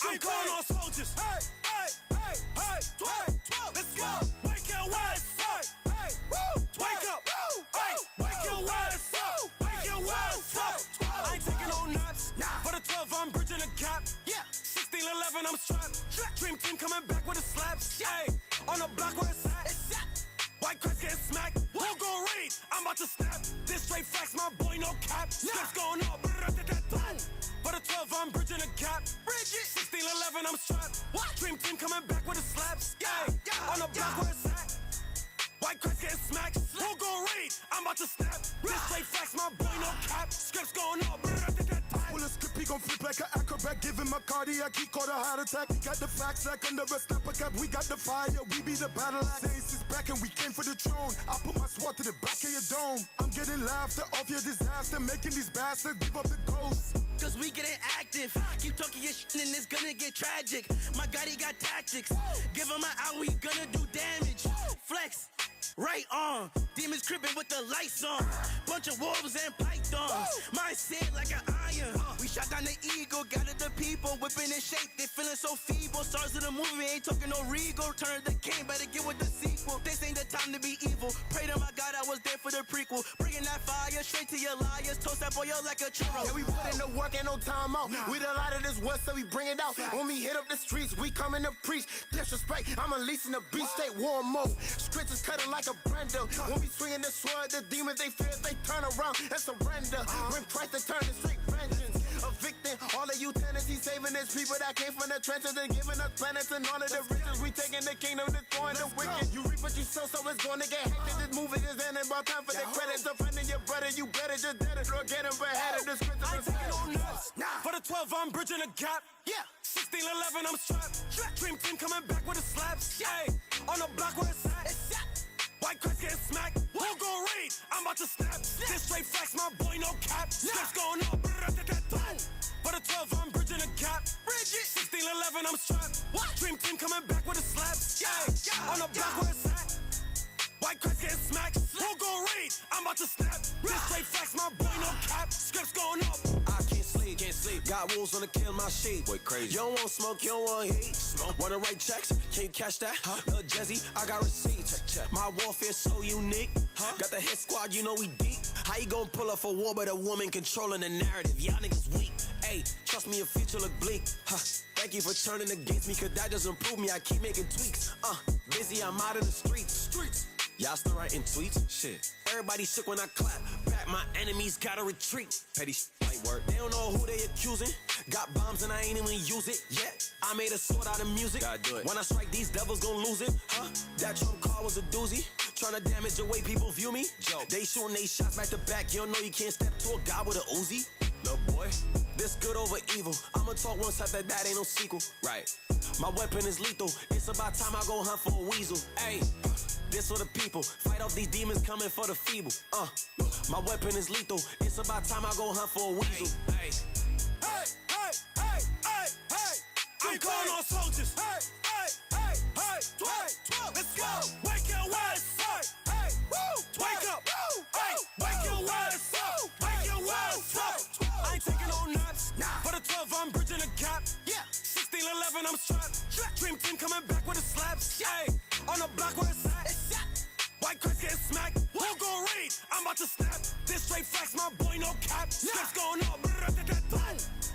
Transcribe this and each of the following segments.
I'm calling all soldiers. Hey, hey, hey, hey, 12, let's go. Wake your ass up. Hey, wake up. Hey, wake your ass up. Wake your ass up. I ain't taking no naps. For the 12, I'm bridging the gap. 16-11, I'm strapped. Dream team coming back with the slaps. Hey, on the block where it's at. White cracks getting smacked. Who gon' read? I'm about to snap. This straight facts, my boy, no cap. Steps going up. For the 12, I'm bridging the gap. 16-11, I'm strapped. Dream team coming back with the slaps. Yeah, on the block where it's at. White cracks getting smacked. Who gon' read? I'm about to snap. This straight facts, my boy, no cap. Scripts going up. Pull a script, he gon' flip like an acrobat. Give him a cardiac, he caught a heart attack. He got the facts like under a snapper cap. We got the fire, we be the battle axe. Saints is back and we came for the throne. I put my sword to the back of your dome. I'm getting laughter off your disaster, making these bastards give up the ghost. Cause we getting active. Keep talking your shit and it's gonna get tragic. My God, he got tactics. Give him an hour, he gonna do damage. Flex. Right on, demons crippin' with the lights on. Bunch of wolves and pythons. Mine seared like an iron. We shot down the eagle, gathered the people, whipping and shake. They feeling so feeble. Stars of the movie ain't talking no regal. Turn the king, better get with the sequel. This ain't the time to be evil. Pray to my God, I was there for the prequel. Bringing that fire straight to your liars. Toast that boy up like a churro. Yeah, we put in the work, ain't no time out. We done a lot of this work, so we bring it out. When we hit up the streets, we coming to preach. Disrespect, I'm unleashing the beast state war mode. Scriptures cutting like a Brenda. When we swinging the sword, the demons they fear, they turn around and surrender. When Christ they turn to straight vengeance. Evicting all of you tenants, he's saving his people that came from the trenches and giving us planets and all of the riches. We taking the kingdom, destroying the wicked. You reap what you sow, so it's gonna get hectic. This movie is ending, about time for the credits. Offending your brother, you better just dead it or get him beheaded. The scriptures I ain't taking no nuts. For the 12, I'm bridging the gap. 16-11, I'm strapped. Dream team coming back with the slaps. Hey, on the block where it's at. White cracks getting smacked. Who gon' read? I'm about to snap. This straight facts, my boy, no cap. Steps going up. For the 12, I'm bridging the gap. 16-11, I'm strapped. Dream team coming back with the slaps. Yeah, on the block where it's at. White cracks getting smacked. Who gon' read? I'm about to snap. This straight facts, my boy, no cap. Scripts going up. I can't sleep. Got wolves wanna kill my sheep. Boy, crazy. You don't want smoke, you don't want heat. Wanna write checks? Can't catch that? Lil' Jezzy, I got receipts. My warfare so unique. Got the hit squad, you know we deep. How you gon' pull up for war but a woman controlling the narrative? Y'all niggas weak. Ayy, trust me, your future look bleak. Thank you for turning against me, cause that doesn't prove me. I keep making tweaks. Busy, I'm out of the streets. Y'all still writing tweets? Shit. Everybody shook when I clap. Back, my enemies gotta retreat. Petty like work. They don't know who they accusing. Got bombs and I ain't even use it yet. I made a sword out of music. Gotta do it. When I strike, these devils gon' lose it. That Trump car was a doozy. Tryna damage the way people view me. Joke. They shooting they shots back to back. You don't know you can't step to a guy with a Uzi. Little boy, this good over evil. I'ma talk once after that, ain't no sequel. Right. My weapon is lethal. It's about time I go hunt for a weasel. Ayy. This for the people. Fight off these demons coming for the feeble. My weapon is lethal. It's about time I go hunt for a weasel. Hey, hey, hey, hey, hey, hey. I'm calling all soldiers. Hey, hey, hey, hey, 12, let's go. Wake your ass up. Hey, wake up. Hey, wake your ass up. Wake your ass up. I ain't taking no naps. For the 12, I'm bridging the gap. 16-11, I'm strapped. Dream team coming back with the slaps. Hey, on the block where it's at. White cracks getting smacked. Who gon' read? I'm about to snap. This straight facts, my boy, no cap. Steps going up.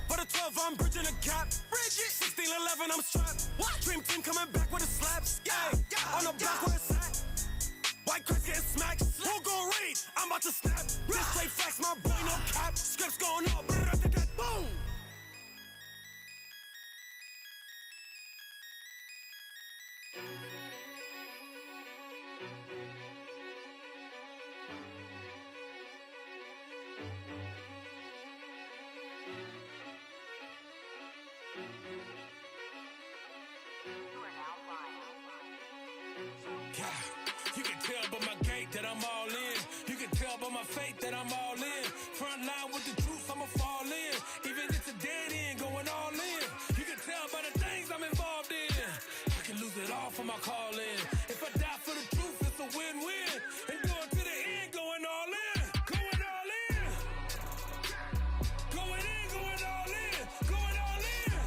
For the 12, I'm bridging the gap. 16-11, I'm strapped. Dream team coming back with the slaps. Yeah, on the block where it's at. White cracks getting smacked. Who gon' read? I'm about to snap. This straight facts, my boy, no cap. Scripts going up. Boom. That I'm all in. You can tell by my faith that I'm all in. Front line with the truth, I'ma fall in. Even if it's a dead end, going all in. You can tell by the things I'm involved in. I can lose it all for my calling. If I die for the truth, it's a win-win. And going to the end, going all in. Going all in. Going in, going all in. Going all in.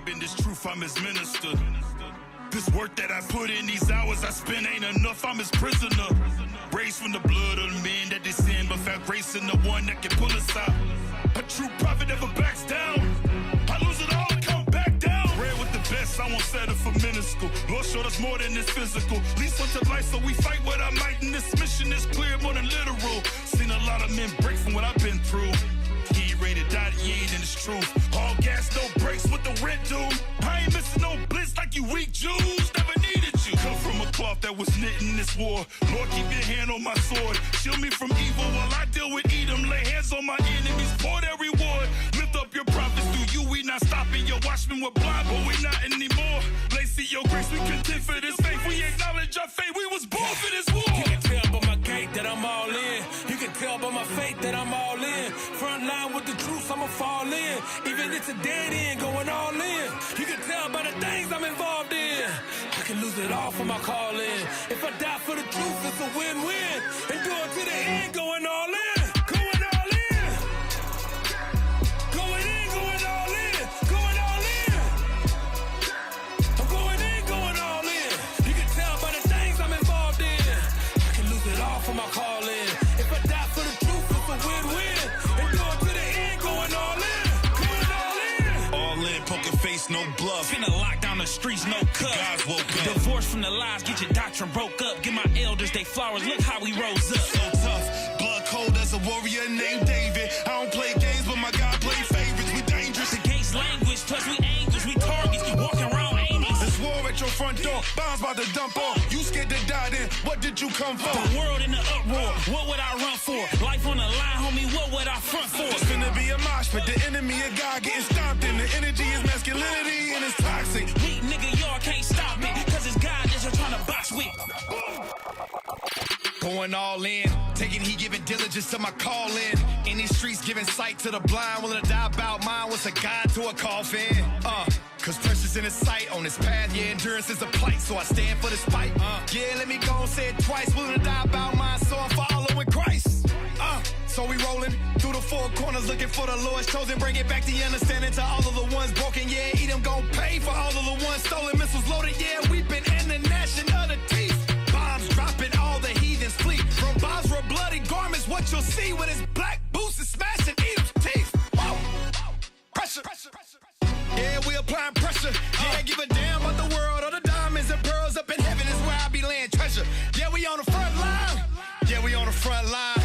babe, and this truth I'm his minister. This work that I put in, these hours I spend ain't enough, I'm his prisoner. Raised from the blood of the men that they sin, but found grace in the one that can pull us out. A true prophet never backs down. I lose it all and come back down. Ran with the best, I won't settle for minuscule. Lord showed us more than this physical. Least unto life, so we fight what I might, and this mission is clear more than literal. Seen a lot of men break from what I've been through. He ain't ready to die, he ain't in his truth. All gas, no brakes, what the rent do? I ain't missing no blitz like you weak Jews. Never needed you. Come from a cloth that was knit in this war. Lord, keep your hand on my sword. Shield me from evil while I deal with Edom. Lay hands on my enemies, pour their reward. Lift up your prophets through you, we not stopping. Your watchmen were blind, but we not anymore. Lacy, your grace, we contend for this faith. We acknowledge our fate, we was born for this war. You can tell by my gait that I'm all in. You can tell by my faith that I'm all in. Front line with the truth, I'ma fall in. Even if it's a dead end, going all in. You can tell by the things I'm involved in. I can lose it all for my calling. If I die for the truth, it's a win-win. And do it to the end, going all in. Going all in. Going in, going all in. Going all in. I'm going in, going all in. You can tell by the things I'm involved in. I can lose it all for my calling. If I die for the truth, it's a win-win. And do it to the end, going all in. Going all in. All in, poker face, no bluff. Finna lock down the streets, no cut. God's woke up. Divorce from the lies, get your doctrine broke up. Give my elders they flowers, look how we rose up. So tough, blood cold as a warrior named David. I don't play games, but my God play favorites. We dangerous. The gates language, plus we angles, we targets, walking around aimless. There's war at your front door, bombs about to dump on. You scared to die then, what did you come for? The world in the uproar, what would I run for? Life on the line, homie, what would I front for? It's finna be a mosh, but the enemy of God getting stomped in. The energy is masculinity and it's toxic. Weak nigga, y'all can't stop me, cause it's God that you're trying to box with. Going all in, taking heat, giving diligence to my calling. In these streets, giving sight to the blind, willing to die about mine. What's a guide to a coffin? Cause precious in his sight on this path, yeah, endurance is a plight, so I stand for this fight. Yeah, let me go and say it twice, willing to die about mine, so I'm following Christ. So we rolling through the four corners, looking for the Lord's chosen. Bring it back to your understanding to all of the ones broken. Yeah, Edom gon' pay for all of the ones stolen. Missiles loaded, yeah, weeping in the gnashing of the teeth. Bombs dropping, all the heathens flee. From bombs for bloody garments, what you'll see with his black boots is smashing Edom's teeth. Whoa. Pressure. Yeah, we applying pressure. Yeah, give a damn about the world. All the diamonds and pearls up in heaven is where I be laying treasure. Yeah, we on the front line. Yeah, we on the front line.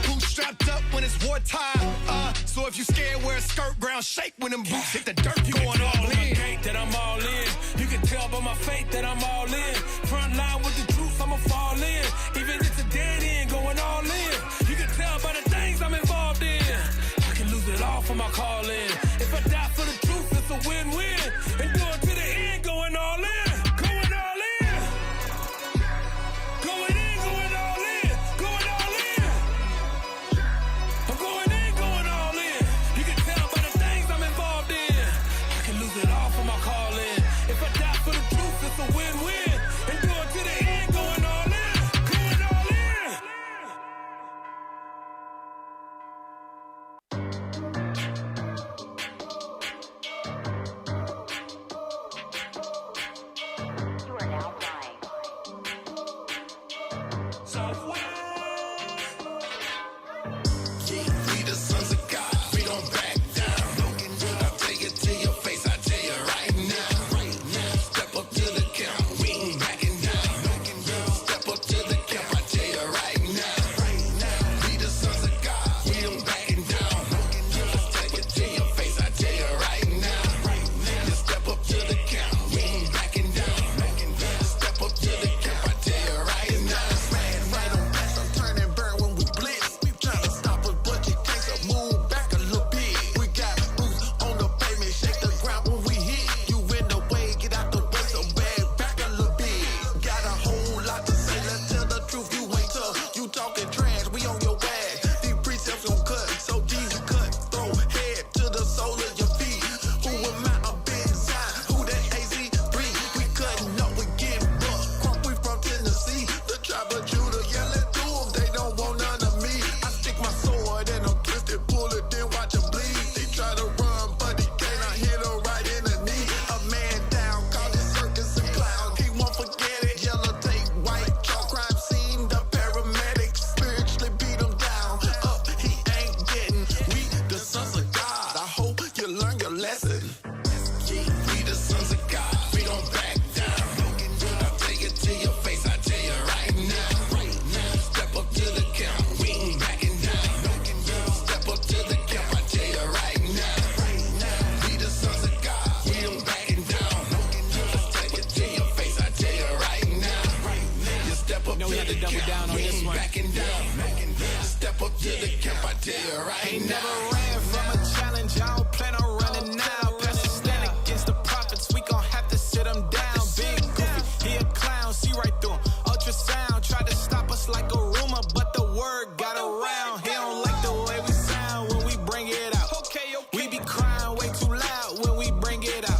Boots strapped up when it's wartime. So if you scared, wear a skirt, ground shake when them boots hit the dirt. You going all in. That I'm all in. You can tell by my faith that I'm all in. Front line with the truth, I'ma fall in. Even if it's a dead end, going all in. You can tell by the things I'm involved in. I can lose it all for my calling. If I die for the truth, it's a win-win. And do it to the end, going all in. Going all in. Going in, going all in. Going all in. I'm going in, going all in. You can tell by the things I'm involved in. I can lose it all for my calling. If I die for the truth, it's a win-win. And do it to the end, going all in. Going all in. You are now flying. We the sons of God, we don't back down. I'll take it to your face, I tell you right now. Step up to the camp, we ain't backing down. Step up to the camp, I tell you right now. We the sons of God, we don't backing down. I'll take it to your face, I tell you right now. You step up to the camp, we ain't backing down. Step up to the camp, I tell you right now. Right on back, I'm turning burn when we blitz. Trying to stop us, but you can't, so move back a little bit. We got boots on the pavement, shake the ground when we hit. You in the way, get out the way, so back a little bit. Got a whole lot to say, let's tell the truth, you ain't tough. You talking trash, we on your ass. These precepts gon' cut, so Jesus cut. Throw head to the sole of your feet. Who am I, a big sign? Who that AZ3? We cutting up, we getting bucked. Crump, we from Tennessee. The tribe of Judah, yeah, let's do them. They don't want none of me. I stick my sword and I'm twisted, pull it, then watch him bleed. They try to run, but he can't. I hit her right in the knee. tell you right now. Never ran from a challenge, I don't plan on running now. Pastor stand against the prophets, we gon' have to sit them down. Big goofy, he a clown, see right through him. Ultrasound, tried to stop us like a rumor, but the word got around. He don't like the way we sound when we bring it out. We be crying way too loud when we bring it out.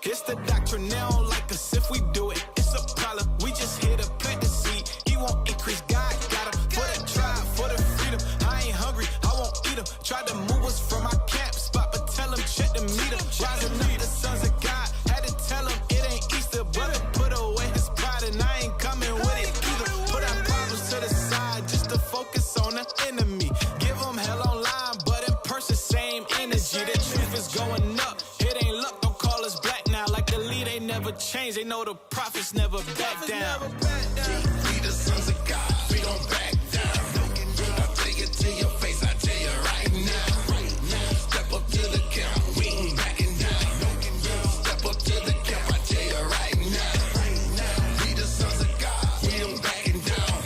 It's the doctrine, they don't like us if we do it. It's a problem, we just here to plant the seed. He won't increase, God got him. For the tribe, for the freedom. I ain't hungry, I won't eat him. Tried to move us from our camp spot, but tell him check the meter. Rising up the sons of God, had to tell him it ain't Easter. Brother put away his pride and I ain't coming with it either. Put our problems to the side just to focus on the enemy. Give him hell online, but in person same energy. The truth is going up, it ain't luck, don't call us black now. Like the lead ain't never changed, they know the prophets never back down. We the sons of God, we gon' back down. I take it to your face, I tell you right now. Step up to the camp, we ain't backing down. Step up to the camp, I tell you right now. We the sons of God, we ain't backing down.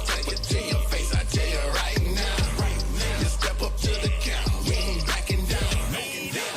Take it to your face, I tell you right now. You step up to the camp, we ain't backing down.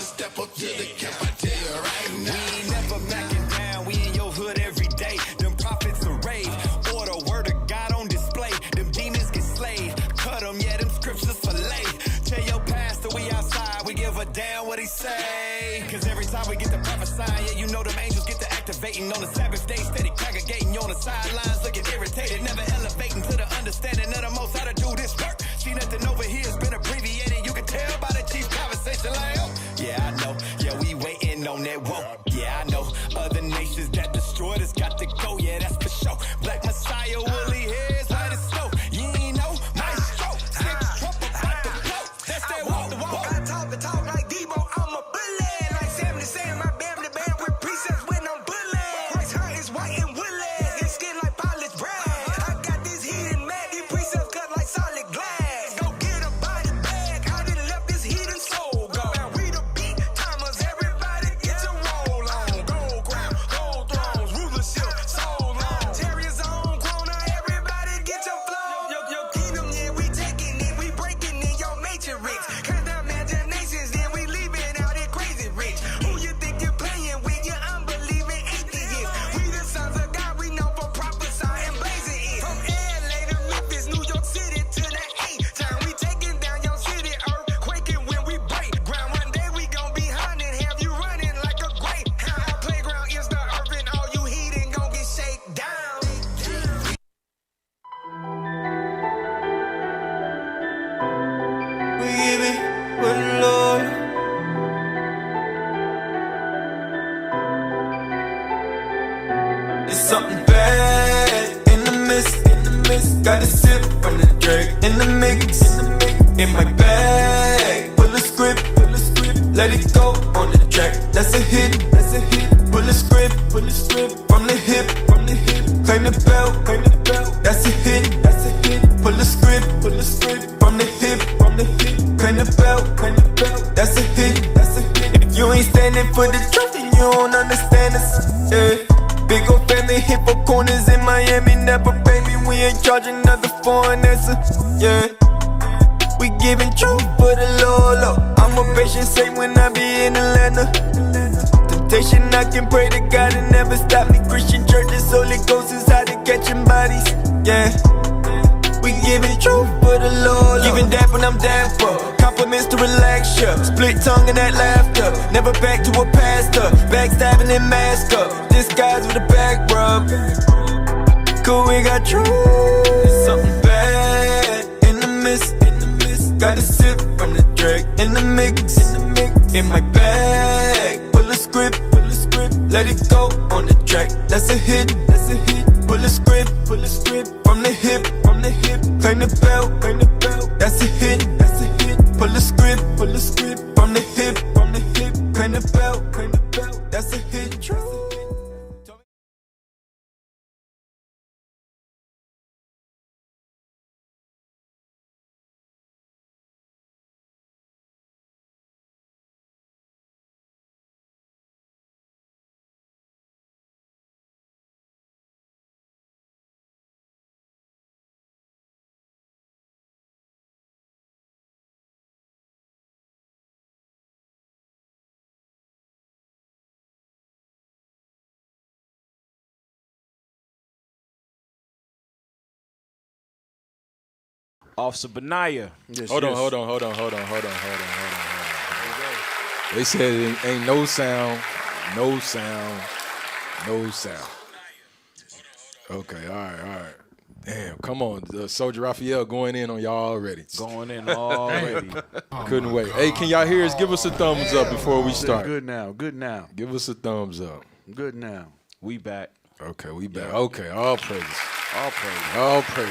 Step up to the camp, I tell you right now. We ain't never backing down, we in your hood every day. Them prophets are rage, or the word of God on display. Them demons get slayed, cut them, yeah, them scriptures for late. Tell your pastor we outside, we give a damn what he say. Cause every time we get to prophesying, yeah, you know them angels get to activating. On the Sabbath day, steady congregating. You on the sidelines looking irritated, never elevating to the understanding of the most how to do this work. See nothing over here has been abbreviated, you can tell by the chief conversation like, oh, yeah, I know, yeah, we waiting on that whoa. Yeah, I know, other nations that destroyed us got to go, yeah, that's for sure. Black Messiah, woolly hairs, white as snow. You ain't know, maestro, six trump about to blow. That's that walk the walk. I talk the talk like Debo, I'm a bully. Like Sam the same, my bam the band with precepts when I'm bully. Christ heart is white and woolly, his skin like polished brass. I got this heathen mad, these precepts cut like solid glass. Go get a body bag, I done left this heathen soul go. Now we the beat timers, everybody get your roll on. Gold crown, gold thrones, rulership, soul long. Chariots on corner, everybody get your flow. Your kingdom, yeah, we taking it, we breaking in your matrix. Cast down imaginations, then we leaving out it crazy rich. Who you think you're playing with? You're unbelieving atheists. We the sons of God, we know for prophesying blazing it. From LA to Memphis, New York City to the A-town. We taking down your city, earthquaking when we break ground. One day we gon' be hunting, have you running like a greyhound. Our playground is the earth and all you heathen gon' get shaken down. We give it for the Lord. It's something bad in the mist, Got a sip from the drink in the mix, in my bag. Pull a script, let it go on the track. That's a hit, Pull a script from the hip, Claim the belt, That's a hit, Pull a script from the hip, Claim the belt, That's a hit, If you ain't standing for the truth, then you don't understand us. Yeah. Big ol' family, hit for corners in Miami, never baby. We ain't charging another foreign answer. Yeah. We giving truth for the Lord. I'm a patient saint when I be in Atlanta. Temptation, I can pray to God and never stop me. Christian churches, Holy Ghost is how to catching bodies. Yeah. We giving truth for the Lord. Giving dap when I'm dapper. Compliments to relax ya. Split tongue and that laughter. Never back to a pastor. Backstabbing and mask up. Disguise with a back rub. Cool, we got truth. It's something bad in the mist. Got a sip from the drink in the mix. In my bag. Pull a script. Let it go on the track. That's a hit. Pull a script from the hip, Claim the belt, That's a hit, Pull a script from the hip, Claim the belt, That's a hit. Officer Benaya. Yes, hold on. They said it ain't no sound. Okay, all right. Damn, come on. Soldier Raphael going in on y'all already. Couldn't wait. Hey, can y'all hear us? Give us a thumbs up before we start. Good now. Give us a thumbs up. Good now. We back. Okay, we back. Okay, all praises. All praise.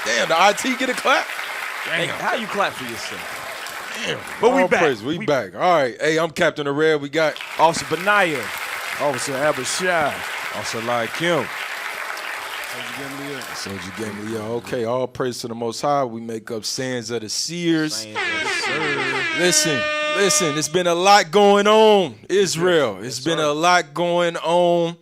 Damn, the IT get a clap? Damn. Hey, how you clap for yourself? Damn. But we all back. Praise. We back. All right. Hey, I'm Captain of Red. We got Officer Benaya. Officer Abishai. Officer Lai Kim. Soldier Gamaliel. Okay, all praise to the Most High. We make up sayings of the Seers. Listen. It's been a lot going on, Israel. It's been a lot going on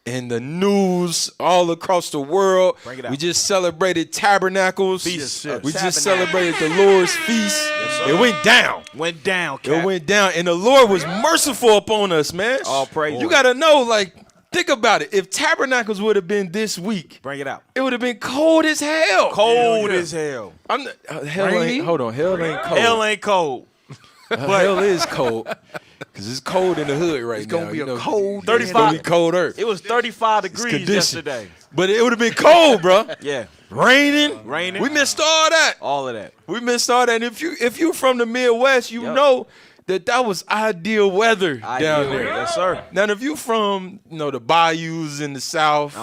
in the news all across the world. We just celebrated Tabernacles. We just celebrated the Lord's Feast. It went down. It went down. And the Lord was merciful upon us, man. All praise. You got to know, like, think about it. If Tabernacles would have been this week, bring it out. It would have been cold as hell. Hell ain't cold. Hell ain't cold. Hell is cold. Because it's cold in the hood right now. It's going to be a cold 35. It's going to be colder. It was 35 degrees yesterday. But it would have been cold, bro. Yeah. Raining. We missed all that. All of that. We missed all that. And if you from the Midwest, you know that was ideal weather down there. Yes, sir. Now, if you from, the bayous in the South,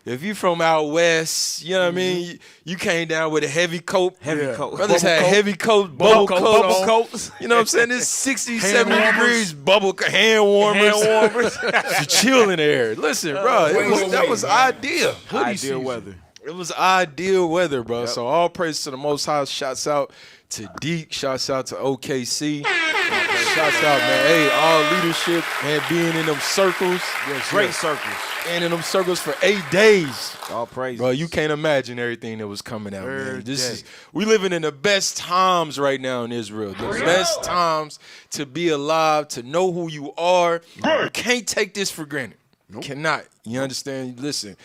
if you from out West, you know what I mean, you came down with a heavy coat. Brothers had heavy coats, bubble coats. You know what I'm saying? It's 60, 70 degrees, hand warmers. It's chill in the air. Listen, bro, that was ideal. Ideal weather. It was ideal weather, bro. So all praise to the Most High. Shouts out to Deke. Shouts out to OKC. Shouts out, man. Hey, all leadership, man, being in them circles. Great circles. And in them circles for 8 days. All praise. Bro, you can't imagine everything that was coming out, man. We living in the best times right now in Israel. The best times to be alive, to know who you are. You can't take this for granted. Cannot. You understand? Listen,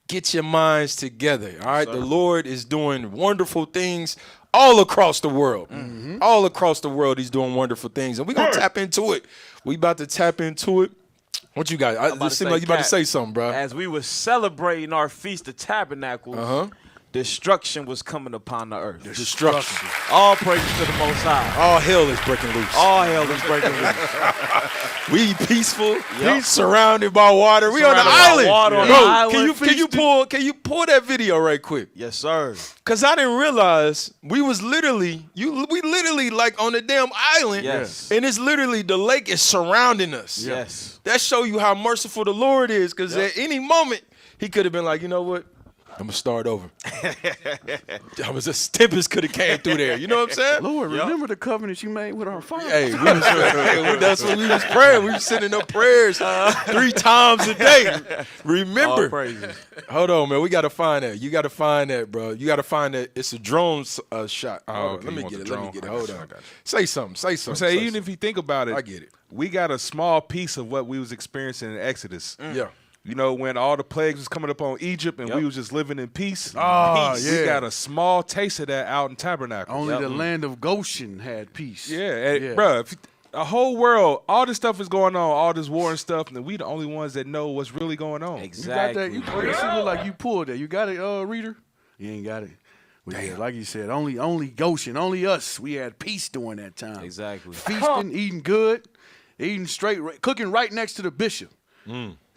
get your minds together, all right? The Lord is doing wonderful things all across the world. All across the world, he's doing wonderful things. And we're going to tap into it. We about to tap into it. What you got? It seems like you about to say something, bro. As we were celebrating our Feast of Tabernacles, destruction was coming upon the earth. Destruction. All praise to the Most High. All hell is breaking loose. All hell is breaking loose. We peaceful. We surrounded by water. We on the island. Bro, can you pull that video right quick? Yes, sir. Cause I didn't realize we literally like on the damn island. Yes. And it's literally the lake is surrounding us. Yes. That show you how merciful the Lord is. Cause at any moment he could have been like, you know what? I'm gonna start over. Tempest could have came through there. You know what I'm saying? Lord, remember the covenant you made with our father. Hey, that's what we was praying. We was sending up prayers 3 times a day. Remember? Hold on, man. We gotta find that. You gotta find that, bro. You gotta find that. It's a drone shot. Okay, let me get it. Hold on. Say something. Even if you think about it, I get it. We got a small piece of what we was experiencing in Exodus. Yeah. You know, when all the plagues was coming up on Egypt and we was just living in peace. We got a small taste of that out in Tabernacle. Only the land of Goshen had peace. Bro, the whole world, all this stuff is going on, all this war and stuff, and we the only ones that know what's really going on. Exactly. You got that? You look like you pulled that. You got it, reader? You ain't got it. Like you said, only Goshen, only us. We had peace during that time. Exactly. Feasting, eating good, eating straight, cooking right next to the bishop.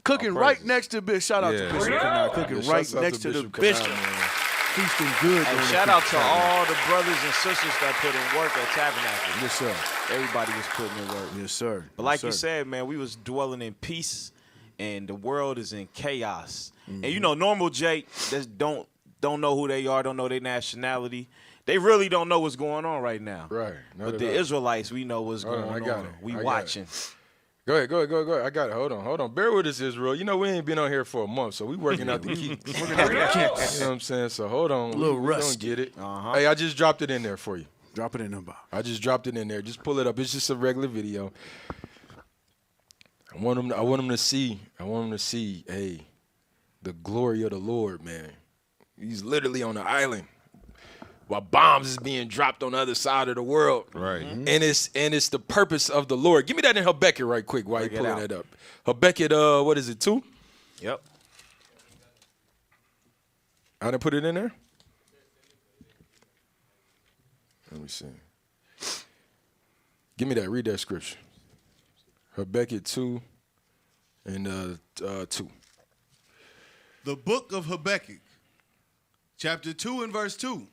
Cooking right next to the bishop. Shout out to Bishop Canal. Cooking right next to the bishop. Feasting good. And shout out to all the brothers and sisters that put in work at Tabernacle. Yes, sir. Everybody was putting in work. Yes, sir. But like you said, man, we was dwelling in peace, and the world is in chaos. And you know, normal Jake that don't know who they are, don't know their nationality. They really don't know what's going on right now. Right. But the Israelites, we know what's going on. We watching. Go ahead. I got it. Hold on. Bear with us, Israel. You know, we ain't been on here for a month, so we working out the kinks. You know what I'm saying? So hold on. A little rust. Get it. Hey, I just dropped it in there for you. Drop it in the box. I just dropped it in there. Just pull it up. It's just a regular video. I want them to see, hey, the glory of the Lord, man. He's literally on the island. while bombs is being dropped on the other side of the world. Right. And it's the purpose of the Lord. Give me that in Habakkuk right quick while you're pulling that up. Habakkuk, what is it, 2? Yep. I didn't put it in there? Let me see. Give me that. Read that scripture. Habakkuk 2 and 2. The book of Habakkuk, chapter 2 and verse 2.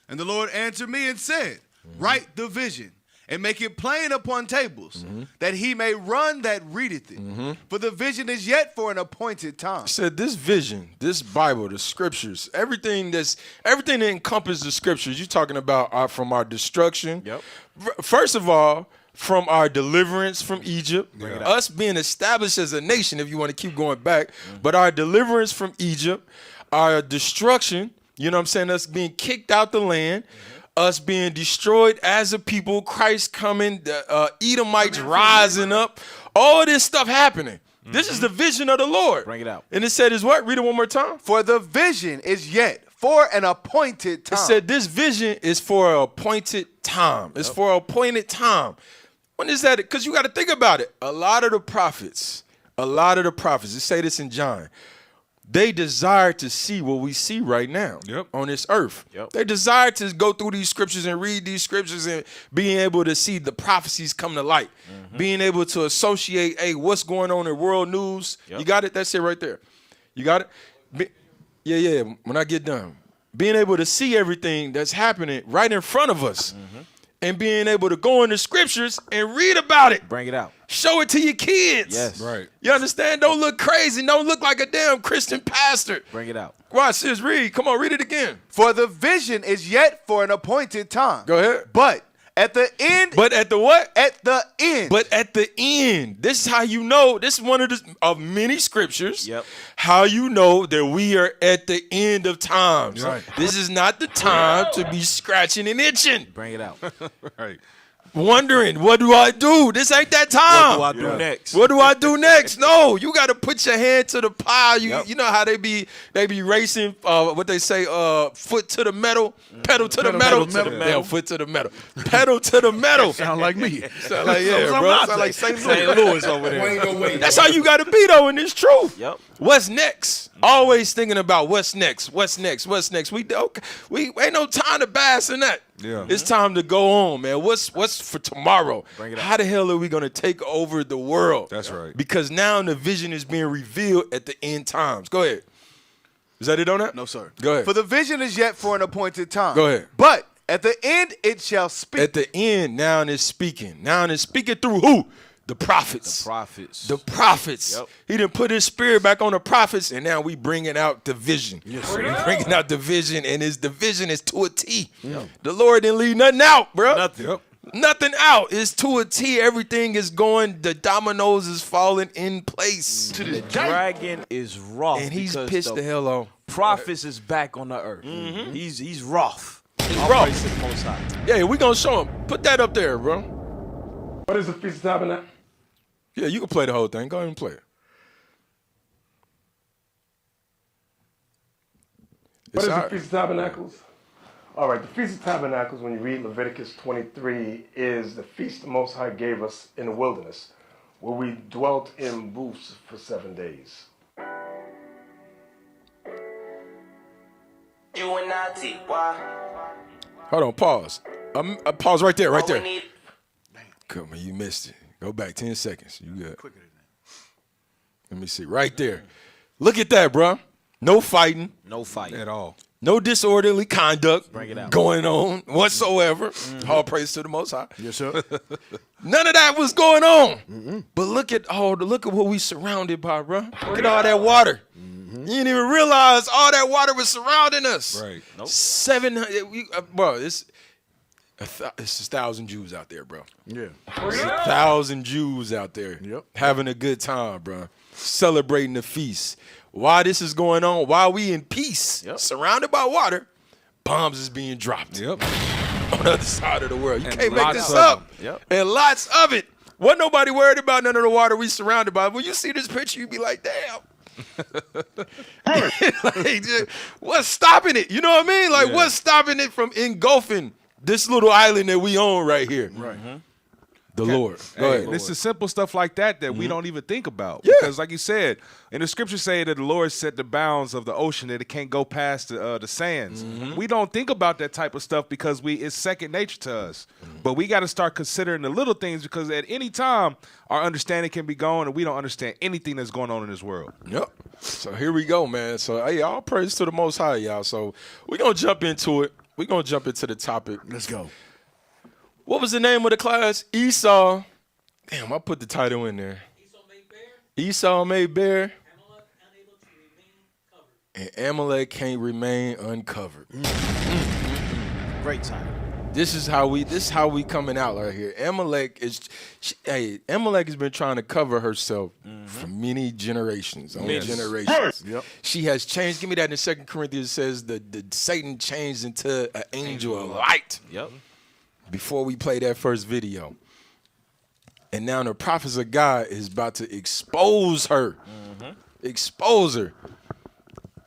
And the Lord answered me and said, write the vision and make it plain upon tables, that he may run that readeth it. For the vision is yet for an appointed time. He said this vision, this Bible, the scriptures, everything that encompasses the scriptures, you're talking about from our destruction. Yep. First of all, from our deliverance from Egypt, us being established as a nation, if you want to keep going back, but our deliverance from Egypt, our destruction, you know what I'm saying, us being kicked out the land, us being destroyed as a people, Christ coming, the Edomites rising up, all this stuff happening. This is the vision of the Lord. Bring it out. And it said is what? Read it one more time. For the vision is yet for an appointed time. It said this vision is for an appointed time. It's for an appointed time. When is that? Because you got to think about it. A lot of the prophets, they say this in John, they desire to see what we see right now on this earth. They desire to go through these scriptures and read these scriptures and being able to see the prophecies come to light. Being able to associate, hey, what's going on in world news. You got it? That's it right there. You got it? Yeah. When I get done. Being able to see everything that's happening right in front of us. And being able to go in the scriptures and read about it. Bring it out. Show it to your kids. Yes. Right. You understand? Don't look crazy. Don't look like a damn Christian pastor. Bring it out. Watch, sis, read. Come on, read it again. For the vision is yet for an appointed time. Go ahead. But at the end. But at the what? At the end. But at the end. This is how you know. This is one of many scriptures. How you know that we are at the end of times. Right. This is not the time to be scratching and itching. Bring it out. Right. Wondering, what do I do? This ain't that time. What do I do next? What do I do next? No, you got to put your hand to the plow. You know how they be racing, what they say, foot to the metal, pedal to the metal. Yeah, foot to the metal. Pedal to the metal. Sound like me. Sound like, bro. Sound like St. Louis over there. That's how you got to be, though, and it's true. Yep. What's next? Always thinking about what's next. What's next? What's next? We ain't no time to bask in that. Yeah. It's time to go on, man. What's for tomorrow? Bring it up. How the hell are we going to take over the world? That's right. Because now the vision is being revealed at the end times. Go ahead. Is that it on that? No, sir. Go ahead. For the vision is yet for an appointed time. Go ahead. But at the end it shall speak. At the end, now it's speaking. Now it's speaking through who? The prophets. The prophets. Yep. He done put his spirit back on the prophets, and now we bringing out the vision. Yes, We bringing out the vision, and the vision is to a T. The Lord didn't leave nothing out, bro. Nothing. Nothing out. It's to a T. Everything is going. The dominoes is falling in place. The dragon is wroth. And he's because pissed the hell off. Prophets is back on the earth. He's wroth. He's All wroth. praise to the Most High. Yeah, we gonna show him. Put that up there, bro. What is the Feast of Tabernacles? Yeah, you can play the whole thing. Go ahead and play it. What is the Feast of Tabernacles? All right, the Feast of Tabernacles, when you read Leviticus 23, is the feast the Most High gave us in the wilderness, where we dwelt in booths for 7 days. You and Nazi, why? Hold on, pause. Pause right there, right there. Come on, you missed it. Go back 10 seconds. You good. Let me see. Right there. Look at that, bro. No fighting. No fighting at all. No disorderly conduct Bring it out. going on whatsoever. All praise to the Most High. Yes, sir. None of that was going on. But look at what we surrounded by, bro. Look at all that water. You didn't even realize all that water was surrounding us. Right. Nope. 700, bro. It's 1,000 Jews out there, bro. Yeah. There's 1,000 Jews out there having a good time, bro. Celebrating the feast. While this is going on, while we in peace, surrounded by water, bombs is being dropped on the other side of the world. You can't make this up. And lots of it. Wasn't nobody worried about none of the water we surrounded by. When you see this picture, you be like, damn. Like, what's stopping it? You know what I mean? Like, what's stopping it from engulfing this little island that we own right here? Right. The Lord. Go ahead. This is simple stuff like that we don't even think about. Because like you said, in the scriptures say that the Lord set the bounds of the ocean, that it can't go past the sands. We don't think about that type of stuff because it's second nature to us. But we got to start considering the little things, because at any time, our understanding can be gone and we don't understand anything that's going on in this world. Yep. So here we go, man. So, hey, all praise to the Most High, y'all. So we're going to jump into it. We're going to jump into the topic. Let's go. What was the name of the class? Esau. Damn, I put the title in there. Esau made bare. And Amalek can't remain uncovered. Great title. This is how we coming out right here. Amalek has been trying to cover herself for many generations. Generations. Yep. She has changed. Give me that in 2 Corinthians. It says the Satan changed into an angel of light. Yep. Before we play that first video. And now the prophets of God is about to expose her. Expose her.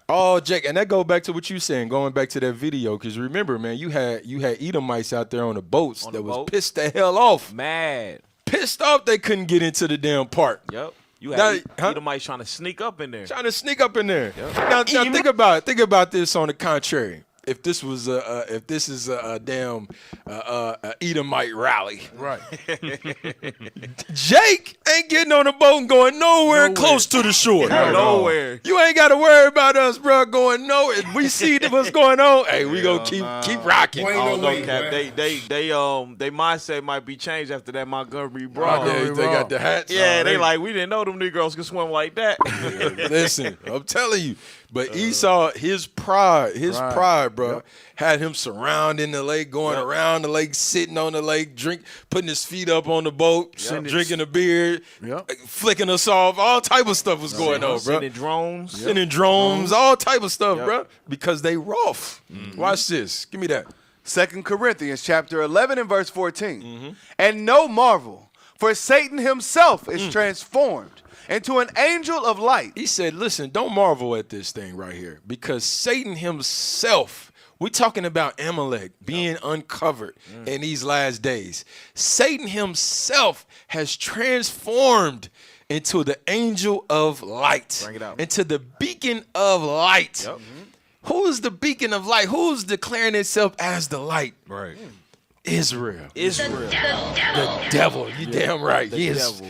Oh, Jake, and that go back to what you saying, going back to that video, because remember, man, you had Edomites out there on the boats was pissed the hell off. Mad. Pissed off they couldn't get into the damn park. Yep. You had Edomites trying to sneak up in there. Yep. Now think about this on the contrary. If this is a damn Edomite rally, right? Jake ain't getting on the boat and going nowhere close to the shore. Nowhere. You ain't got to worry about us, bro. Going nowhere. We see what's going on. Hey, we gonna keep rocking. Oh no, Cap. They mindset might be changed after that Montgomery brawl. They got the hats. Yeah, they like, we didn't know them Negroes could swim like that. Listen, I'm telling you. But Esau, his pride, bro, had him surrounding the lake, going around the lake, sitting on the lake, putting his feet up on the boat, drinking a beer, flicking us off. All type of stuff was going on, bro. Sending drones, all type of stuff, bro, because they rough. Watch this. Give me that. 2 Corinthians chapter 11 and verse 14. And no marvel, for Satan himself is transformed into an angel of light. He said, listen, don't marvel at this thing right here, because Satan himself, we're talking about Amalek being uncovered in these last days. Satan himself has transformed into the angel of light. Bring it out. Into the beacon of light. Yep. Who is the beacon of light? Who's declaring itself as the light? Right. Israel. The devil. You damn right. The devil.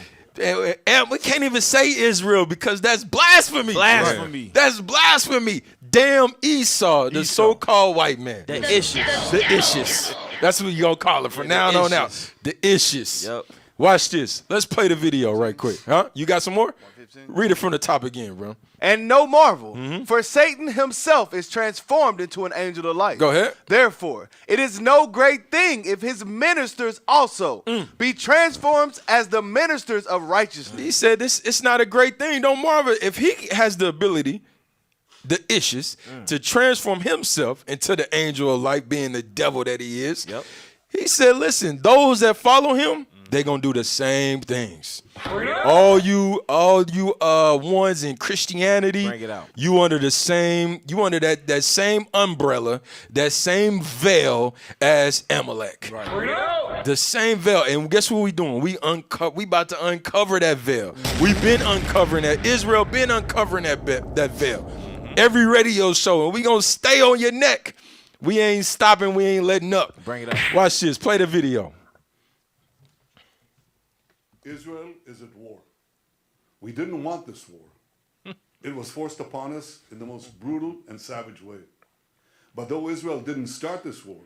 And we can't even say Israel because that's blasphemy. Blasphemy. That's blasphemy. Damn Esau, the so-called white man. The issues. That's what you gonna call it from now on out. The issues. Yep. Watch this. Let's play the video right quick. Huh? You got some more? Read it from the top again, bro. And no marvel, for Satan himself is transformed into an angel of light. Go ahead. Therefore, it is no great thing if his ministers also be transformed as the ministers of righteousness. He said it's not a great thing. Don't marvel. If he has the ability, the issues, to transform himself into the angel of light, being the devil that he is, he said, listen, those that follow him, they're going to do the same things. All you ones in Christianity, bring it out. you under that same umbrella, that same veil as Amalek. Right. The same veil. And guess what we doing? We about to uncover that veil. We've been uncovering that. Israel been uncovering that veil. Every radio show, and we going to stay on your neck. We ain't stopping. We ain't letting up. Bring it up. Watch this. Play the video. Israel is at war. We didn't want this war. It was forced upon us in the most brutal and savage way. But though Israel didn't start this war,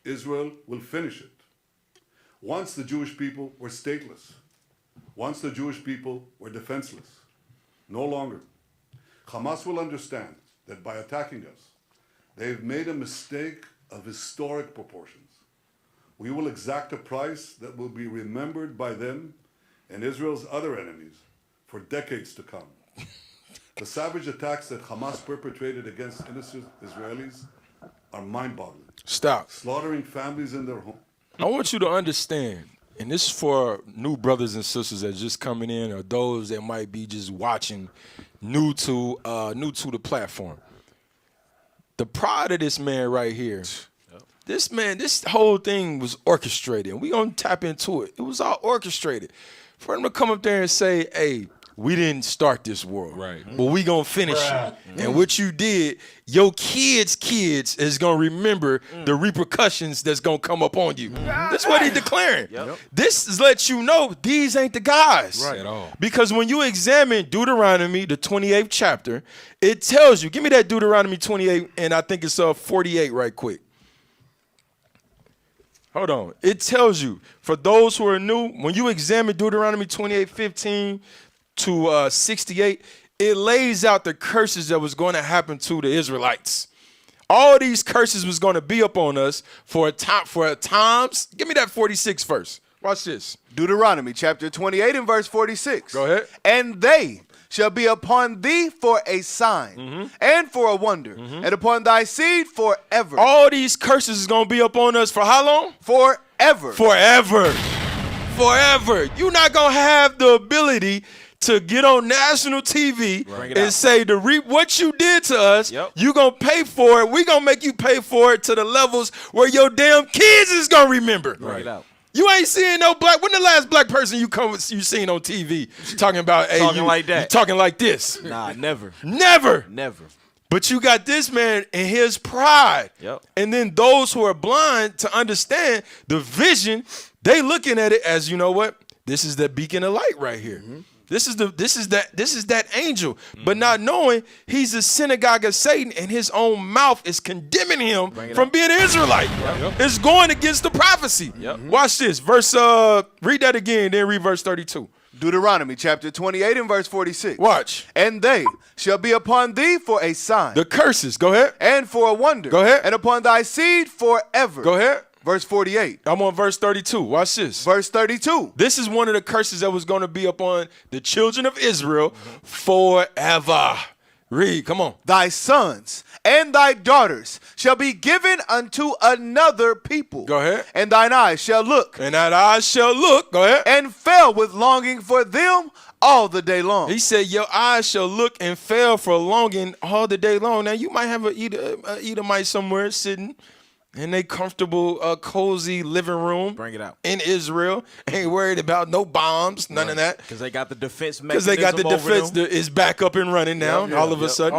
Israel will finish it. Once the Jewish people were stateless. Once the Jewish people were defenseless. No longer. Hamas will understand that by attacking us, they've made a mistake of historic proportions. We will exact a price that will be remembered by them and Israel's other enemies for decades to come. The savage attacks that Hamas perpetrated against innocent Israelis are mind-boggling. Stop. Slaughtering families in their home. I want you to understand, and this is for new brothers and sisters that's just coming in or those that might be just watching new to the platform. The pride of this man right here. This whole thing was orchestrated. And we gonna tap into it. It was all orchestrated. For him to come up there and say, hey, we didn't start this war. Right. But we gonna finish it. And what you did, your kids is gonna remember the repercussions that's gonna come up on you. That's what he's declaring. This is let you know these ain't the guys. Right. At all. Because when you examine Deuteronomy, the 28th chapter, it tells you, give me that Deuteronomy 28, and I think it's 48 right quick. Hold on. It tells you, for those who are new, when you examine Deuteronomy 28:15 to 68, it lays out the curses that was going to happen to the Israelites. All these curses was going to be upon us for times. Give me that 46 first. Watch this. Deuteronomy chapter 28 and verse 46. Go ahead. And they shall be upon thee for a sign and for a wonder, and upon thy seed forever. All these curses is going to be upon us for how long? Forever. Forever. Forever. You're not going to have the ability to get on national TV and say, to reap what you did to us, you going to pay for it. We going to make you pay for it to the levels where your damn kids is going to remember. Bring it out. You ain't seeing no black. When the last black person you seen on TV talking about? Hey, talking like that. You talking like this? Nah, never. Never. Never. But you got this man and his pride. And then those who are blind to understand the vision, they looking at it as, you know what? This is the beacon of light right here. This is that angel, but not knowing he's a synagogue of Satan, and his own mouth is condemning him from being an Israelite. It's going against the prophecy. Watch this verse. Read that again, then read verse 32. Deuteronomy chapter 28 and verse 46. Watch. And they shall be upon thee for a sign. The curses. Go ahead. And for a wonder. Go ahead. And upon thy seed forever. Go ahead. Verse 48. I'm on verse 32. Watch this. Verse 32. This is one of the curses that was going to be upon the children of Israel forever. Read, come on. Thy sons and thy daughters shall be given unto another people. Go ahead. And thine eyes shall look. And thine eyes shall look. Go ahead. And fail with longing for them all the day long. He said, your eyes shall look and fail for longing all the day long. Now, you might have an Edomite somewhere sitting in they comfortable, cozy living room. Bring it out. In Israel. Ain't worried about no bombs, none of that. Because they got the defense mechanism. Because they got the defense is back up and running now. All of a sudden.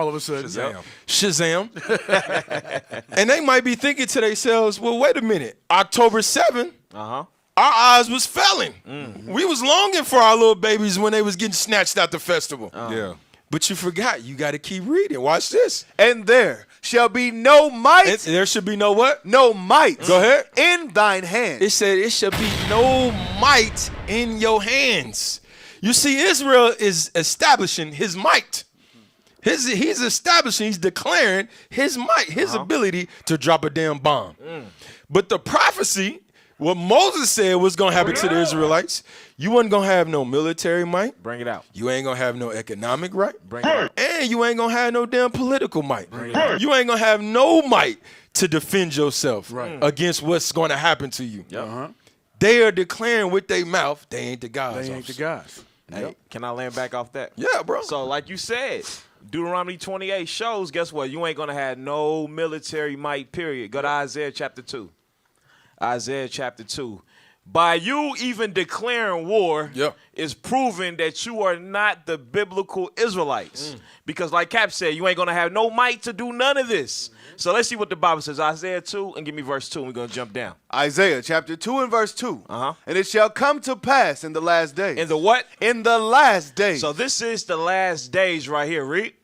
Shazam. And they might be thinking to themselves, well, wait a minute. October 7th, our eyes was failing. We was longing for our little babies when they was getting snatched out the festival. But you forgot. You got to keep reading. Watch this. And there shall be no might. There should be no what? No might. Go ahead. In thine hand. It said it shall be no might in your hands. You see, Israel is establishing his might. He's establishing, he's declaring his might, his ability to drop a damn bomb. But the prophecy, what Moses said was going to happen to the Israelites, you wasn't going to have no military might. Bring it out. You ain't going to have no economic right. Bring it out. And you ain't going to have no damn political might. You ain't going to have no might to defend yourself against what's going to happen to you. They are declaring with their mouth, they ain't the guys. They ain't the guys. Hey, can I land back off that? Yeah, bro. So like you said, Deuteronomy 28 shows, guess what? You ain't going to have no military might, period. Go to Isaiah chapter 2. Isaiah chapter 2. By you even declaring war is proving that you are not the biblical Israelites. Because like Cap said, you ain't going to have no might to do none of this. So let's see what the Bible says. Isaiah 2, and give me verse 2, and we're going to jump down. Isaiah chapter 2 and verse 2. And it shall come to pass in the last days. In the what? In the last days. So this is the last days right here. Read.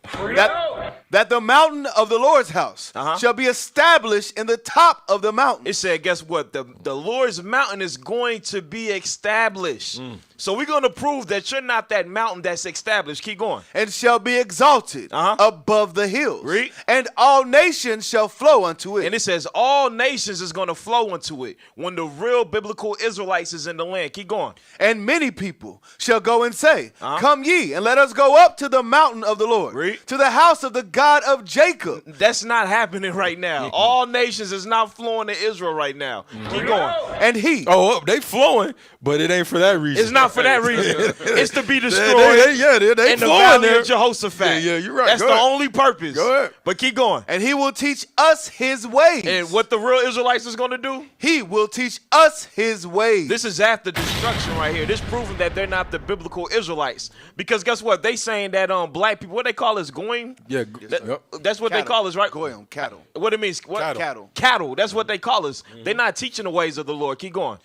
That the mountain of the Lord's house shall be established in the top of the mountain. It said, guess what? The Lord's mountain is going to be established. So we're going to prove that you're not that mountain that's established. Keep going. And shall be exalted above the hills. Read. And all nations shall flow unto it. And it says all nations is going to flow unto it when the real biblical Israelites is in the land. Keep going. And many people shall go and say, come ye, and let us go up to the mountain of the Lord, to the house of the God of Jacob. That's not happening right now. All nations is not flowing to Israel right now. Keep going. And he. Oh, they flowing, but it ain't for that reason. It's not for that reason. It's to be destroyed. They in the flowing valley there. of Jehoshaphat. Yeah, you're right. That's Go the ahead. only purpose. Go ahead. But keep going. And he will teach us his ways. And what the real Israelites is going to do? He will teach us his ways. This is after destruction right here. This proving that they're not the biblical Israelites. Because guess what? They saying that black people, what they call us, goyim? Yeah. That's what Cattle. they call us, right? Goyim, cattle. What it means? What? Cattle. Cattle. That's what they call us. They're not teaching the ways of the Lord. Keep going.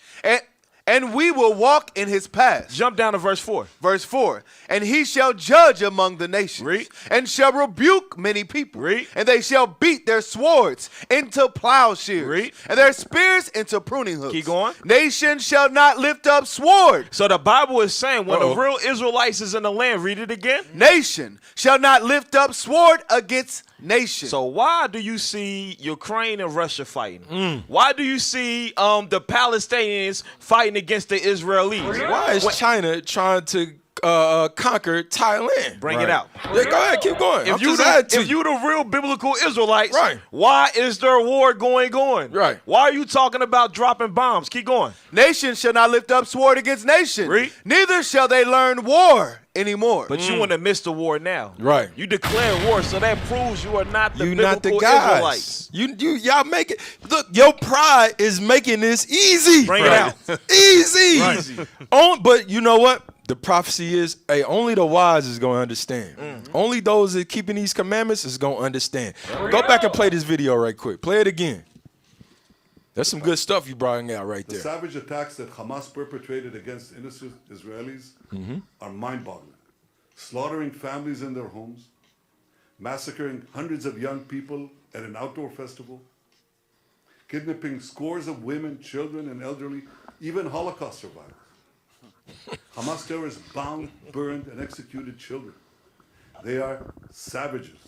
And we will walk in his paths. Jump down to verse 4. Verse 4. And he shall judge among the nations. Read. And shall rebuke many people. Read. And they shall beat their swords into plowshares. Read. And their spears into pruning hooks. Keep going. Nation shall not lift up sword. So the Bible is saying when the real Israelites is in the land, read it again. Nation shall not lift up sword against nation. So why do you see Ukraine and Russia fighting? Why do you see the Palestinians fighting against the Israelis? Why is China trying to conquer Thailand? Bring it out. Yeah, go ahead, keep going. If you the real biblical Israelites, right, why is there war going on? Right. Why are you talking about dropping bombs? Keep going. Nation shall not lift up sword against nation. Read. Neither shall they learn war anymore. But you in the midst of war now. Right. You declare war, so that proves you are not the You biblical not the guys. Israelites. Y'all make it. Look, your pride is making this easy. Bring it out. Easy. But you know what? The prophecy is, hey, only the wise is going to understand. Only those that keeping these commandments is going to understand. Go back and play this video right quick. Play it again. That's some good stuff you brought out right The there. savage attacks that Hamas perpetrated against innocent Israelis are mind-boggling. Slaughtering families in their homes, massacring hundreds of young people at an outdoor festival, kidnapping scores of women, children, and elderly, even Holocaust survivors. Hamas terrorists bound, burned, and executed children. They are savages.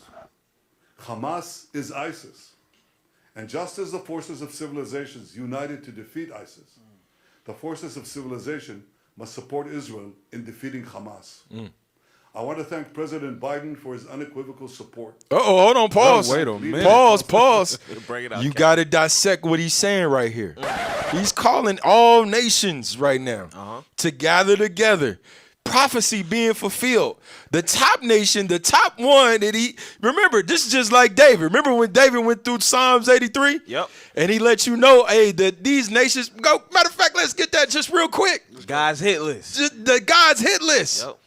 Hamas is ISIS. And just as the forces of civilizations united to defeat ISIS, the forces of civilization must support Israel in defeating Hamas. I want to thank President Biden for his unequivocal support. Hold on, pause. Wait a minute. Pause. Bring it out. You got to dissect what he's saying right here. He's calling all nations right now to gather together. Prophecy being fulfilled. The top nation, the top one that remember, this is just like David. Remember when David went through Psalms 83? Yep. And he let you know, hey, that these nations, matter of fact, let's get that just real quick. God's hit list. The God's hit list. Yep.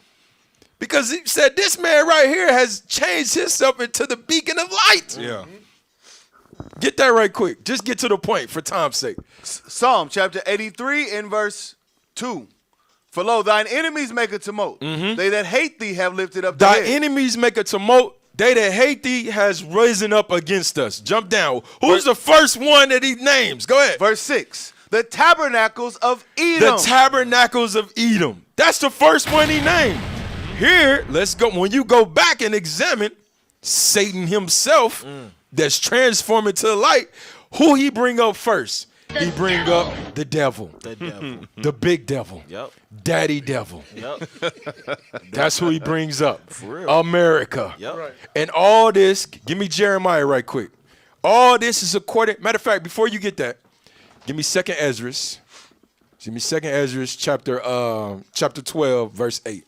Because he said this man right here has changed himself into the beacon of light. Yeah. Get that right quick. Just get to the point for time's sake. Psalm chapter 83 in verse 2. For lo, thine enemies make a tumult. They that hate thee have lifted up their Thy head. enemies make a tumult. They that hate thee has risen up against us. Jump down. Who's the first one that he names? Go ahead. Verse 6. The tabernacles of Edom. The tabernacles of Edom. That's the first one he named. Here, let's go. When you go back and examine Satan himself that's transformed into light, who he bring up first? He bring up the devil. The devil. The big devil. Yep. Daddy devil. Yep. That's who he brings up. For real. America. Yep. Right. And all this, give me Jeremiah right quick. All this is according, matter of fact, before you get that, give me 2nd Ezra. Give me 2nd Ezra chapter 12, verse 8.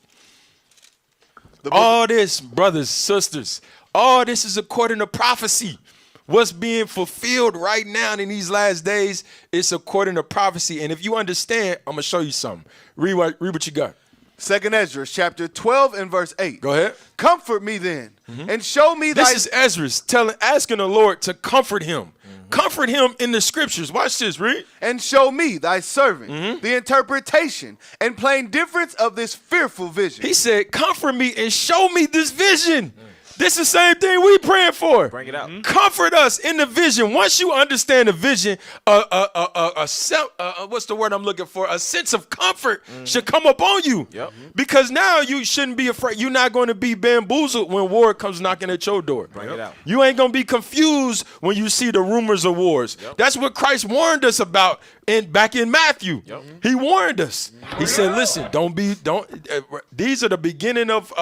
All this, brothers, sisters, all this is according to prophecy. What's being fulfilled right now in these last days, it's according to prophecy. And if you understand, I'm going to show you something. Read what you got. 2nd Ezra chapter 12 and verse 8. Go ahead. Comfort me then, and show me This is Ezra asking the Lord to comfort him. Comfort him in the scriptures. Watch this, read. And show me, thy servant, the interpretation and plain difference of this fearful vision. He said, comfort me and show me this vision. This is the same thing we praying for. Bring it out. Comfort us in the vision. Once you understand the vision, a what's the word I'm looking for? A sense of comfort should come upon you. Yep. Because now you shouldn't be afraid. You're not going to be bamboozled when war comes knocking at your door. Bring it out. You ain't going to be confused when you see the rumors of wars. Yep. That's what Christ warned us about back in Matthew. Yep. He warned us. He said, listen, these are the beginning of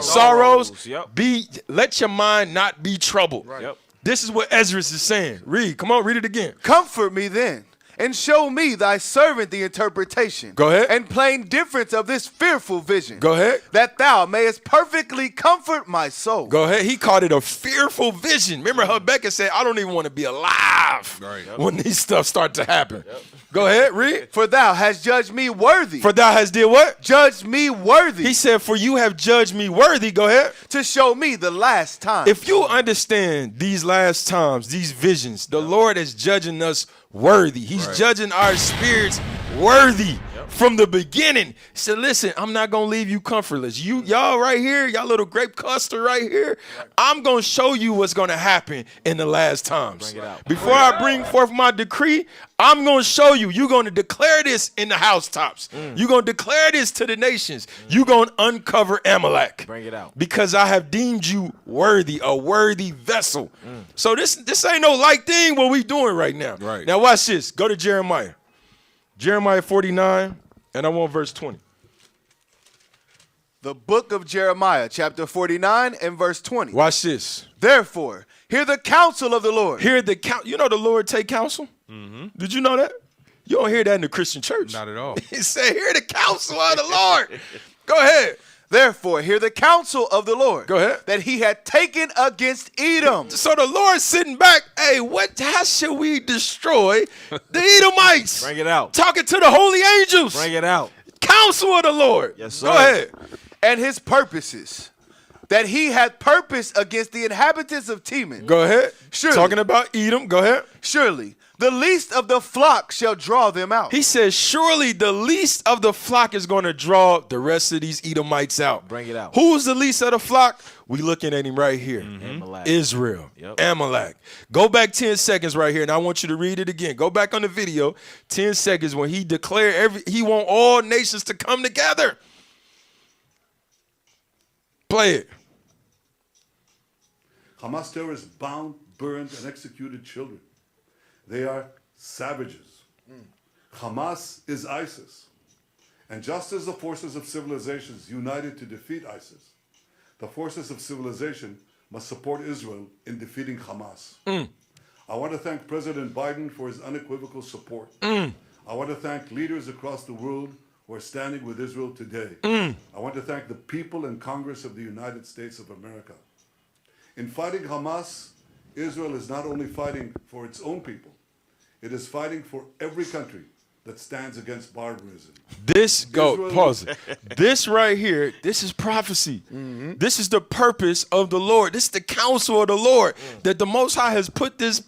sorrows. Yep. Let your mind not be troubled. Right. Yep. This is what Ezra is saying. Read. Come on, read it again. Comfort me then, and show me thy servant the interpretation. Go ahead. And plain difference of this fearful vision. Go ahead. That thou mayest perfectly comfort my soul. Go ahead. He called it a fearful vision. Remember Habakkuk said, I don't even want to be alive when these stuff start to happen. Yep. Go ahead, read. For thou hast judged me worthy. For thou hast did what? Judged me worthy. He said, for you have judged me worthy. Go ahead. To show me the last time. If you understand these last times, these visions, the Lord is judging us worthy. He's judging our spirits worthy from the beginning. He said, listen, I'm not going to leave you comfortless. Y'all right here, y'all little grape cluster right here, I'm going to show you what's going to happen in the last times. Bring it out. Before I bring forth my decree, I'm going to show you. You're going to declare this in the housetops. You're going to declare this to the nations. You're going to uncover Amalek. Bring it out. Because I have deemed you worthy, a worthy vessel. So this ain't no light thing what we doing right now. Right. Now watch this. Go to Jeremiah. Jeremiah 49, and I want verse 20. The book of Jeremiah, chapter 49 and verse 20. Watch this. Therefore, hear the counsel of the Lord. Hear the counsel. You know the Lord take counsel? Did you know that? You don't hear that in the Christian church. Not at all. He said, hear the counsel of the Lord. Go ahead. Therefore, hear the counsel of the Lord. Go ahead. That he had taken against Edom. So the Lord's sitting back. Hey, how should we destroy the Edomites? Bring it out. Talking to the holy angels. Bring it out. Counsel of the Lord. Yes, sir. Go ahead. And his purposes. That he had purpose against the inhabitants of Teman. Go ahead. Surely. Talking about Edom. Go ahead. Surely. The least of the flock shall draw them out. He says, surely the least of the flock is going to draw the rest of these Edomites out. Bring it out. Who's the least of the flock? We looking at him right here. Amalek. Israel. Yep. Amalek. Go back 10 seconds right here, and I want you to read it again. Go back on the video, 10 seconds, when he declared he want all nations to come together. Play it. Hamas terrorists bound, burned, and executed children. They are savages. Hamas is ISIS. And just as the forces of civilizations united to defeat ISIS, the forces of civilization must support Israel in defeating Hamas. I want to thank President Biden for his unequivocal support. I want to thank leaders across the world who are standing with Israel today. I want to thank the people and Congress of the United States of America. In fighting Hamas, Israel is not only fighting for its own people, it is fighting for every country that stands against barbarism. Pause it. This right here, this is prophecy. This is the purpose of the Lord. This is the counsel of the Lord that the Most High has put this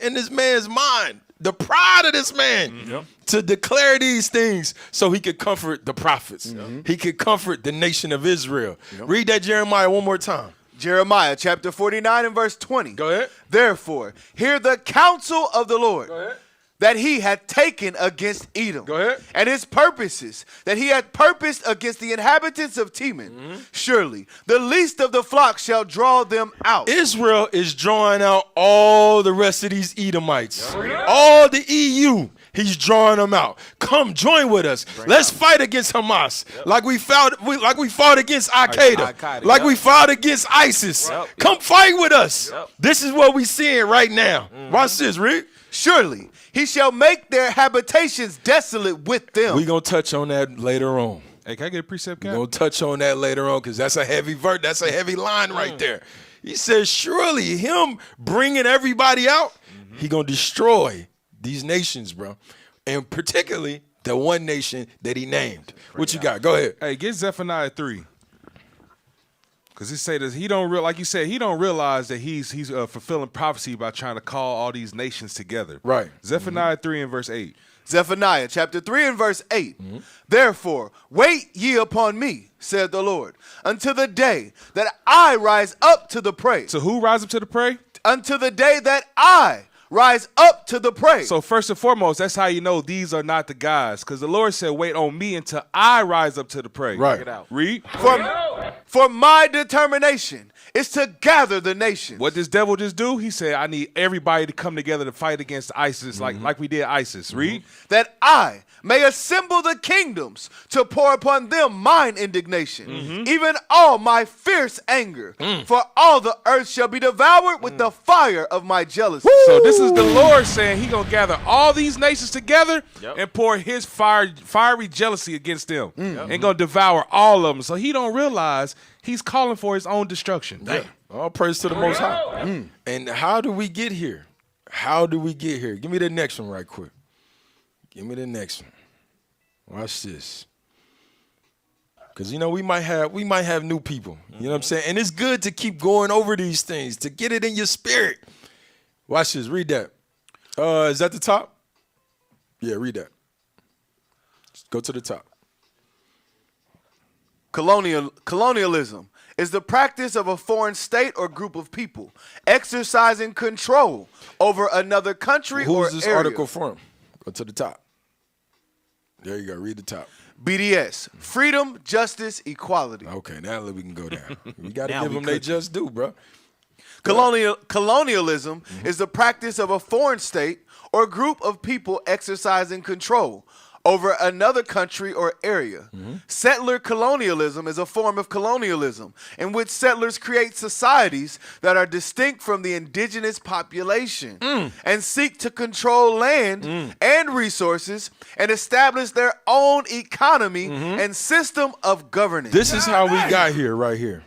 in this man's mind. The pride of this man to declare these things so he could comfort the prophets. He could comfort the nation of Israel. Read that Jeremiah one more time. Jeremiah chapter 49 and verse 20. Go ahead. Therefore, hear the counsel of the Lord. Go ahead. That he had taken against Edom. Go ahead. And his purposes, that he had purposed against the inhabitants of Teman. Surely, the least of the flock shall draw them out. Israel is drawing out all the rest of these Edomites. All the EU, he's drawing them out. Come join with us. Let's fight against Hamas. Like we fought against Al-Qaeda. Like we fought against ISIS. Come fight with us. This is what we're seeing right now. Watch this, Rick. Surely, he shall make their habitations desolate with them. We're going to touch on that later on. Hey, can I get a precept, Cap? We're going to touch on that later on because that's a heavy verse. That's a heavy line right there. He says, surely him bringing everybody out, he going to destroy these nations, bro. And particularly the one nation that he named. What you got? Go ahead. Hey, get Zephaniah 3. Because he say this, he don't realize that he's fulfilling prophecy by trying to call all these nations together. Right. Zephaniah 3 and verse 8. Zephaniah chapter 3 and verse 8. Therefore, wait ye upon me, said the Lord, until the day that I rise up to the prey. So who rise up to the prey? Until the day that I rise up to the prey. So first and foremost, that's how you know these are not the guys, because the Lord said, "Wait on me until I rise up to the prey." Right. Check it out. Read. For my determination is to gather the nations. What this devil just do? He said, "I need everybody to come together to fight against ISIS, like we did ISIS." Read. That I may assemble the kingdoms to pour upon them mine indignation, even all my fierce anger. For all the earth shall be devoured with the fire of my jealousy. So this is the Lord saying He gonna gather all these nations together and pour His fiery jealousy against them, and gonna devour all of them. So He don't realize He's calling for His own destruction. Damn. All praise to the Most High. And how do we get here? How do we get here? Give me the next one right quick. Give me the next one. Watch this. Because, you know, we might have new people. You know what I'm saying? And it's good to keep going over these things, to get it in your spirit. Watch this. Read that. Is that the top? Yeah, read that. Just go to the top. Colonialism is the practice of a foreign state or group of people exercising control over another country or area. Who's this article from? Go to the top. There you go. Read the top. BDS. Freedom, justice, equality. Okay, now we can go down. We got to give them their just due, bro. Colonialism is the practice of a foreign state or group of people exercising control over another country or area. Settler colonialism is a form of colonialism in which settlers create societies that are distinct from the indigenous population and seek to control land and resources and establish their own economy and system of governance. This is how we got here, right here.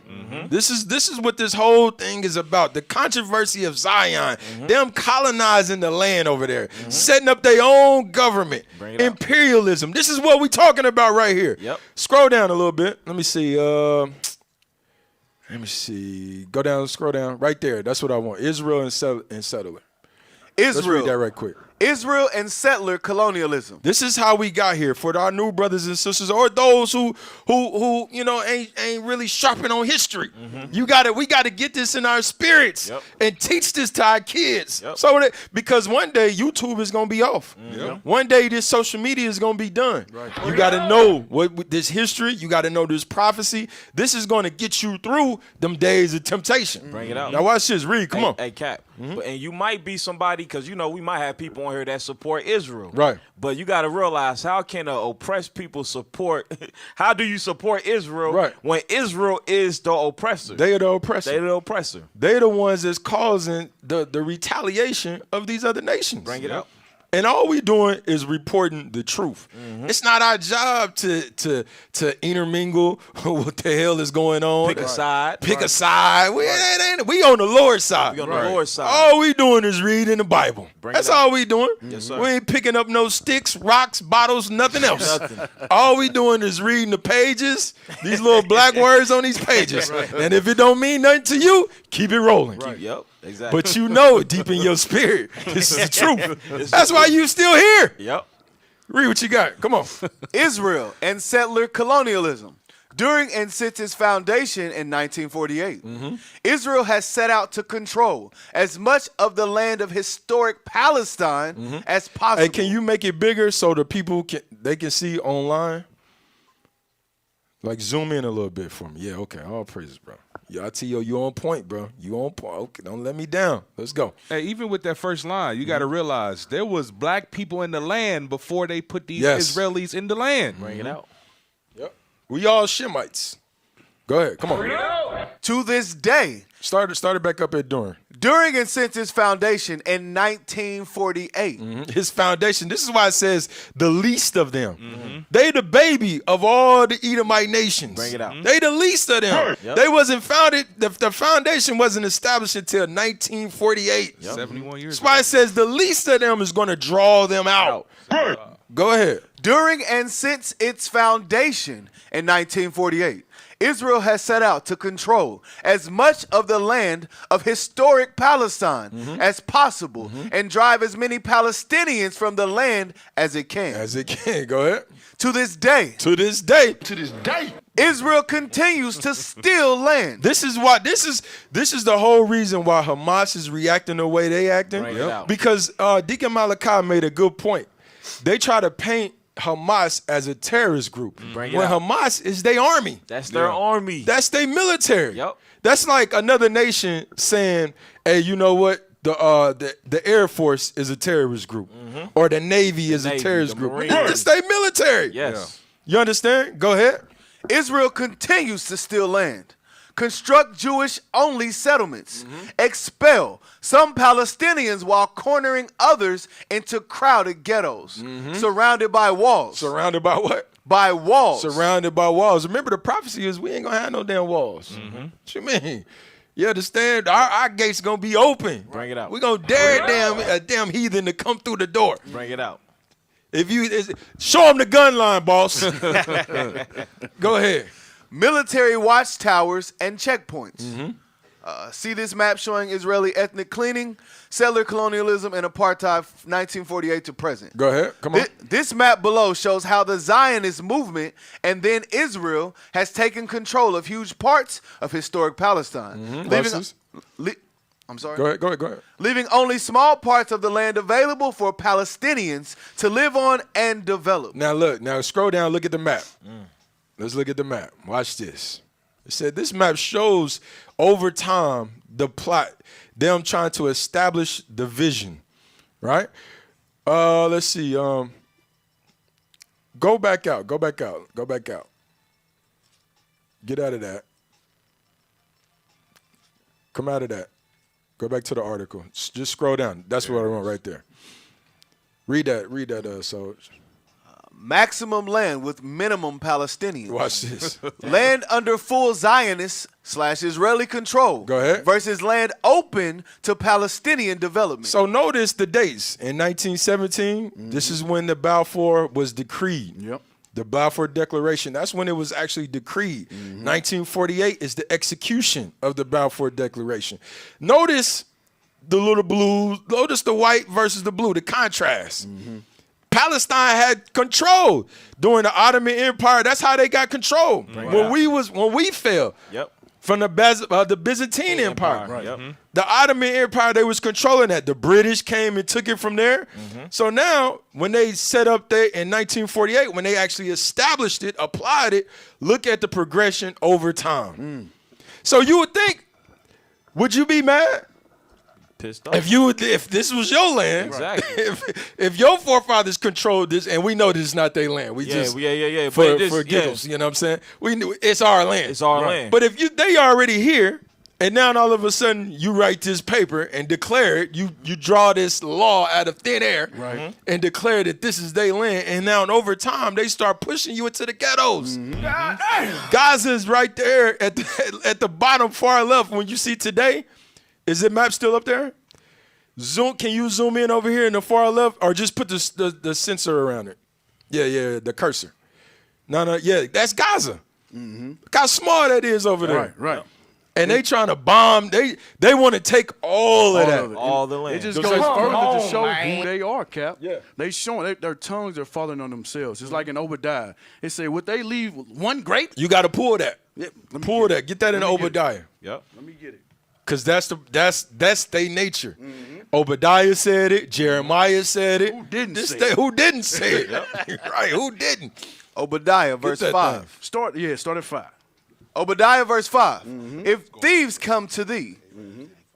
This is what this whole thing is about. The controversy of Zion, them colonizing the land over there, setting up their own government, imperialism. This is what we're talking about right here. Yep. Scroll down a little bit. Let me see. Go down, scroll down. Right there. That's what I want. Israel and settler. Let's read that right quick. Israel and settler colonialism. This is how we got here. For our new brothers and sisters, or those who you know ain't really sharping on history. We gotta get this in our spirits and teach this to our kids. So that, because one day YouTube is gonna be off. One day this social media is gonna be done. You gotta know what this history. You gotta know this prophecy. This is gonna get you through them days of temptation. Bring it out. Now watch this. Read. Come on. Hey, Cap. And you might be somebody, because you know we might have people on here that support Israel. Right. But you got to realize, how can oppressed people support? How do you support Israel when Israel is the oppressor? They are the oppressor. They're the oppressor. They're the ones that's causing the retaliation of these other nations. Bring it up. And all we doing is reporting the truth. It's not our job to intermingle what the hell is going on. Pick a side. Pick a side. We on the Lord's side. We on the Lord's side. All we doing is reading the Bible. That's all we doing. Yes, sir. We ain't picking up no sticks, rocks, bottles, nothing else. All we doing is reading the pages, these little black words on these pages. And if it don't mean nothing to you, keep it rolling. Yep. Exactly. But you know it deep in your spirit. This is the truth. That's why you still here. Yep. Read what you got. Come on. Israel and settler colonialism. During and since its foundation in 1948, Israel has set out to control as much of the land of historic Palestine as possible. Hey, can you make it bigger so the people can see online? Like zoom in a little bit for me. Yeah, okay. All praises, bro. Yo, you on point, bro. You on point. Okay, don't let me down. Let's go. Hey, even with that first line, you got to realize there was black people in the land before they put these Israelis in the land. Bring it out. Yep. We all Shemites. Go ahead. Come on. To this day. Started back up at during. During and since its foundation in 1948. His foundation. This is why it says the least of them. They the baby of all the Edomite nations. Bring it out. They the least of them. They wasn't founded. The foundation wasn't established until 1948. 71 years That's why it says the least of them is going to draw them out. Go ahead. During and since its foundation in 1948. Israel has set out to control as much of the land of historic Palestine as possible and drive as many Palestinians from the land as it can. As it can. Go ahead. To this day. To this day. To this day. Israel continues to steal land. This is why this is the whole reason why Hamas is reacting the way they acting. Because Deacon Malachi made a good point. They try to paint Hamas as a terrorist group. When Hamas is their army. That's their army. That's their military. Yep. That's like another nation saying, hey, you know what? The Air Force is a terrorist group. Or the Navy is a terrorist group. It's their military. Yes. You understand? Go ahead. Israel continues to steal land, construct Jewish-only settlements, expel some Palestinians while cornering others into crowded ghettos, surrounded by walls. Surrounded by what? By walls. Surrounded by walls. Remember, the prophecy is we ain't going to have no damn walls. What you mean? You understand? Our gates going to be open. Bring it out. We're going to dare a damn heathen to come through the door. Bring it out. Show them the gun line, boss. Go ahead. Military watchtowers and checkpoints. See this map showing Israeli ethnic cleaning, settler colonialism, and apartheid 1948 to present. Go ahead. Come on. This map below shows how the Zionist movement and then Israel has taken control of huge parts of historic Palestine. I'm sorry. Go ahead. Leaving only small parts of the land available for Palestinians to live on and develop. Now scroll down, look at the map. Let's look at the map. Watch this. It said this map shows over time the plot, them trying to establish the vision, right? Let's see. Go back out. Get out of that. Come out of that. Go back to the article. Just scroll down. That's what I want right there. Read that, Sarge. Maximum land with minimum Palestinians. Watch this. Land under full Zionist/Israeli control. Go ahead. Versus land open to Palestinian development. So notice the dates. In 1917, this is when the Balfour was decreed. Yep. The Balfour Declaration, that's when it was actually decreed. 1948 is the execution of the Balfour Declaration. Notice the little blue, notice the white versus the blue, the contrast. Palestine had control during the Ottoman Empire. That's how they got control. When we fell from the Byzantine Empire. The Ottoman Empire, they was controlling that. The British came and took it from there. So now, when they set up there in 1948, when they actually established it, applied it, look at the progression over time. So you would think, would you be mad? Pissed off. If this was your land, exactly. if your forefathers controlled this, and we know this is not their land, for giggles, you know what I'm saying? We knew it's our land. It's our land. But if they already here, and now all of a sudden you write this paper and declare it, you draw this law out of thin air, and declare that this is their land, and now over time they start pushing you into the ghettos. Gaza is right there at the bottom far left. When you see today. Is the map still up there? Can you zoom in over here in the far left, or just put the sensor around it? Yeah, the cursor. No, that's Gaza. Look how small that is over there. Right. And they trying to bomb. They want to take all of that. All the land. It just goes further to show who they are, Cap. Yeah. They showing their tongues are falling on themselves. It's like in Obadiah. It say, would they leave one grape? You got to pull that. Pull that. Get that in Obadiah. Yep. Let me get it. Because that's their nature. Obadiah said it. Jeremiah said it. Who didn't say it? Right, who didn't? Obadiah, verse 5. Start at 5. Obadiah, verse 5. If thieves come to thee,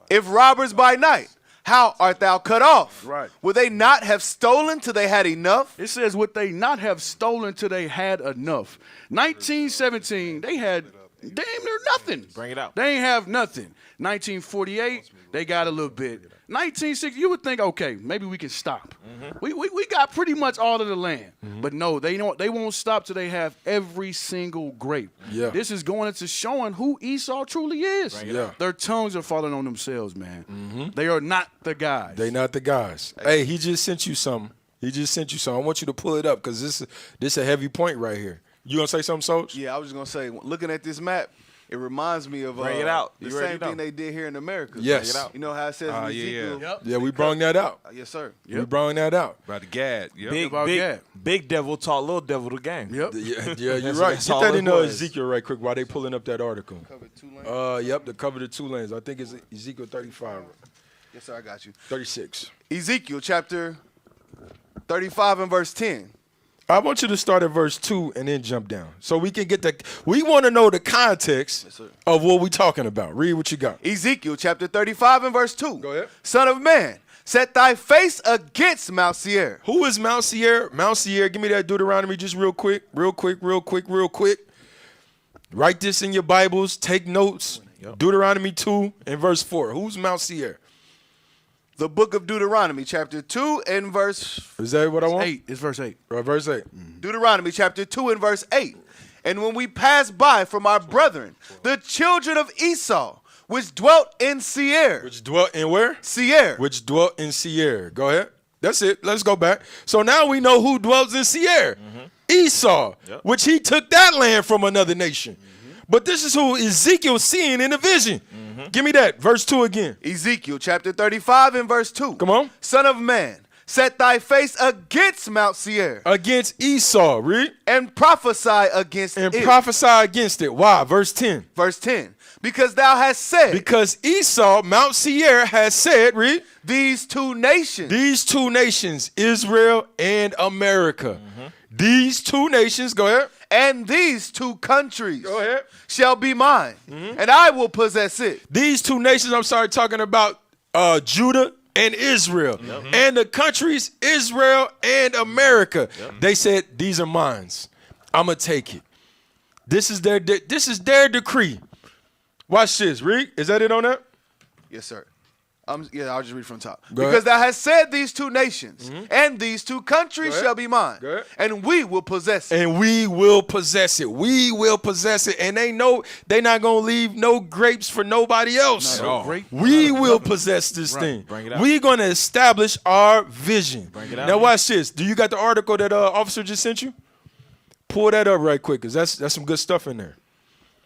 if robbers by night, how art thou cut off? Right. Would they not have stolen till they had enough? It says, would they not have stolen till they had enough? 1917, they had damn near nothing. Bring it out. They ain't have nothing. 1948, they got a little bit. 1960, you would think, okay, maybe we can stop. We got pretty much all of the land. But no, they won't stop till they have every single grape. Yeah. This is going into showing who Esau truly is. Their tongues are falling on themselves, man. They are not the guys. They not the guys. Hey, he just sent you something. I want you to pull it up because this is a heavy point right here. You gonna say something, Soch? Yeah, I was just gonna say, looking at this map, it reminds me of Bring it out. the You already same know. thing they did here in America. Yes. Bring it out. You know how it says in Ezekiel? Yeah, we brought that out. Yes, sir. We brought that out. About the Gad. Yep. Big devil taught little devil the game. Yep. Yeah, you're That's right. that's Get all that it in was. Ezekiel right quick while they pulling up that article. Yep, the cover the 2 lanes. I think it's Ezekiel 35. Yes, sir, I got you. 36. Ezekiel chapter 35 and verse 10. I want you to start at verse 2 and then jump down. So we can get we want to know the context of what we're talking about. Read what you got. Ezekiel chapter 35 and verse 2. Go ahead. Son of man, set thy face against Mount Seir. Who is Mount Seir? Mount Seir, give me that Deuteronomy just real quick. Write this in your Bibles. Take notes. Yep. Deuteronomy 2 and verse 4. Who's Mount Seir? The book of Deuteronomy chapter 2 and verse... Is that what I want? 8. It's verse 8. Verse 8. Deuteronomy chapter 2 and verse 8. And when we passed by from our brethren, the children of Esau, which dwelt in Seir. Which dwelt in where? Seir. Which dwelt in Seir. Go ahead. That's it. Let's go back. So now we know who dwells in Seir. Esau, which he took that land from another nation. But this is who Ezekiel's seeing in the vision. Give me that. Verse 2 again. Ezekiel chapter 35 and verse 2. Come on. Son of man, set thy face against Mount Seir. Against Esau, read. And prophesy against it. And prophesy against it. Why? Verse 10. Verse 10. Because thou hast said. Because Esau, Mount Seir, has said, read. These 2 nations. These 2 nations, Israel and America. These 2 nations, go ahead. And these 2 countries go ahead. Shall be mine, and I will possess it. These 2 nations, I'm sorry, talking about Judah and Israel. And the countries, Israel and America. They said, these are mine. I'm going to take it. This is their decree. Watch this. Read. Is that it on that? Yes, sir. I'll just read from the top. Go because ahead. thou hast said these 2 nations and these 2 countries shall be mine, and we will possess it. And we will possess it. We will possess it. And they know they're not going to leave no grapes for nobody else. Not at all. We will possess this thing. Bring it out. We're going to establish our vision. Bring it out. Now watch this. Do you got the article that officer just sent you? Pull that up right quick, because that's some good stuff in there.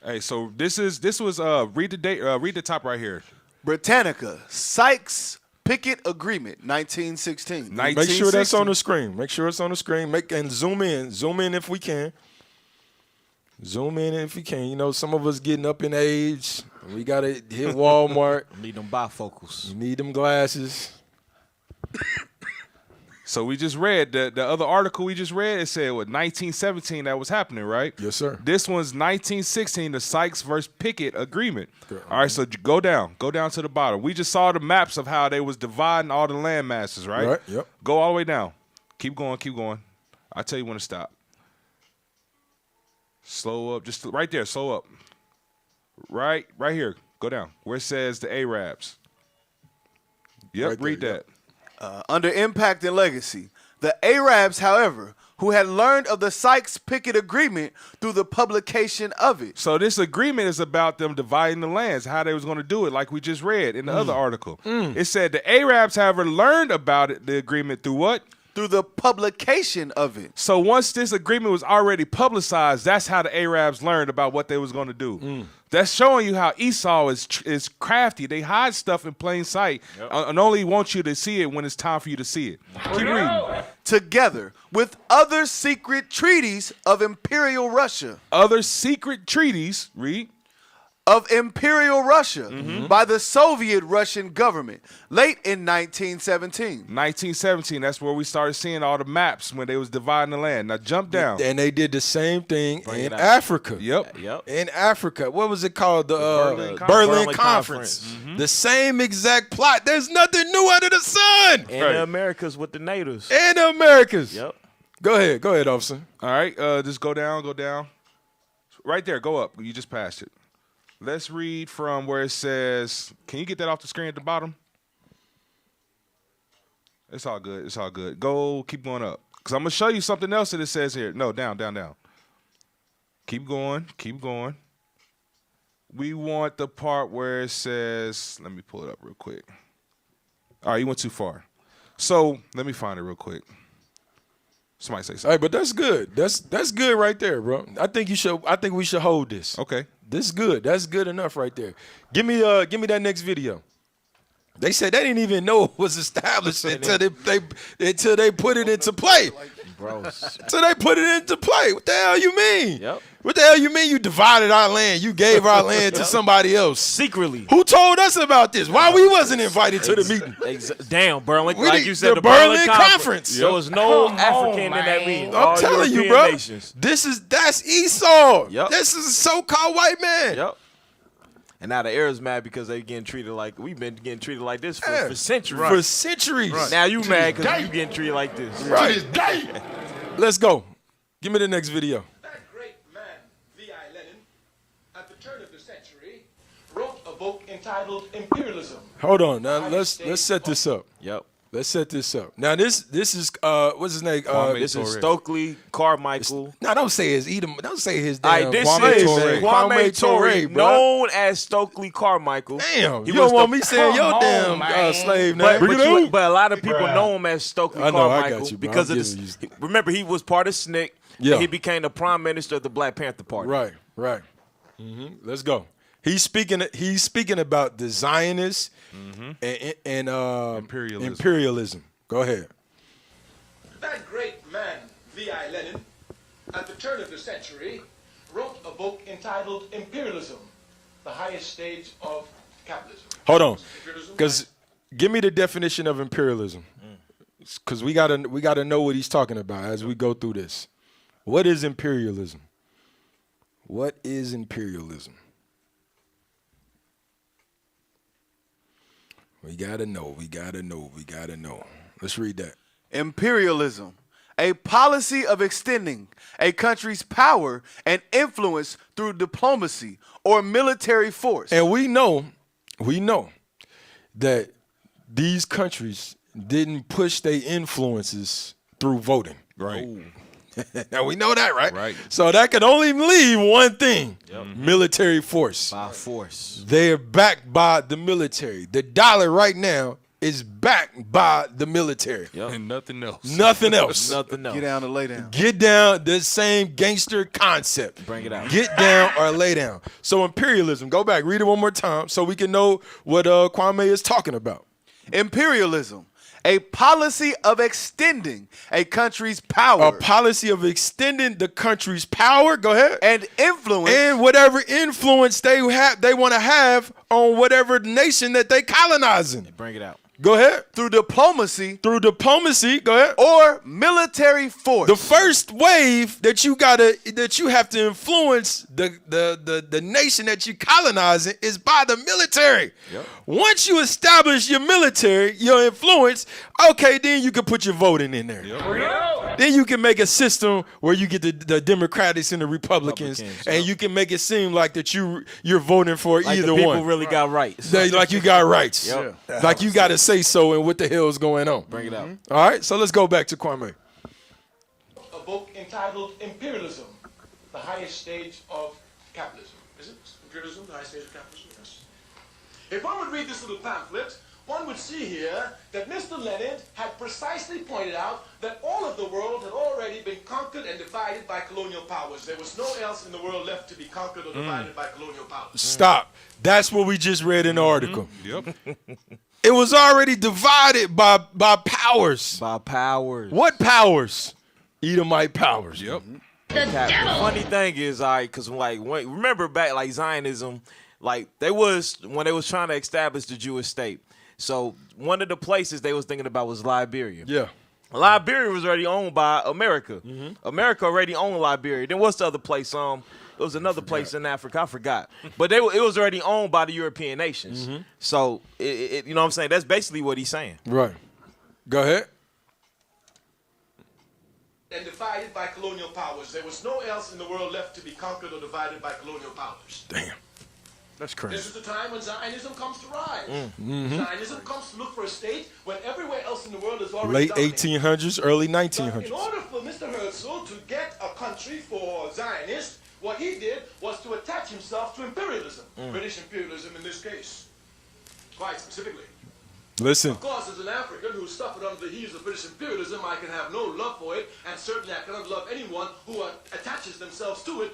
Hey, so this was read the date. Read the top right here. Britannica, Sykes-Picot Agreement, 1916. Make sure that's on the screen. Make sure it's on the screen. And zoom in. Zoom in if we can. Zoom in if you can. You know, some of us getting up in age. We got to hit Walmart. Need them bifocals. You need them glasses. So we just read the other article we just read. It said what 1917 that was happening, right? Yes, sir. This one's 1916, the Sykes versus Picot agreement. All right, so go down to the bottom. We just saw the maps of how they was dividing all the land masses, right? Right. Yep. Go all the way down. Keep going. I'll tell you when to stop. Slow up, just right there. Slow up. Right here. Go down where it says the Arabs. Yep. Right there, read that. Under impact and legacy, the Arabs, however, who had learned of the Sykes-Picot Agreement through the publication of it. So this agreement is about them dividing the lands, how they was going to do it, like we just read in the other article. It said the Arabs, however, learned about it, the agreement through what? Through the publication of it. So once this agreement was already publicized, that's how the Arabs learned about what they was going to do. That's showing you how Esau is crafty. They hide stuff in plain sight and only want you to see it when it's time for you to see it. Keep reading. Together with other secret treaties of Imperial Russia. Other secret treaties, read. Of Imperial Russia by the Soviet Russian government late in 1917. 1917, that's where we started seeing all the maps when they was dividing the land. Now jump down. And they did the same thing in Africa. Yep. In Africa. What was it called? The Berlin Conference. The same exact plot. There's nothing new under the sun. And the Americas with the natives. And the Americas. Yep. Go ahead, officer. All right, just go down. Right there, go up. You just passed it. Let's read from where it says, can you get that off the screen at the bottom? It's all good. Keep going up. Because I'm going to show you something else that it says here. No, down. Keep going. We want the part where it says, let me pull it up real quick. All right, you went too far. So let me find it real quick. Somebody say something. Hey, but that's good. That's good right there, bro. I think we should hold this. Okay. This is good. That's good enough right there. Give me that next video. They said they didn't even know it was established until they put it into play. Bro. So they put it into play. What the hell you mean? Yep. What the hell you mean you divided our land? You gave our land to somebody else. Secretly. Who told us about this? Why we wasn't invited to the meeting? Damn, Berlin. Like you said, the Berlin Conference. There was no African in that meeting. I'm telling you, bro. That's Esau. Yep. This is a so-called white man. Yep. And now the Arabs mad because they getting treated like we've been getting treated like this for centuries. For centuries. Right. Now you mad because you getting treated like this. Right. Let's go. Give me the next video. That great man, V.I. Lenin, at the turn of the century, wrote a book entitled Imperialism. Hold on. Now let's set this up. Yep. Let's set this up. Now this is what's his name? This is Stokely Carmichael. No, don't say his Edom. Don't say his damn. This Kwame is Ture. Kwame Ture, bro. known as Stokely Carmichael. Damn, you don't want me saying your damn slave name. But a lot of people know him as Stokely Carmichael I got you, bro. because of this. Remember, he was part of SNCC. Yeah. And he became the prime minister of the Black Panther Party. Right. Let's go. He's speaking about the Zionists and imperialism. Go ahead. That great man, V.I. Lenin, at the turn of the century, wrote a book entitled Imperialism, the highest stage of capitalism. Hold on, because give me the definition of imperialism, because we gotta know what he's talking about as we go through this. What is imperialism? What is imperialism? We gotta know. Let's read that. Imperialism, a policy of extending a country's power and influence through diplomacy or military force. And we know that these countries didn't push their influences through voting. Right. Now we know that, right? Right. So that could only leave one thing: military force. By force. They're backed by the military. The dollar right now is backed by the military. And nothing else. Nothing else. Nothing else. Get down or lay down. Get down, the same gangster concept. Bring it out. Get down or lay down. So imperialism, go back, read it one more time so we can know what Kwame is talking about. Imperialism, a policy of extending a country's power. A policy of extending the country's power, go ahead. And influence. And whatever influence they want to have on whatever nation that they colonizing. Bring it out. Go ahead. Through diplomacy. Go ahead. Or military force. The first wave that you have to influence the nation that you colonizing is by the military. Yep. Once you establish your military, your influence, okay, then you can put your voting in there. Yep. Then you can make a system where you get the Democrats and the Republicans, and you can make it seem like that you're voting for like either the people one. really got rights. Like you got rights. Yep. Like you got to say so and what the hell is going on. Bring it out. All right, so let's go back to Kwame. A book entitled Imperialism, the highest stage of capitalism. Is it? Imperialism, the highest stage of capitalism? Yes. If one would read this little pamphlet, one would see here that Mr. Lenin had precisely pointed out that all of the world had already been conquered and divided by colonial powers. There was no else in the world left to be conquered or divided by colonial powers. Stop. That's what we just read in the article. Yep. It was already divided by powers. By powers. What powers? Edomite powers. Yep. The funny thing is, because remember back like Zionism, like when they was trying to establish the Jewish state. So one of the places they was thinking about was Liberia. Yeah. Liberia was already owned by America. America already owned Liberia. Then what's the other place? It was another place in Africa. I forgot. But it was already owned by the European nations. So, you know what I'm saying? That's basically what he's saying. Right. Go ahead. And divided by colonial powers. There was no else in the world left to be conquered or divided by colonial powers. Damn. That's crazy. This is the time when Zionism comes to rise. Zionism comes to look for a state when everywhere else in the world is already Late dominated. 1800s, early But 1900s. in order for Mr. Herzl to get a country for Zionists, what he did was to attach himself to imperialism, British imperialism in this case, quite specifically. Listen. Of course, as an African who suffered under the heels of British imperialism, I can have no love for it, and certainly I cannot love anyone who attaches themselves to it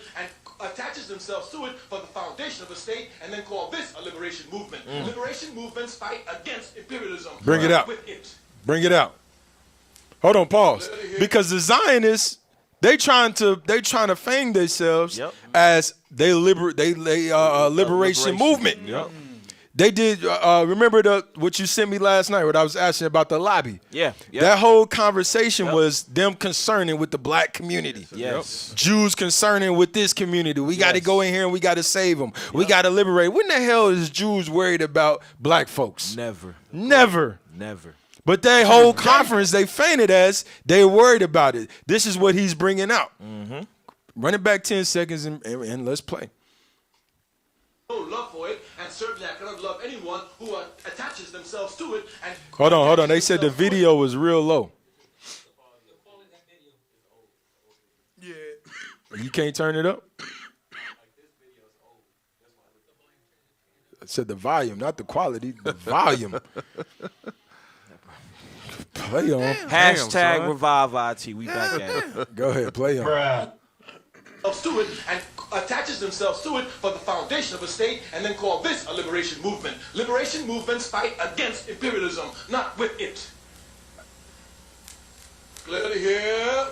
for the foundation of a state, and then call this a liberation movement. Liberation movements fight against imperialism. Bring it out. Bring it out. Hold on, pause. Because the Zionists, they trying to fame themselves as liberation movement. Yep. They did. Remember what you sent me last night? What I was asking about the lobby. Yeah. That whole conversation was them concerning with the black community. Yes. Jews concerning with this community. We got to go in here and we got to save them. We got to liberate. When the hell is Jews worried about black folks? Never. But their whole conference, they fainted as they worried about it. This is what he's bringing out. Run it back 10 seconds and let's play. No love for it, and certainly I cannot love anyone who attaches themselves to it. And Hold on. They said the video was real low. Yeah. You can't turn it up? I said the volume, not the quality, the volume. Play on. Hashtag revive IT. We back at it. Go ahead, play on. To it and attaches themselves to it for the foundation of a state, and then call this a liberation movement. Liberation movements fight against imperialism, not with it. Clear to hear?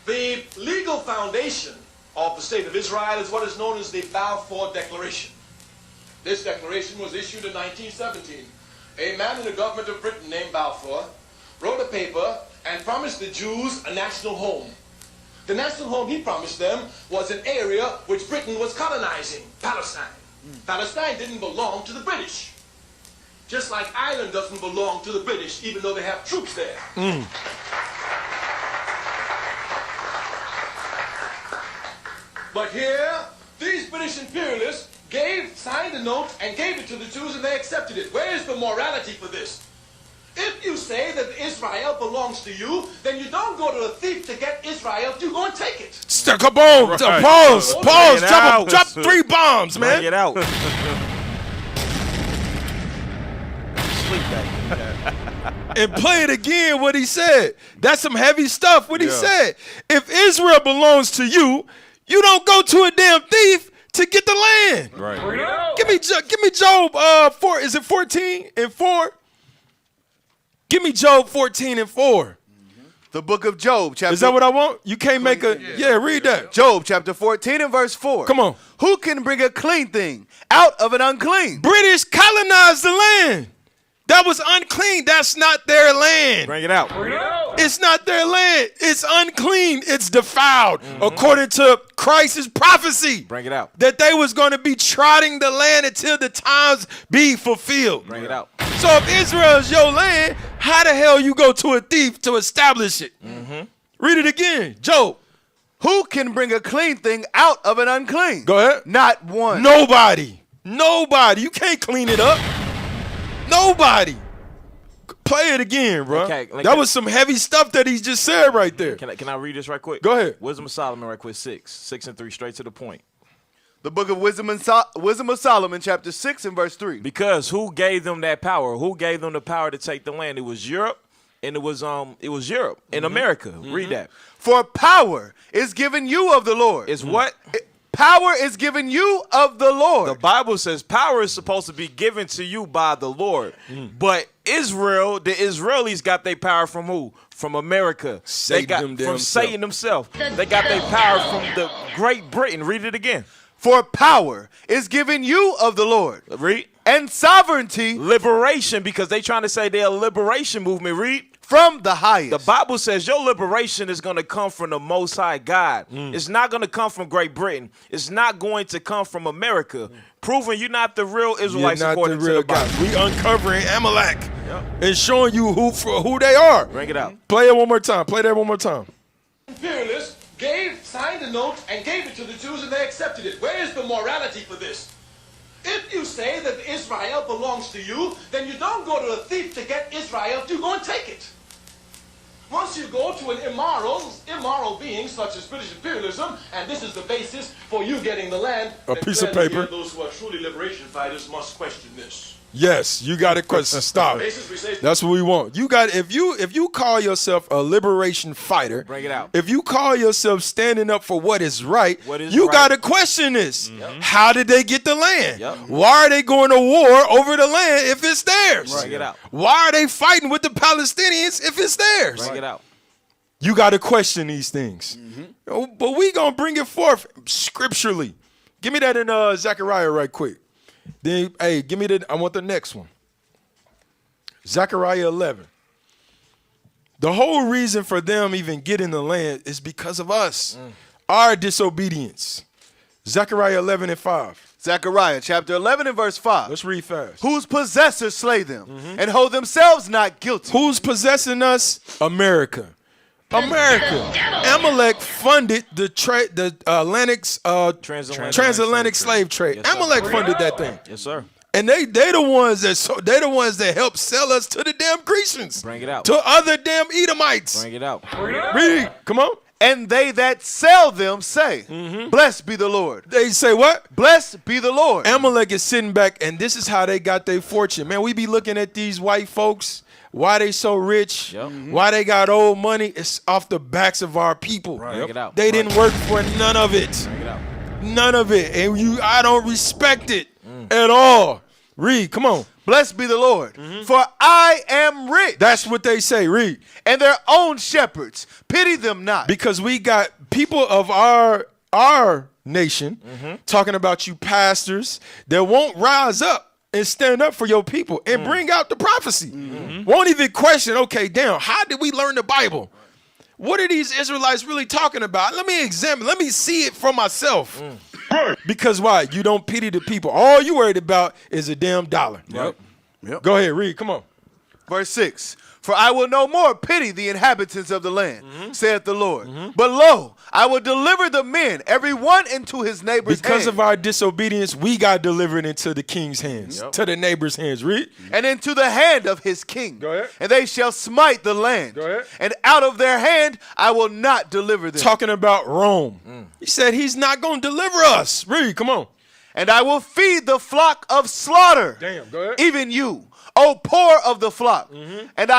The legal foundation of the state of Israel is what is known as the Balfour Declaration. This declaration was issued in 1917. A man in the government of Britain named Balfour wrote a paper and promised the Jews a national home. The national home he promised them was an area which Britain was colonizing, Palestine. Palestine didn't belong to the British. Just like Ireland doesn't belong to the British, even though they have troops there. But here, these British imperialists signed a note and gave it to the Jews, and they accepted it. Where is the morality for this? If you say that Israel belongs to you, then you don't go to a thief to get Israel, you go and take it. Stick a bomb. Pause. Drop 3 bombs, man. Bring it out. And play it again what he said. That's some heavy stuff what he said. If Israel belongs to you, you don't go to a damn thief to get the land. Right. Give me Job 4. Is it 14:4? Give me Job 14:4. The book of Job, chapter. Is that what I want? You can't make a. Yeah, read that. Job, chapter 14 and verse 4. Come on. Who can bring a clean thing out of an unclean? British colonized the land. That was unclean. That's not their land. Bring it out. It's not their land. It's unclean. It's defiled. According to Christ's prophecy. Bring it out. That they was going to be trotting the land until the times be fulfilled. Bring it out. So if Israel is your land, how the hell you go to a thief to establish it? Read it again. Job. Who can bring a clean thing out of an unclean? Go ahead. Not one. Nobody. You can't clean it up. Nobody. Play it again, bro. Okay, that was some heavy stuff that he just said right there. Can I read this right quick? Go ahead. Wisdom of Solomon right quick, 6 and 3, straight to the point. The book of Wisdom of Solomon, chapter 6 and verse 3. Because who gave them that power? Who gave them the power to take the land? It was Europe, and it was Europe in America. Read that. For power is given you of the Lord. Is what? Power is given you of the Lord. The Bible says power is supposed to be given to you by the Lord. But Israel, the Israelis got their power from who? From America. Satan himself. They got their power from the Great Britain. Read it again. For power is given you of the Lord. Read. And sovereignty. Liberation, because they trying to say they're a liberation movement. Read. From the highest. The Bible says your liberation is going to come from the Most High God. It's not going to come from Great Britain. It's not going to come from America. Proving you're not the real Israelites according to the Bible. We uncovering Amalek and showing you who they are. Bring it out. Play it one more time. Play that one more time. Imperialists signed a note and gave it to the Jews, and they accepted it. Where is the morality for this? If you say that Israel belongs to you, then you don't go to a thief to get Israel, you go and take it. Once you go to an immoral being such as British imperialism, and this is the basis for you getting the land, A piece of paper. Those who are truly liberation fighters must question this. Yes, you got a question. Stop. That's what we want. You got if you call yourself a liberation fighter, bring it out. If you call yourself standing up for what is right, you got to question this. How did they get the land? Why are they going to war over the land if it's theirs? Bring it out. Why are they fighting with the Palestinians if it's theirs? Bring it out. You got to question these things. But we gonna bring it forth scripturally. Give me that in Zechariah right quick. Then, hey, give me I want the next one. Zechariah 11. The whole reason for them even getting the land is because of us, our disobedience. Zechariah 11 and 5. Zechariah chapter 11 and verse 5. Let's read fast. Whose possessors slay them and hold themselves not guilty. Who's possessing us? America. Amalek funded the transatlantic slave trade. Yes, Amalek funded that thing. Yes, sir. And they the ones that help sell us to the damn Grecians. Bring it out. To other damn Edomites. Bring it out. Read. Come on. And they that sell them say, blessed be the Lord. They say what? Blessed be the Lord. Amalek is sitting back, and this is how they got their fortune. Man, we be looking at these white folks. Why they so rich? Why they got old money? It's off the backs of our people. Bring it out. They didn't work for none of it. Bring it out. None of it. And I don't respect it at all. Read, come on. Blessed be the Lord, for I am rich. That's what they say. Read. And their own shepherds pity them not. Because we got people of our nation talking about you pastors that won't rise up and stand up for your people and bring out the prophecy. Won't even question, okay, damn, how did we learn the Bible? What are these Israelites really talking about? Let me examine. Let me see it for myself. Because why? You don't pity the people. All you worried about is a damn dollar. Go ahead, read. Come on. Verse 6. For I will no more pity the inhabitants of the land, saith the Lord. But lo, I will deliver the men, every one into his neighbor's hand. Because of our disobedience, we got delivered into the king's hands, to the neighbor's hands. Read. And into the hand of his king. Go ahead. And they shall smite the land. Go ahead. And out of their hand I will not deliver them. Talking about Rome. He said he's not going to deliver us. Read, come on. And I will feed the flock of slaughter. Damn, go ahead. Even you, O poor of the flock. And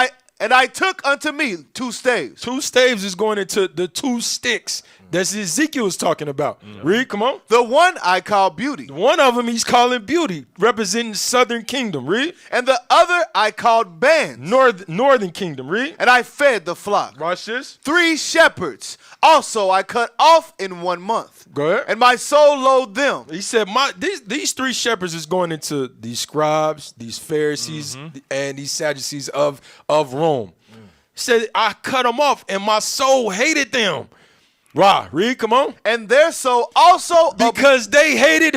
I took unto me 2 staves. 2 staves is going into the 2 sticks. That's Ezekiel's talking about. Read, come on. The one I call beauty. One of them he's calling beauty, representing southern kingdom. Read. And the other I called bands. Northern kingdom. Read. And I fed the flock. Watch this. 3 shepherds also I cut off in 1 month. Go ahead. And my soul loathed them. He said, these 3 shepherds is going into these scribes, these Pharisees, and these Sadducees of Rome. He said, I cut them off, and my soul hated them. Why? Read, come on. And their soul also because they hated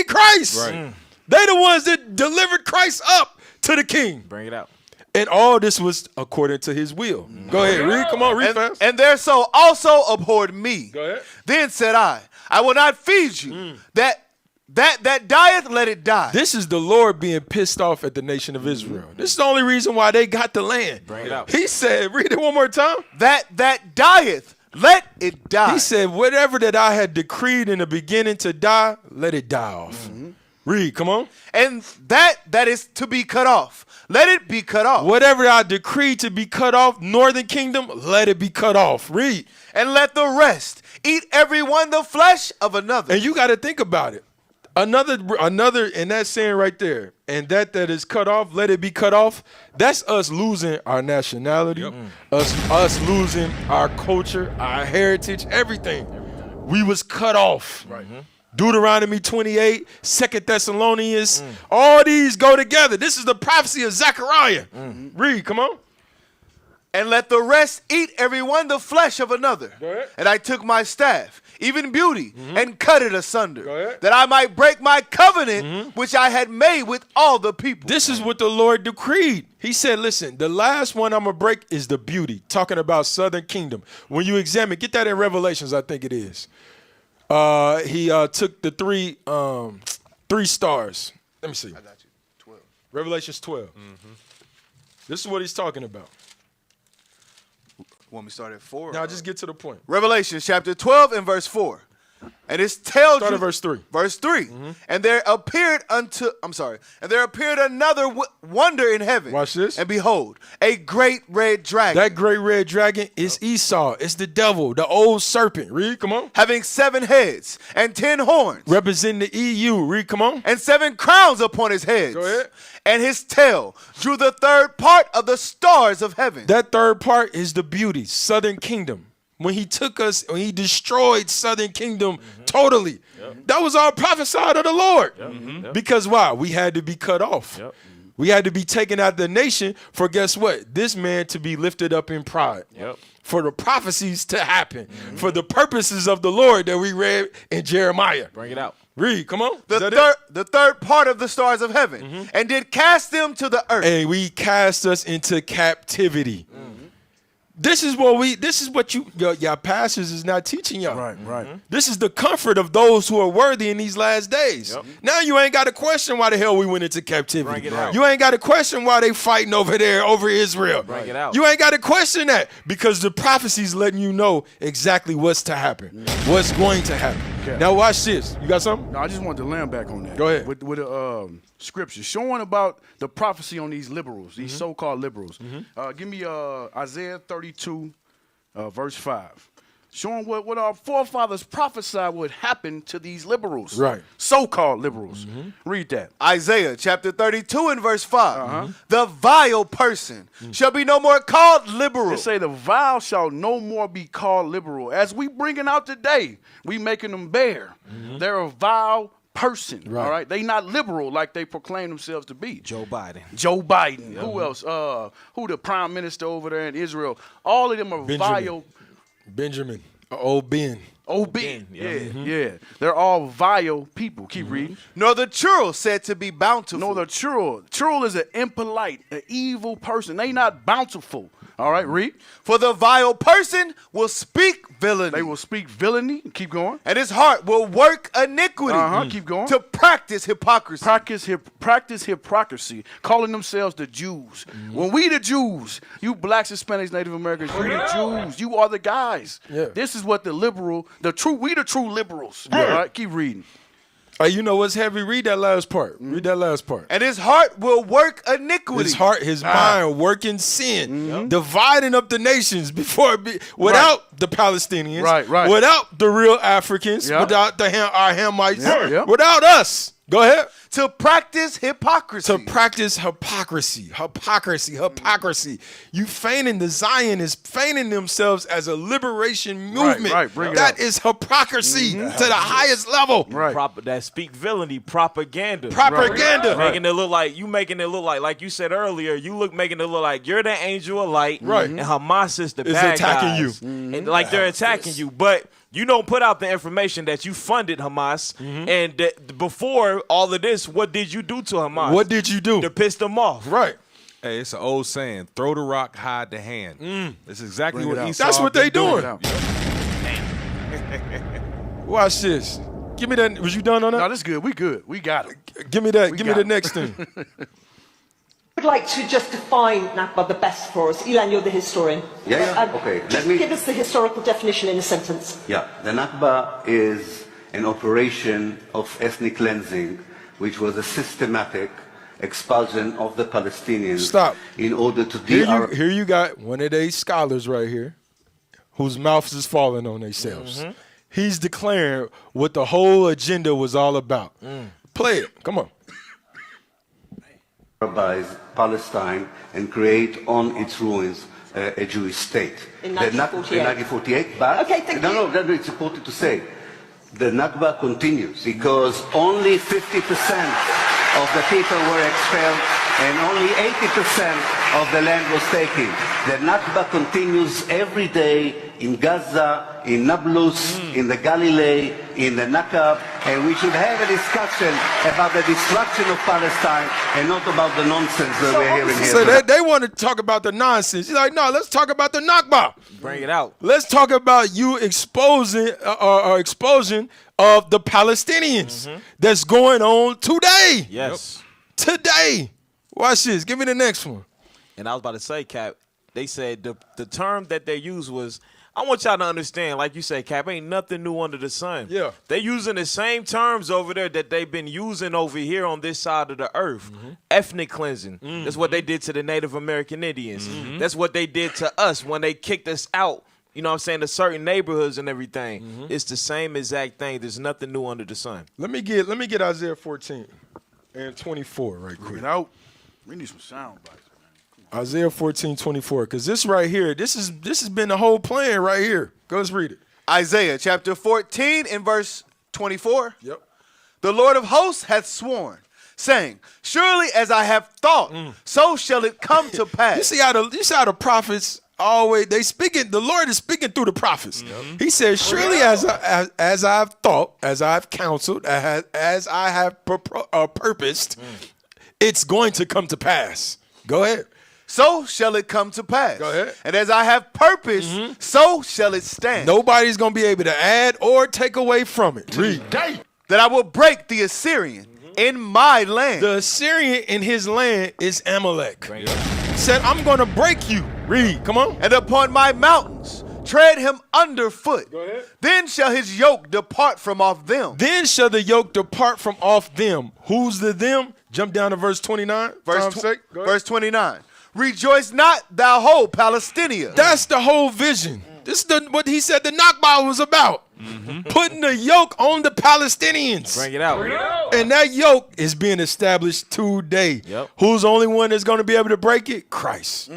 Christ. Right. They the ones that delivered Christ up to the king. Bring it out. And all this was according to his will. Go ahead, read. Come on, read fast. And their soul also abhorred me. Go ahead. Then said I will not feed you. That dieth, let it die. This is the Lord being pissed off at the nation of Israel. This is the only reason why they got the land. Bring it out. He said, read it one more time. That dieth, let it die. He said, whatever that I had decreed in the beginning to die, let it die off. Read, come on. And that is to be cut off, let it be cut off. Whatever I decreed to be cut off, northern kingdom, let it be cut off. Read. And let the rest eat every one the flesh of another. And you got to think about it. Another, and that saying right there, and that is cut off, let it be cut off. That's us losing our nationality, us losing our culture, our heritage, everything. We was cut off. Right. Deuteronomy 28, 2 Thessalonians, all these go together. This is the prophecy of Zechariah. Read, come on. And let the rest eat every one the flesh of another. And I took my staff, even beauty, and cut it asunder, that I might break my covenant which I had made with all the people. This is what the Lord decreed. He said, listen, the last one I'm going to break is the beauty, talking about southern kingdom. When you examine, get that in Revelations, I think it is. He took the 3 stars. Let me see. I got you. 12. Revelations 12. This is what he's talking about. Want me to start at 4? Now just get to the point. Revelation chapter 12 and verse 4. And it tells Start you at verse 3. Verse 3. And there appeared another wonder in heaven. Watch this. And behold, a great red dragon. That great red dragon is Esau. It's the devil, the old serpent. Read, come on. Having 7 heads and 10 horns. Representing the EU. Read, come on. And 7 crowns upon his heads. Go ahead. And his tail drew the third part of the stars of heaven. That third part is the beauty, southern kingdom. When he took us, when he destroyed southern kingdom totally. That was all prophesied of the Lord. Because why? We had to be cut off. We had to be taken out of the nation for, guess what? This man to be lifted up in pride. For the prophecies to happen. For the purposes of the Lord that we read in Jeremiah. Bring it out. Read, come on. The third part of the stars of heaven. And did cast them to the earth. And we cast us into captivity. This is what your pastors is not teaching y'all. Right. This is the comfort of those who are worthy in these last days. Now you ain't got to question why the hell we went into captivity. Bring it out. You ain't got to question why they fighting over there, over Israel. Bring it out. You ain't got to question that because the prophecy's letting you know exactly what's to happen, what's going to happen. Okay. Now watch this. You got something? No, I just wanted to land back on that. Go ahead. With the scripture showing about the prophecy on these liberals, these so-called liberals. Give me Isaiah 32, verse 5. Showing what our forefathers prophesied would happen to these liberals. Right. So-called liberals. Read that. Isaiah chapter 32 and verse 5. The vile person shall be no more called liberal. It say the vile shall no more be called liberal. As we bringing out today, we making them bare. They're a vile person. Right. All right. They not liberal like they proclaim themselves to be. Joe Biden. Who else? Who the prime minister over there in Israel? All of them are vile. Benjamin. Old Ben. Yeah. They're all vile people. Keep reading. Nor the churl said to be bountiful. No, the churl. Churl is an impolite, an evil person. They not bountiful. All right, read. For the vile person will speak villainy. They will speak villainy. Keep going. And his heart will work iniquity. Keep going. To practice hypocrisy. Practice hypocrisy, calling themselves the Jews. When we the Jews, you blacks, Hispanics, Native Americans, you the Jews. You are the guys. This is what we the true liberals. All right, keep reading. You know what's heavy? Read that last part. Read that last part. And his heart will work iniquity. His mind working sin, dividing up the nations without the Palestinians, without the real Africans, without our Hamites, without us. Go ahead. To practice hypocrisy. Hypocrisy. You feigning, the Zionists feigning themselves as a liberation movement. That is hypocrisy to the highest level. That speak villainy, propaganda. Making it look like you said earlier, making it look like you're the angel of light, and Hamas is the bad attacking guys. And like they're attacking you, but you don't put out the information that you funded Hamas, and before all of this, what did you do to Hamas? What did you do? To piss them off. Right. Hey, it's an old saying, throw the rock, hide the hand. That's exactly what Esau. That's what they doing. Watch this. Give me that. Was you done on that? No, this is good. We good. We got it. Give me that. Give me the next thing. I'd like to just define Nakba the best for us. Ilan, you're the historian. Okay. Just give us the historical definition in a sentence. The Nakba is an operation of ethnic cleansing, which was a systematic expulsion of the Palestinians. Stop. In order to here you got one of these scholars right here, whose mouths is falling on themselves. He's declaring what the whole agenda was all about. Play it. Come on. Arabize Palestine and create on its ruins a Jewish state. In 1948. But okay, no, it's important to say. The Nakba continues because only 50% of the people were expelled and only 80% of the land was taken. The Nakba continues every day in Gaza, in Nablus, in the Galilee, in the Nakab, and we should have a discussion about the destruction of Palestine and not about the nonsense that we're hearing here. So they want to talk about the nonsense. He's like, no, let's talk about the Nakba. Bring it out. Let's talk about you exposing or explosion of the Palestinians that's going on today. Yes. Today. Watch this. Give me the next one. And I was about to say, Cap, they said the term that they used was, I want y'all to understand, like you say, Cap, ain't nothing new under the sun. Yeah. They using the same terms over there that they've been using over here on this side of the earth. Ethnic cleansing. That's what they did to the Native American Indians. That's what they did to us when they kicked us out. You know what I'm saying? To certain neighborhoods and everything. It's the same exact thing. There's nothing new under the sun. Let me get Isaiah 14 and 24 right quick. Out. We need some sound bites. Isaiah 14:24, because this right here, this has been the whole plan right here. Go, let's read it. Isaiah chapter 14 and verse 24. Yep. The Lord of hosts hath sworn, saying, surely as I have thought, so shall it come to pass. You see how the prophets always, the Lord is speaking through the prophets. He says, surely as I've thought, as I've counseled, as I have purposed, it's going to come to pass. Go ahead. So shall it come to pass. Go ahead. And as I have purposed, so shall it stand. Nobody's going to be able to add or take away from it. Read. That I will break the Assyrian in my land. The Assyrian in his land is Amalek. Said, I'm going to break you. Read. Come on. And upon my mountains tread him underfoot. Go ahead. Then shall his yoke depart from off them. Then shall the yoke depart from off them. Who's the them? Jump down to verse 29. Verse 29. Rejoice not, thou whole Palestinia. That's the whole vision. This is what he said the Nakba was about. Putting the yoke on the Palestinians. Bring it out. And that yoke is being established today. Who's the only one that's going to be able to break it? Christ.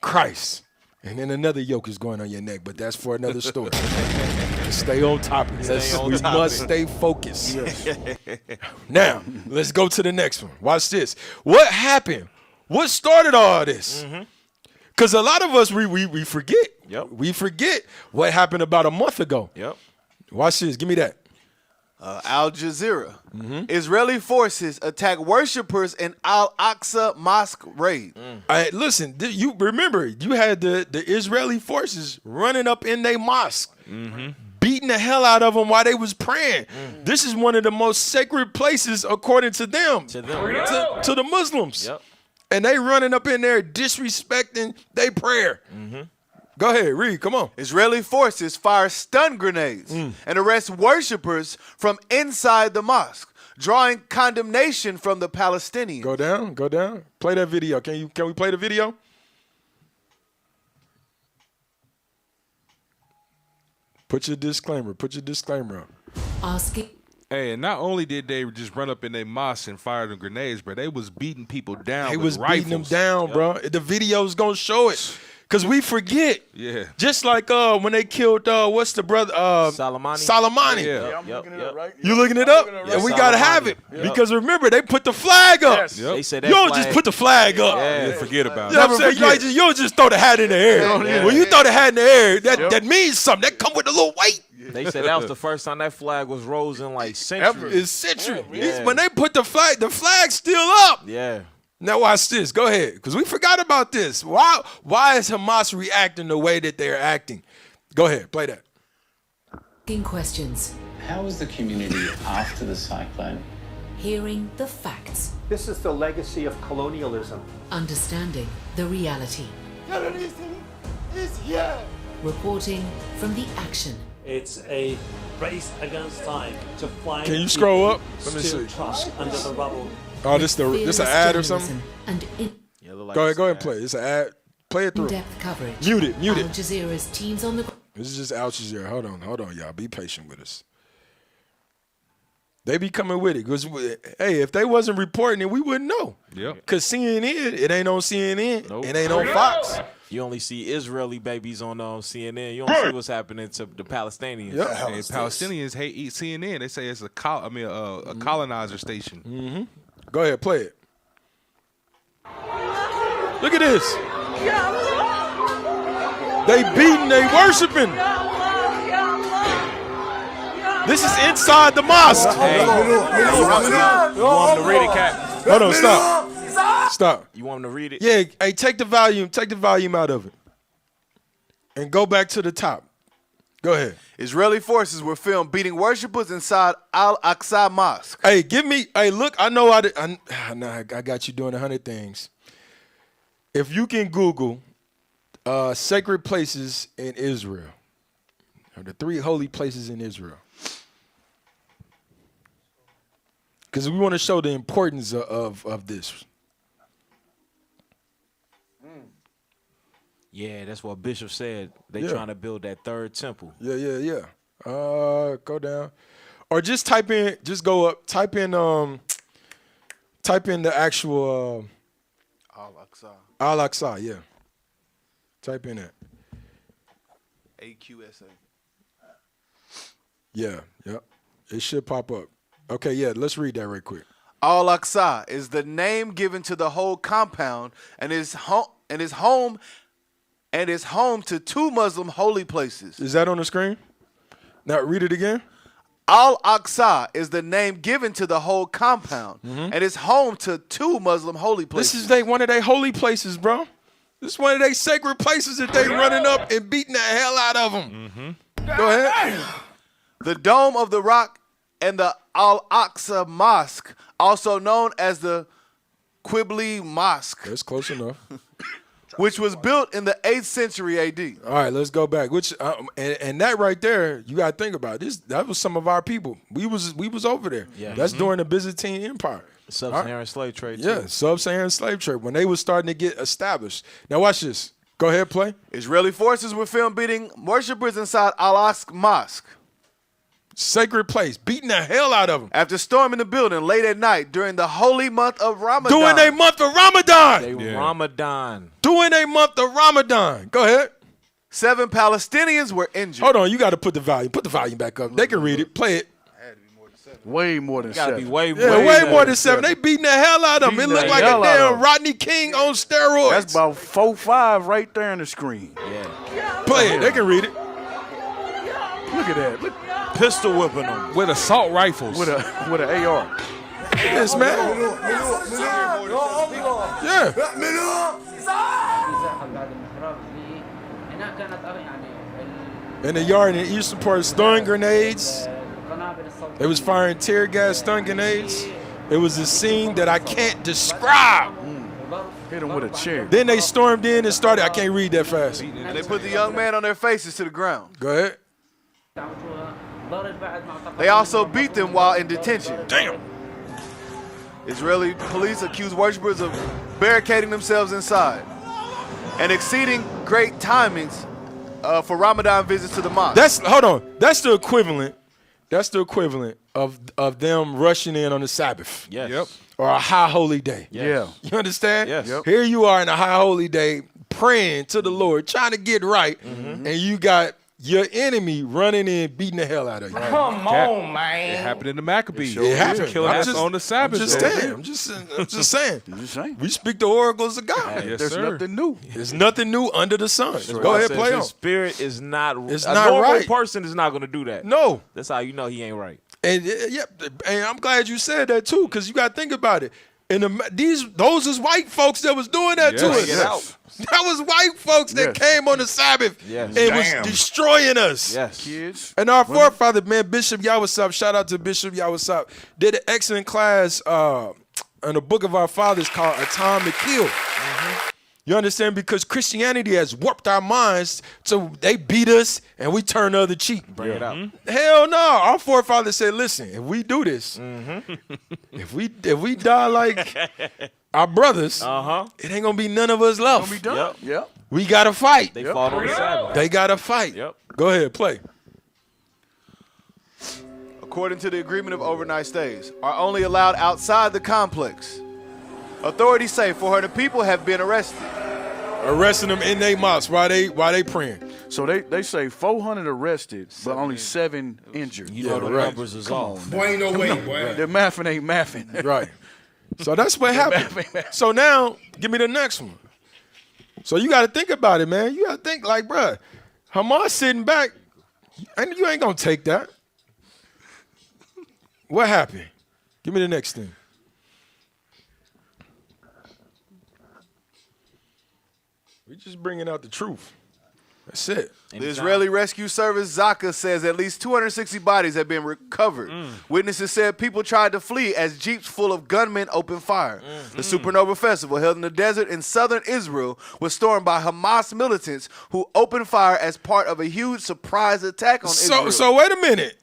Christ. And then another yoke is going on your neck, but that's for another story. Stay on top of this. We must stay focused. Now, let's go to the next one. Watch this. What happened? What started all this? Because a lot of us, we forget. We forget what happened about a month ago. Watch this. Give me that. Al Jazeera. Israeli forces attack worshippers in Al-Aqsa Mosque raid. Listen, you remember, you had the Israeli forces running up in their mosque, beating the hell out of them while they was praying. This is one of the most sacred places, according to them, to the Muslims. And they running up in there disrespecting their prayer. Go ahead, read. Come on. Israeli forces fire stun grenades and arrest worshipers from inside the mosque, drawing condemnation from the Palestinians. Go down. Play that video. Can we play the video? Put your disclaimer on. Asking. Hey, and not only did they just run up in their mosque and fire the grenades, bro, they was beating people down. They with was rifles. beating them down, bro. The video's gonna show it. Cause we forget. Just like when they killed what's the brother? Soleimani. I'm looking it up, right? You looking it up? Yeah, we gotta have it. Because remember, they put the flag up. They said you don't just put the flag up. Forget about it. You know what I'm saying? You don't just throw the hat in the air. When you throw the hat in the air, that means something. That come with a little weight. They said that was the first time that flag was rose in like centuries. It's century. When they put the flag's still up. Now watch this. Go ahead, because we forgot about this. Why is Hamas reacting the way that they're acting? Go ahead, play that. Questions. How is the community after the cyclone? Hearing the facts. This is the legacy of colonialism. Understanding the reality. Terrorism is here. Reporting from the action. It's a race against time to find. Can you scroll up? Let me see. Trust under the rubble. Oh, this an ad or something? Go ahead and play. It's an ad. Play it through. In-depth coverage. Mute it. Al Jazeera's teams on the. This is just Al Jazeera. Hold on, y'all. Be patient with us. They be coming with it. Because, hey, if they wasn't reporting it, we wouldn't know. Because CNN, it ain't on CNN. It ain't on Fox. You only see Israeli babies on CNN. You don't see what's happening to the Palestinians. Hey, Palestinians hate CNN. They say it's a colonizer station. Go ahead, play it. Look at this. They beating, they worshiping. This is inside the mosque. Hey, you want him to read it, Cap? Hold on, stop. You want him to read it? Yeah, hey, take the volume out of it. And go back to the top. Go ahead. Israeli forces were filmed beating worshippers inside Al-Aqsa Mosque. Hey, look, I know I got you doing 100 things. If you can Google Sacred places in Israel. Or the 3 holy places in Israel. Because we want to show the importance of this. Yeah, that's what Bishop said. They Yeah. trying to build that 3rd temple. Yeah. Go down. Or just type in, just go up, type in the actual Al-Aqsa. Al-Aqsa, yeah. Type in that. AQSA. Yeah. It should pop up. Okay, yeah, let's read that right quick. Al-Aqsa is the name given to the whole compound and is home to 2 Muslim holy places. Is that on the screen? Now read it again. Al-Aqsa is the name given to the whole compound and is home to 2 Muslim holy places. This is one of their holy places, bro. This is one of their sacred places that they running up and beating the hell out of them. Go ahead. The Dome of the Rock and the Al-Aqsa Mosque, also known as the Qibli Mosque. That's close enough. Which was built in the 8th century AD. All right, let's go back. And that right there, you got to think about this. That was some of our people. We was over there. Yeah. That's during the Byzantine Empire. Sub-Saharan slave trade, too. Yeah, sub-Saharan slave trade, when they was starting to get established. Now watch this. Go ahead, play. Israeli forces were filmed beating worshippers inside Al-Aqsa Mosque. Sacred place, beating the hell out of them. After storming the building late at night during the holy month of Ramadan. Doing a month of Ramadan. Ramadan. Doing a month of Ramadan. Go ahead. 7 Palestinians were injured. Hold on, you got to put the volume. Put the volume back up. They can read it. Play it. Way more than Gotta 7. be way more than 7. They beating the hell out of them. It Beating looked the like a hell out of damn 'em. Rodney King on steroids. That's about 4-5 right there on the screen. Yeah. Play it. They can read it. Look at that. Look. Pistol whipping them. With assault rifles. With an AR. Yes, man. Yeah. In the yard in the eastern part, stun grenades. They was firing tear gas, stun grenades. It was a scene that I can't describe. Hit him with a chair. Then they stormed in and started. I can't read that fast. And they put the young man on their faces to the ground. Go ahead. They also beat them while in detention. Damn. Israeli police accuse worshippers of barricading themselves inside and exceeding great timings for Ramadan visits to the mosque. Hold on. That's the equivalent. That's the equivalent of them rushing in on the Sabbath. Yes. Yep. Or a high holy day. Yeah. You understand? Yes. Yep. Here you are in a high holy day praying to the Lord, trying to get right, and you got your enemy running in, beating the hell out of you. Come on, man. It happened in the Maccabees. It happened. Killing us on the Sabbath. I'm just saying. We speak the oracles of God. Yes, There's sir. nothing new. There's nothing new under the sun. That's Go why ahead, it play says on. his spirit is not. It's a not normal right. person is not going to do that. No. That's how you know he ain't right. And and I'm glad you said that too, because you got to think about it. And those is white folks that was doing that to us. Yes. That was white folks that came on the Sabbath and was destroying us. Yes. Kids. And our forefather, man, Bishop Yawasop, shout out to Bishop Yawasop, did an excellent class in the book of our fathers called A Time to Kill. You understand? Because Christianity has warped our minds, so they beat us and we turn the other cheek. Bring it out. Hell no. Our forefathers said, listen, if we do this, if we die like our brothers, it ain't gonna be none of us left. Gonna be done. Yep. We gotta fight. They fought on the Sabbath. They gotta fight. Yep. Go ahead, play. According to the agreement of overnight stays, are only allowed outside the complex. Authorities say 400 people have been arrested. Arresting them in their mosque while they praying. So they say 400 arrested, but only 7 injured. You know the numbers is off. Boy, ain't no way, boy. They're mathing ain't mathing. Right. So that's what happened. So now, give me the next one. So you got to think about it, man. You got to think like, bruh, Hamas sitting back, and you ain't going to take that. What happened? Give me the next thing. We just bringing out the truth. That's it. The Israeli Rescue Service Zaka says at least 260 bodies have been recovered. Witnesses said people tried to flee as jeeps full of gunmen opened fire. The Supernova Festival, held in the desert in southern Israel, was stormed by Hamas militants who opened fire as part of a huge surprise attack on Israel. So wait a minute.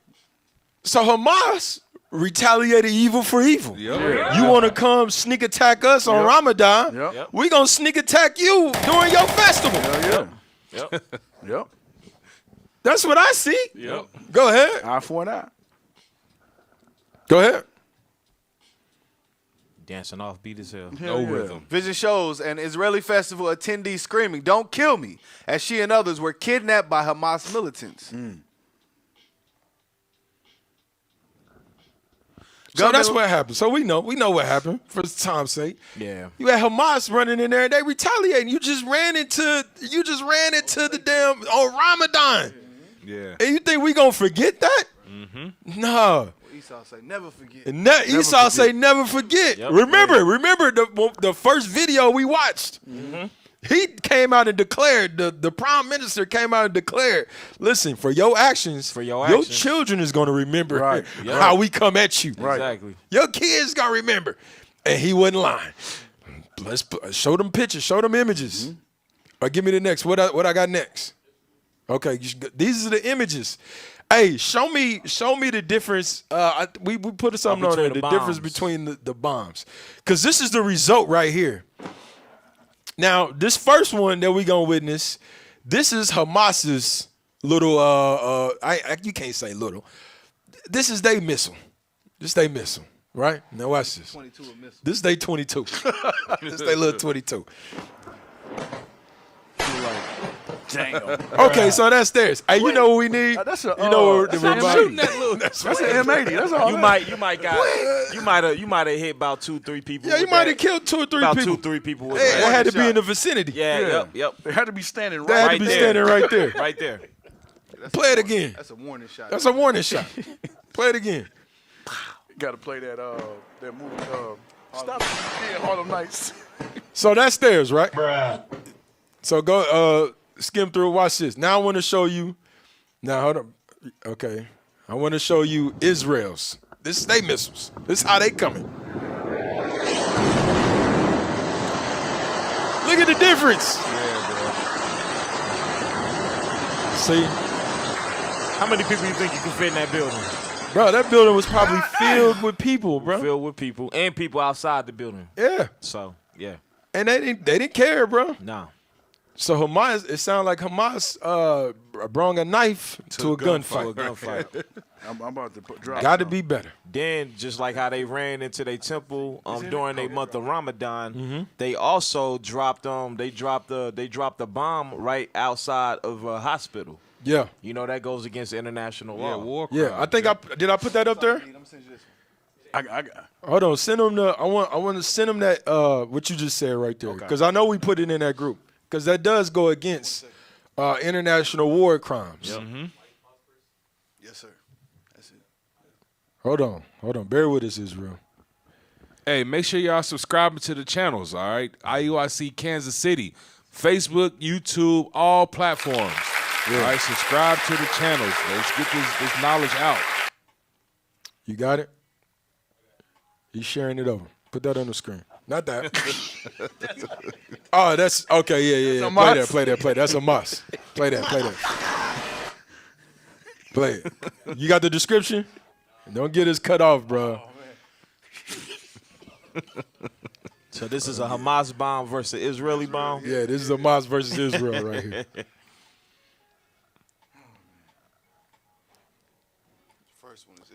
So Hamas retaliated evil for evil. Yep. You want to come sneak attack us on Ramadan? Yep. We gonna sneak attack you during your festival. Yep. That's what I see. Yep. Go ahead. Eye for an eye. Go ahead. Dancing off beat as hell. No rhythm. Vision shows an Israeli festival attendee screaming, "Don't kill me," as she and others were kidnapped by Hamas militants. So that's what happened. So we know what happened for time's sake. Yeah. You had Hamas running in there and they retaliating. You just ran into the damn on Ramadan. Yeah. And you think we gonna forget that? No. Esau say, "Never forget." Esau say never forget. Yep. Remember the first video we watched. He came out and declared, the prime minister came out and declared, listen, for your actions, your children is going to remember how we come at you. Exactly. Your kids going to remember. And he wasn't lying. Let's show them pictures, show them images. Or give me the next. What I got next? Okay, these are the images. Hey, show me the difference. We put something on there, the difference between the bombs. Because this is the result right here. Now, this first one that we gonna witness, this is Hamas's little. You can't say little. This is their missile. This they missile, right? Now watch this. 22 a missile. This they 22. This they little 22. Damn. Okay, so that's theirs. Hey, you know what we need? That's you know what that's the an revival- M80. That's That's an M80. That's all. You might have hit about 2-3 people. Yeah, you with might that. have killed 2 or 3 about people. 2-3 people. With It that. had to be in the vicinity. Yeah. Yep. They had to be standing They had right to be there. standing right there. Right there. Play it again. That's a warning shot. That's a warning shot. Play it again. Got to play that movie. Stop. Yeah, Harlem Nights. So that's theirs, right? So go skim through. Watch this. Now I want to show you. Now hold on. Okay. I want to show you Israel's. This is they missiles. This is how they coming. Look at the difference. See? How many people you think you can fit in that building? Bro, that building was probably filled with people, bro. Filled with people and people outside the building. Yeah. So yeah. And they didn't care, bro. No. So Hamas, it sounded like Hamas brought a knife to a gunfight. I'm about to drop. Got to be better. Then, just like how they ran into their temple during their month of Ramadan, they also dropped the bomb right outside of a hospital. Yeah. You know that goes against international law. War Yeah, I think did I put that up there? Hold on, send them I want to send them that what you just said right there, because I know we put it in that group, because that does go against international war crimes. Yep. Yes, sir. That's it. Hold on, bear with us, Israel. Hey, make sure y'all subscribing to the channels, all right? IUIC Kansas City, Facebook, YouTube, all platforms. Yeah. All right, subscribe to the channels. Let's get this knowledge out. You got it? He's sharing it over. Put that on the screen. Not that. Oh, that's okay. Yeah. Play that. That's a must. Play that. Play it. You got the description? Don't get us cut off, bro. So this is a Hamas bomb versus Israeli bomb? Yeah, this is Hamas versus Israel right here.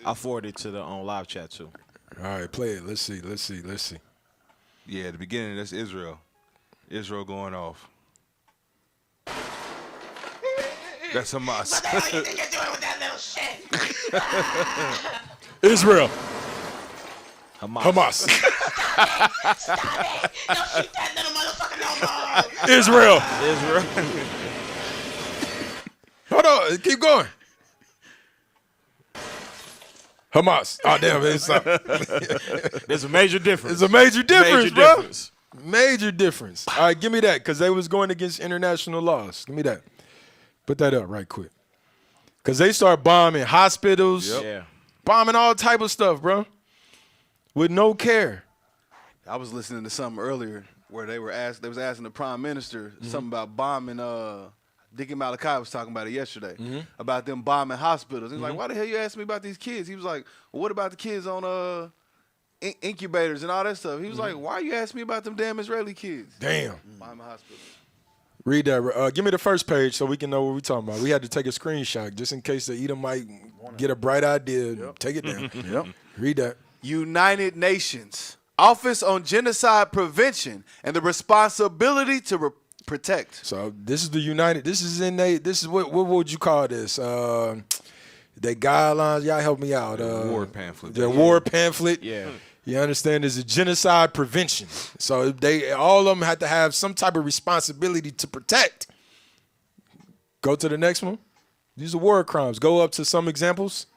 I forwarded to the on live chat too. All right, play it. Let's see. Yeah, at the beginning, that's Israel. Israel going off. That's Hamas. What the hell you think you're doing with that little shit? Israel. Hamas. Stop it! Don't shoot that little motherfucker no more! Israel. Hold on. Keep going. Hamas. Oh, damn. There's a major difference. It's a major difference, bro. Major difference. All right, give me that, because they was going against international laws. Give me that. Put that up right quick. Because they start bombing hospitals, bombing all type of stuff, bro, with no care. I was listening to something earlier where they was asking the prime minister something about bombing. Dickie Malachi was talking about it yesterday about them bombing hospitals. He's like, "Why the hell you asking me about these kids?" He was like, "Well, what about the kids on incubators and all that stuff?" He was like, "Why are you asking me about them damn Israeli kids?" Damn. Bombing hospitals. Read that. Give me the first page so we can know what we're talking about. We had to take a screenshot just in case the Edom might get a bright idea. Take it down. Read that. United Nations Office on Genocide Prevention and the Responsibility to Protect. So this is the United. This is what would you call this? They guidelines. Y'all help me out. War pamphlet. The war pamphlet. Yeah. You understand? There's a genocide prevention. So all of them have to have some type of responsibility to protect. Go to the next one. These are war crimes. Go up to some examples.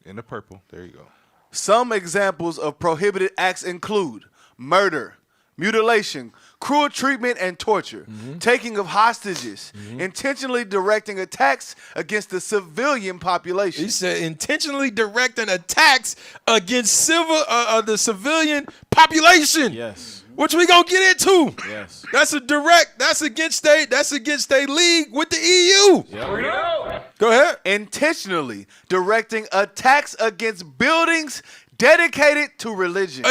In the purple. There you go. Some examples of prohibited acts include murder, mutilation, cruel treatment and torture, taking of hostages, intentionally directing attacks against the civilian population. He said intentionally directing attacks against the civilian population. Yes. Which we gonna get into. Yes. That's against they league with the EU. Yep. Go ahead. Intentionally directing attacks against buildings dedicated to religion.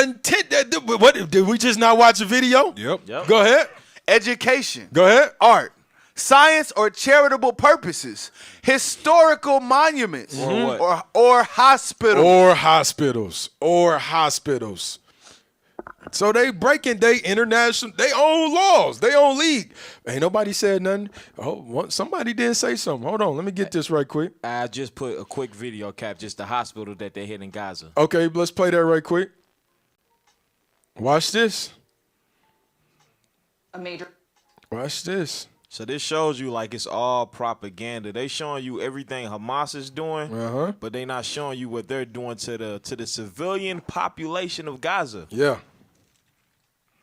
What did we just not watch a video? Yep. Go ahead. Education. Go ahead. Art, science or charitable purposes, historical monuments, or hospitals. Or hospitals. So they breaking they own laws, they own league. Ain't nobody said nothing. Oh, somebody did say something. Hold on, let me get this right quick. I just put a quick video cap, just the hospital that they hit in Gaza. Okay, let's play that right quick. Watch this. Watch this. So this shows you like it's all propaganda. They showing you everything Hamas is doing, but they not showing you what they're doing to the civilian population of Gaza. Yeah.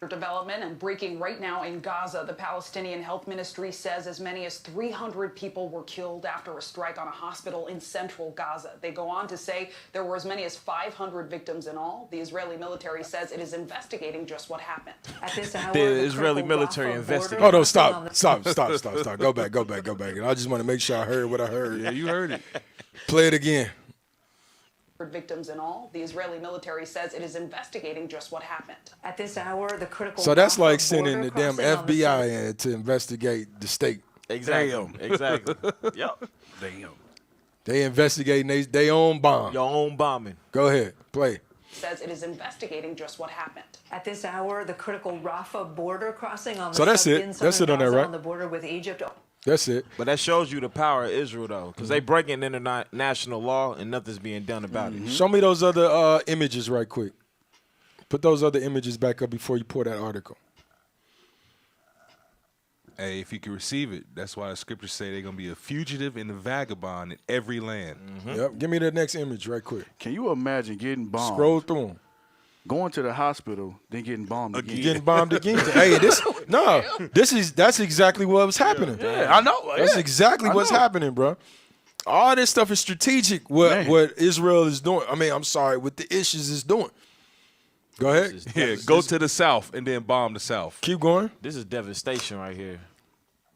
Development and breaking right now in Gaza. The Palestinian Health Ministry says as many as 300 people were killed after a strike on a hospital in central Gaza. They go on to say there were as many as 500 victims in all. The Israeli military says it is investigating just what happened. At this hour, the Israeli military investigating. Hold on, stop. Go back. And I just want to make sure I heard what I heard. Yeah, you heard it. Play it again. Victims in all. The Israeli military says it is investigating just what happened. At this hour, the critical. So that's like sending the damn FBI in to investigate the state. Exactly. Exactly. Yep. Damn. They investigating they own bomb. Your own bombing. Go ahead. Play. Says it is investigating just what happened. At this hour, the critical Rafah border crossing on the that's it on there, right? On the border with Egypt. That's it. But that shows you the power of Israel, though, because they breaking international law and nothing's being done about it. Show me those other images right quick. Put those other images back up before you pour that article. Hey, if you can receive it, that's why the scriptures say they're going to be a fugitive and a vagabond in every land. Yep. Give me the next image right quick. Can you imagine getting bombed? Scroll through them. Going to the hospital, then getting bombed again. Getting bombed again. Hey, that's exactly what was happening. Yeah, I know. That's exactly what's happening, bro. All this stuff is strategic. What Israel is doing. I mean, I'm sorry, what the issues is doing. Go ahead. Yeah, go to the south and then bomb the south. Keep going. This is devastation right here.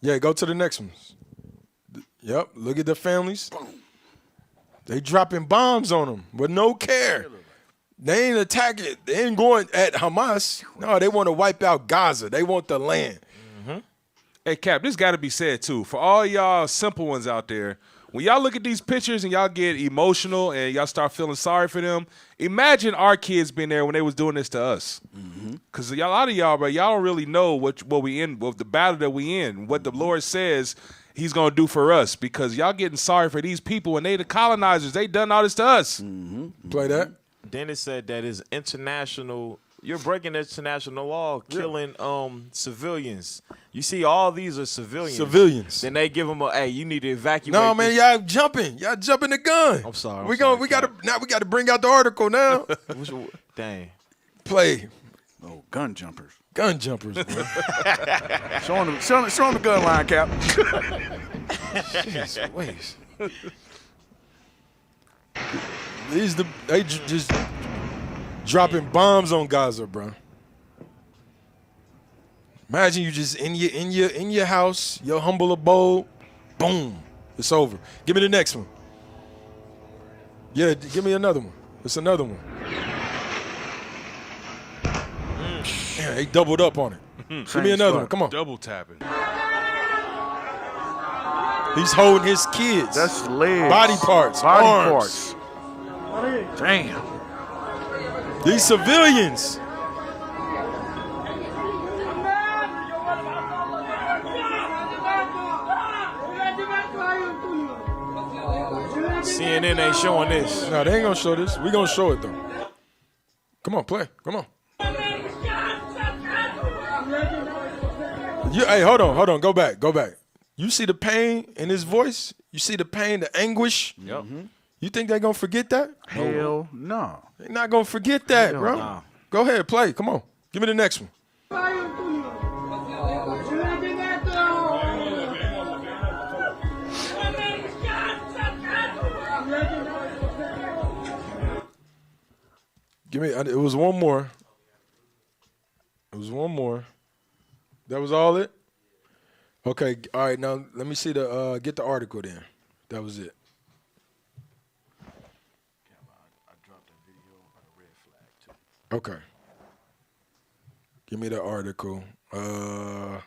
Yeah, go to the next ones. Yep. Look at the families. They dropping bombs on them with no care. They ain't attacking. They ain't going at Hamas. No, they want to wipe out Gaza. They want the land. Hey, Cap, this got to be said, too. For all y'all simple ones out there, when y'all look at these pictures and y'all get emotional and y'all start feeling sorry for them, imagine our kids being there when they was doing this to us. Because a lot of y'all, bro, y'all don't really know what we in, what the battle that we in, what the Lord says he's going to do for us, because y'all getting sorry for these people and they the colonizers. They done all this to us. Play that. Then it said that is international. You're breaking international law, killing civilians. You see, all these are civilians. Then they give them hey, you need to evacuate. No, man, y'all jumping the gun. I'm sorry. We got to bring out the article now. Dang. Play. Oh, gun jumpers. Gun jumpers, bro. Show him the gun line, Cap. Jeez, wait. They just dropping bombs on Gaza, bro. Imagine you just in your house, your humble abode, boom, it's over. Give me the next one. Yeah, give me another one. It's another one. Yeah, they doubled up on it. Give me another one. Come on. Double tapping. He's holding his kids. That's legs. Body parts. Arms. Damn. These civilians. CNN ain't showing this. No, they ain't gonna show this. We gonna show it though. Come on, play. Come on. Hey, hold on. Go back. You see the pain in his voice? You see the pain, the anguish? Yep. You think they're gonna forget that? Hell no. They're not gonna forget that, bro. No. Go ahead, play. Come on. Give me the next one. It was one more. That was all it? Okay, all right, now let me see get the article then. That was it. Okay. Give me the article. Plug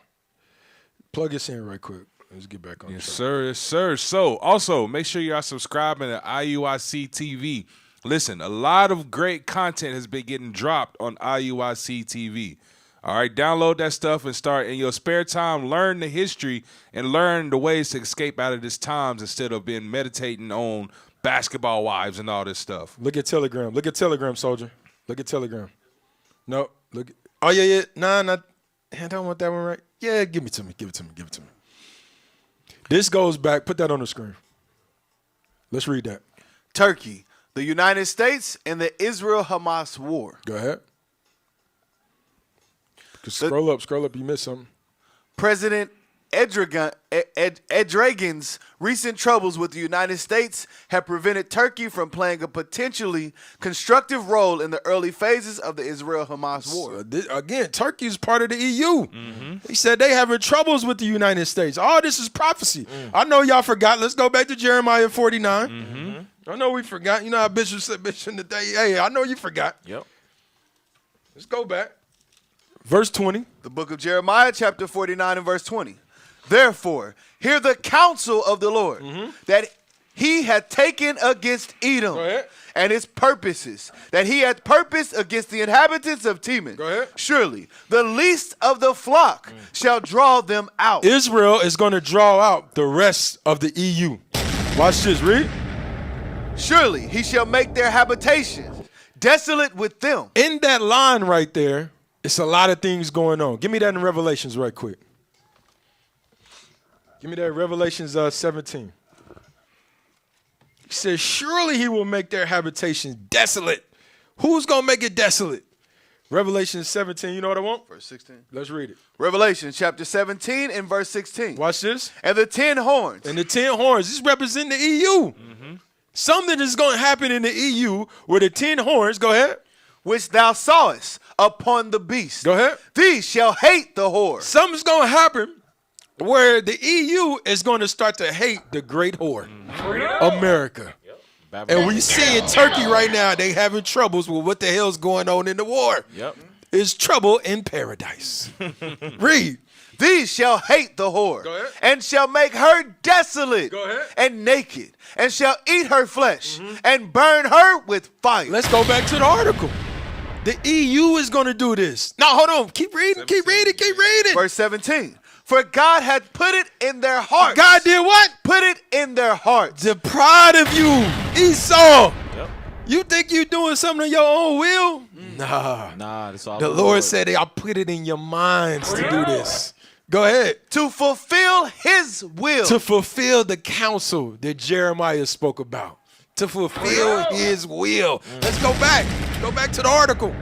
us in right quick. Let's get back on Yes, track. sir. Yes, sir. So, also, make sure y'all subscribing to IUIC TV. Listen, a lot of great content has been getting dropped on IUIC TV. All right, download that stuff and start in your spare time, learn the history and learn the ways to escape out of this times instead of being meditating on basketball wives and all this stuff. Look at Telegram. Look at Telegram, soldier. Look at Telegram. No, look. Oh, yeah. Nah, not. I don't want that one right. Yeah, give it to me. This goes back. Put that on the screen. Let's read that. Turkey, the United States, and the Israel-Hamas war. Go ahead. Scroll up. You missed something. President Erdogan's recent troubles with the United States have prevented Turkey from playing a potentially constructive role in the early phases of the Israel-Hamas war. Again, Turkey is part of the EU. He said they having troubles with the United States. All this is prophecy. I know y'all forgot. Let's go back to Jeremiah 49. I know we forgot. You know how Bishop said, Bishop in the day. Hey, I know you forgot. Yep. Let's go back. Verse 20. The book of Jeremiah, chapter 49 and verse 20. Therefore, hear the counsel of the Lord that he had taken against Edom and his purposes, that he had purposed against the inhabitants of Teman. Surely the least of the flock shall draw them out. Israel is going to draw out the rest of the EU. Watch this, read. Surely he shall make their habitations desolate with them. In that line right there, it's a lot of things going on. Give me that in Revelations right quick. Give me that Revelations 17. He says, surely he will make their habitations desolate. Who's going to make it desolate? Revelation 17, you know what I want? Verse 16. Let's read it. Revelation chapter 17 and verse 16. Watch this. And the 10 horns. And the 10 horns. This represent the EU. Something is going to happen in the EU where the 10 horns, go ahead. Which thou sawest upon the beast. Go ahead. These shall hate the whore. Something's going to happen where the EU is going to start to hate the great whore, America. And we see in Turkey right now, they having troubles with what the hell's going on in the war. It's trouble in paradise. Read. These shall hate the whore, and shall make her desolate and naked, and shall eat her flesh, and burn her with fire. Let's go back to the article. The EU is going to do this. Now, hold on. Keep reading. Verse 17. For God had put it in their hearts. God did what? Put it in their hearts. The pride of you, Esau. You think you doing something of your own will? Nah, that's all the Lord said, I'll put it in your minds to do this. Go ahead. To fulfill his will. To fulfill the counsel that Jeremiah spoke about. To fulfill his will. Let's go back. Go back to the article.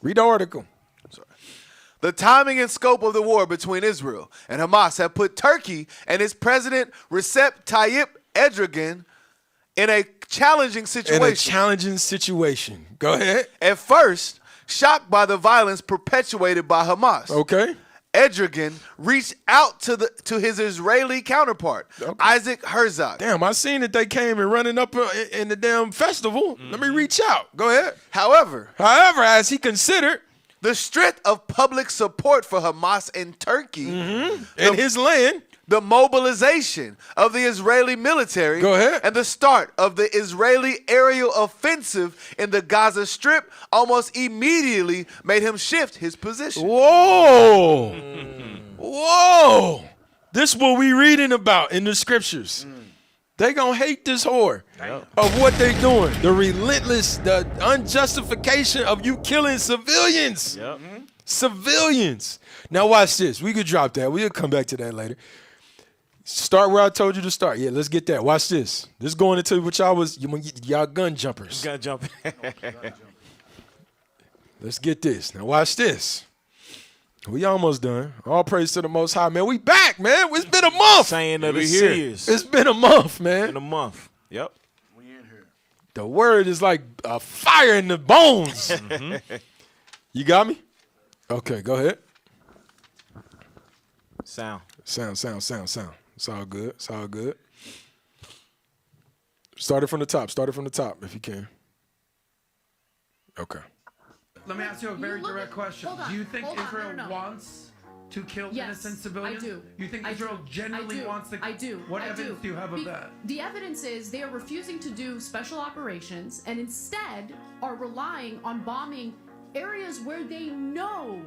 Read the article. The timing and scope of the war between Israel and Hamas have put Turkey and its president Recep Tayyip Erdogan in a challenging situation. Go ahead. At first, shocked by the violence perpetuated by Hamas. Okay. Erdogan reached out to his Israeli counterpart, Isaac Herzog. Damn, I seen that they came and running up in the damn festival. Let me reach out. Go ahead. However, as he considered the strength of public support for Hamas in Turkey and his land, the mobilization of the Israeli military, and the start of the Israeli aerial offensive in the Gaza Strip almost immediately made him shift his position. Whoa. Whoa. This is what we reading about in the scriptures. They gonna hate this whore of what they doing. The relentless, the unjustification of you killing civilians. Civilians. Now watch this. We could drop that. We'll come back to that later. Start where I told you to start. Yeah, let's get that. Watch this. This is going into what y'all gun jumpers. Gun jumping. Let's get this. Now watch this. We almost done. All praise to the Most High, man. We back, man. It's been a month. Saying of the Seers. It's been a month, man. In a month. Yep. The word is like a fire in the bones. You got me? Okay, go ahead. Sound. It's all good. It's all good. Start it from the top. Start it from the top if you can. Okay. Let me ask you a very direct question. Do you think Israel wants to kill innocent civilians? I do. You think Israel genuinely wants to? I do. What evidence do you have of that? The evidence is they are refusing to do special operations and instead are relying on bombing areas where they know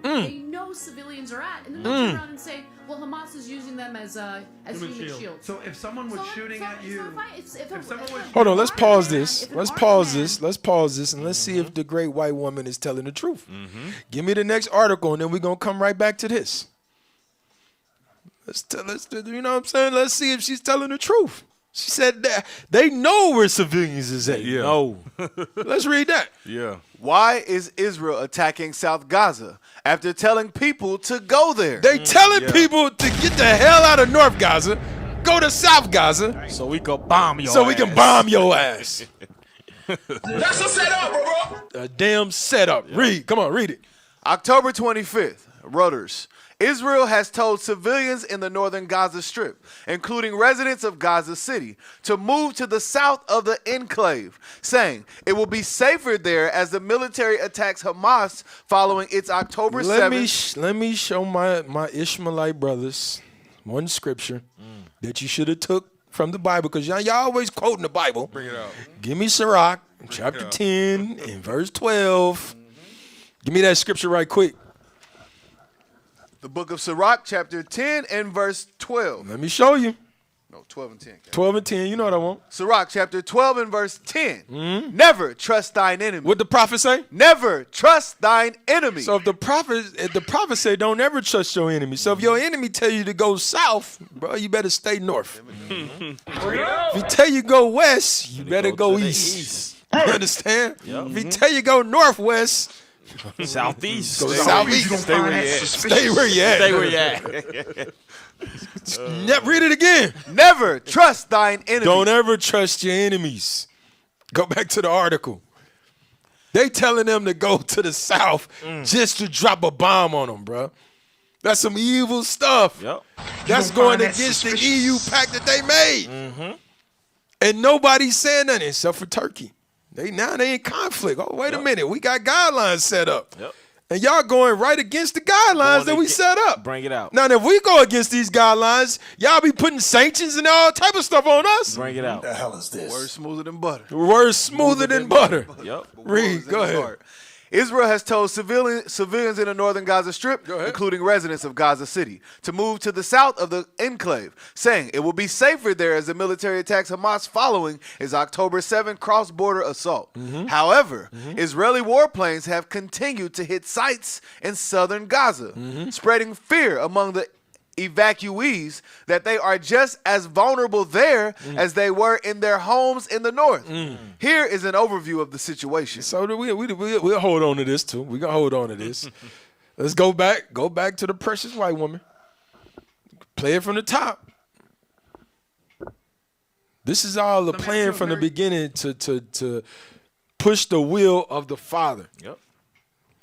civilians are at, and then they'll turn around and say, "Well, Hamas is using them as human shields." So if someone was shooting at you, Hold on, let's pause this. Let's pause this, and let's see if the great white woman is telling the truth. Give me the next article, and then we're gonna come right back to this. You know what I'm saying? Let's see if she's telling the truth. She said that they know where civilians is at. No. Let's read that. Yeah. Why is Israel attacking South Gaza after telling people to go there? They telling people to get the hell out of North Gaza, go to South Gaza, so we can bomb your ass. So we can bomb your ass. That's a setup, bro. A damn setup. Read. Come on, read it. October 25th, Reuters. Israel has told civilians in the northern Gaza Strip, including residents of Gaza City, to move to the south of the enclave, saying it will be safer there as the military attacks Hamas following its October 7th. Let me show my Ishmaelite brothers one scripture that you should have took from the Bible, because y'all always quoting the Bible. Bring it out. Give me Sirach, chapter 10 and verse 12. Give me that scripture right quick. The book of Sirach, chapter 10 and verse 12. Let me show you. No, 12 and 10. 12 and 10, you know what I want. Sirach, chapter 12 and verse 10. Never trust thine enemy. What the prophet say? Never trust thine enemy. So if the prophet say don't ever trust your enemy. So if your enemy tell you to go south, bro, you better stay north. If he tell you go west, you better go east. You understand? If he tell you go northwest, southeast. Go southeast. Stay where you at. Stay where you at. Stay where you at. Read it again. Never trust thine enemy. Don't ever trust your enemies. Go back to the article. They telling them to go to the south just to drop a bomb on them, bro. That's some evil stuff. Yep. That's going against the EU pact that they made. And nobody's saying nothing except for Turkey. They in conflict. Oh, wait a minute. We got guidelines set up. And y'all going right against the guidelines that we set up. Bring it out. Now, if we go against these guidelines, y'all be putting sanctions and all type of stuff on us. Bring it out. What the hell is this? Word smoother than butter. Word smoother than butter. Yep. Read. Go ahead. Israel has told civilians in the northern Gaza Strip, including residents of Gaza City, to move to the south of the enclave, saying it will be safer there as the military attacks Hamas following its October 7th cross-border assault. However, Israeli warplanes have continued to hit sites in southern Gaza, spreading fear among the evacuees that they are just as vulnerable there as they were in their homes in the north. Here is an overview of the situation. So we'll hold on to this too. We're going to hold on to this. Let's go back to the precious white woman. Play it from the top. This is all the plan from the beginning to push the will of the Father. Yep.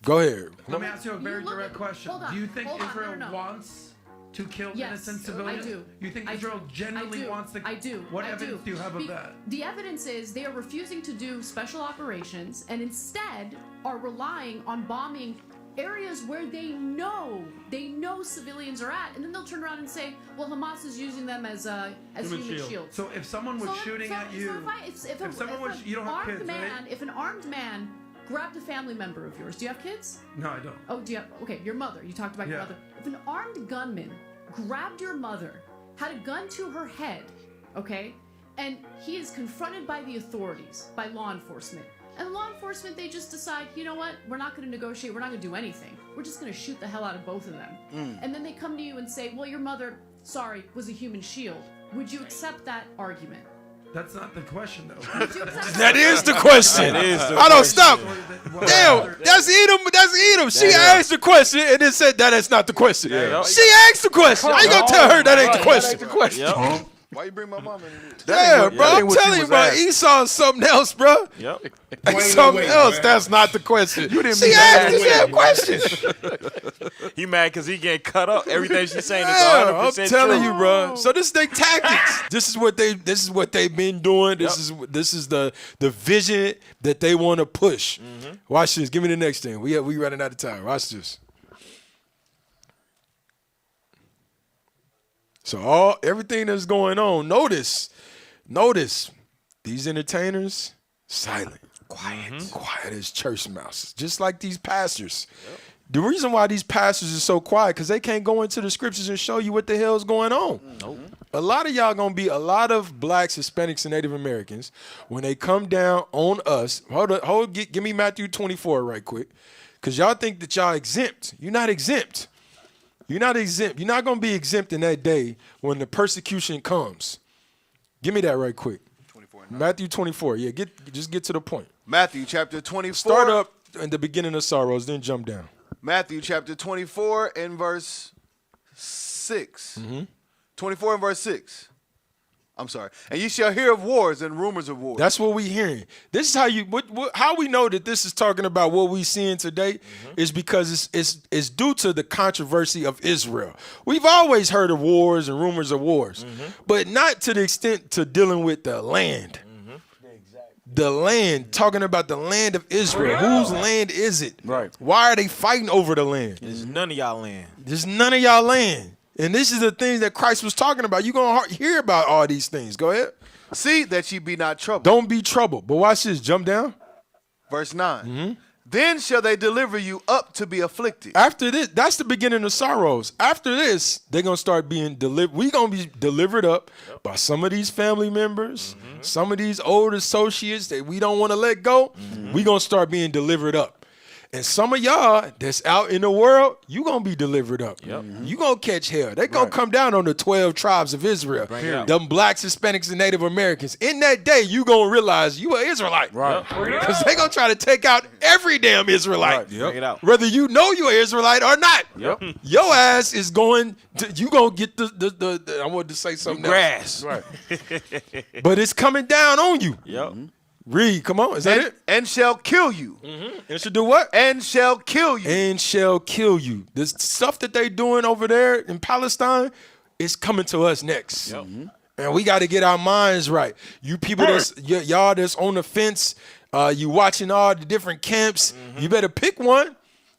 Go ahead. Let me ask you a very direct question. Do you think Israel wants to kill Yes, innocent civilians? I do. You think Israel genuinely wants to? I do. What evidence do you have of that? The evidence is they are refusing to do special operations and instead are relying on bombing areas where they know civilians are at, and then they'll turn around and say, "Well, Hamas is using them as human shields." So if someone was shooting at you, if an armed man grabbed a family member of yours, do you have kids? No, I don't. Oh, do you have? Okay, your mother. You talked about your mother. If an armed gunman grabbed your mother, had a gun to her head, okay, and he is confronted by the authorities, by law enforcement. And law enforcement, they just decide, you know what? We're not going to negotiate. We're not going to do anything. We're just going to shoot the hell out of both of them. And then they come to you and say, well, your mother, sorry, was a human shield. Would you accept that argument? That's not the question, though. That is the question. I don't stop. Damn, that's Edom. That's Edom. She asked the question and then said that is not the question. She asked the question. I ain't gonna tell her that ain't the question. Why you bring my mom in here? Yeah, bro. I'm telling you, bro. Esau is something else, bro. Yep. Something else. That's not the question. She asked the damn question. He mad because he getting cut up. Everything she's saying is 100% I'm telling true. you, bro. So this is their tactics. This is what they've been doing. This is the vision that they want to push. Watch this. Give me the next thing. We running out of time. Watch this. So everything that's going on, notice these entertainers, silent, quiet as church mouses, just like these pastors. The reason why these pastors are so quiet, because they can't go into the scriptures and show you what the hell's going on. A lot of y'all gonna be a lot of blacks, Hispanics, and Native Americans when they come down on us. Give me Matthew 24 right quick, because y'all think that y'all exempt. You're not exempt. You're not exempt. You're not going to be exempt in that day when the persecution comes. Give me that right quick. 24. Matthew 24. Yeah, just get to the point. Matthew chapter 24. Start up in the beginning of sorrows, then jump down. Matthew chapter 24 and verse 6. 24 and verse 6. I'm sorry. And you shall hear of wars and rumors of wars. That's what we hearing. This is how how we know that this is talking about what we seeing today is because it's due to the controversy of Israel. We've always heard of wars and rumors of wars, but not to the extent to dealing with the land. The land, talking about the land of Israel. Whose land is it? Right. Why are they fighting over the land? It's none of y'all land. There's none of y'all land. And this is the things that Christ was talking about. You're going to hear about all these things. Go ahead. See that ye be not troubled. Don't be troubled. But watch this. Jump down. Verse 9. Then shall they deliver you up to be afflicted. After this, that's the beginning of sorrows. After this, they're going to start being delivered. We're going to be delivered up by some of these family members, some of these old associates that we don't want to let go. We're going to start being delivered up. And some of y'all that's out in the world, you going to be delivered up. You going to catch hell. They going to come down on the 12 tribes of Israel. Them blacks, Hispanics, and Native Americans. In that day, you going to realize you an Israelite. Because they going to try to take out every damn Israelite. Whether you know you're an Israelite or not. Your ass is going to, you going to get the I wanted to say something grass. Else. But it's coming down on you. Read, come on. Is that it? And shall kill you. And shall do what? And shall kill you. And shall kill you. The stuff that they doing over there in Palestine is coming to us next. And we got to get our minds right. You people y'all that's on the fence, you watching all the different camps, you better pick one.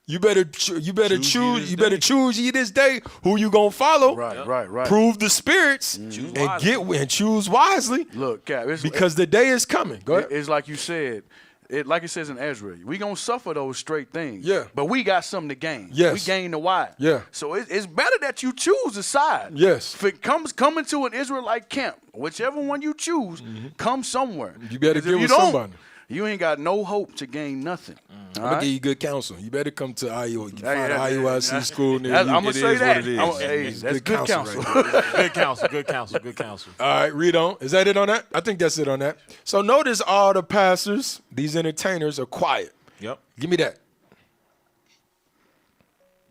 You better choose ye this day who you gonna follow. Right. Prove the spirits and choose wisely. Look, Cap, because the day is coming. Go ahead. It's like you said. Like it says in Ezra, we gonna suffer those straight things. But we got something to gain. We gain the why. So it's better that you choose a side. If it come into an Israelite camp, whichever one you choose, come somewhere. You better get with somebody. you ain't got no hope to gain nothing. I'm gonna give you good counsel. You better come to IU. You can find an IUIC school near I'm you. gonna say that. Hey, that's good counsel. Good counsel. Good counsel. Good counsel. All right, read on. Is that it on that? I think that's it on that. So notice all the pastors, these entertainers, are quiet. Yep. Give me that.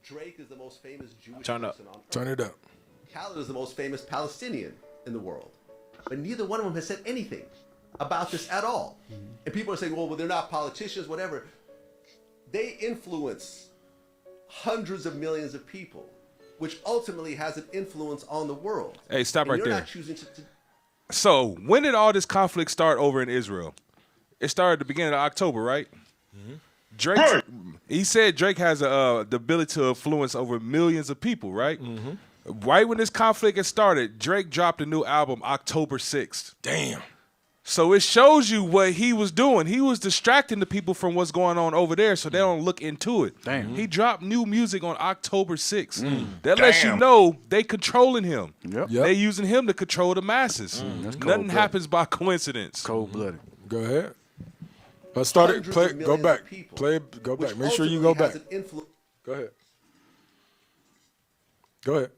Drake is the most famous Jewish Turn person up. on earth. Turn it up. Khaled is the most famous Palestinian in the world. But neither one of them has said anything about this at all. And people are saying, well, they're not politicians, whatever. They influence hundreds of millions of people, which ultimately has an influence on the world. Hey, stop and right you're there. Not choosing to So when did all this conflict start over in Israel? It started at the beginning of October, right? Drake, he said Drake has the ability to influence over millions of people, right? Right when this conflict had started, Drake dropped a new album October 6th. Damn. So it shows you what he was doing. He was distracting the people from what's going on over there so they don't look into it. Damn. He dropped new music on October 6th. That lets you know they controlling him. Yep. They using him to control the masses. Nothing happens by coincidence. Cold-blooded. Go ahead. Let's start it. Hundreds Play. of Go millions back. of people, Play it. Go which back. Make sure you go ultimately back. has an Go ahead. Go ahead.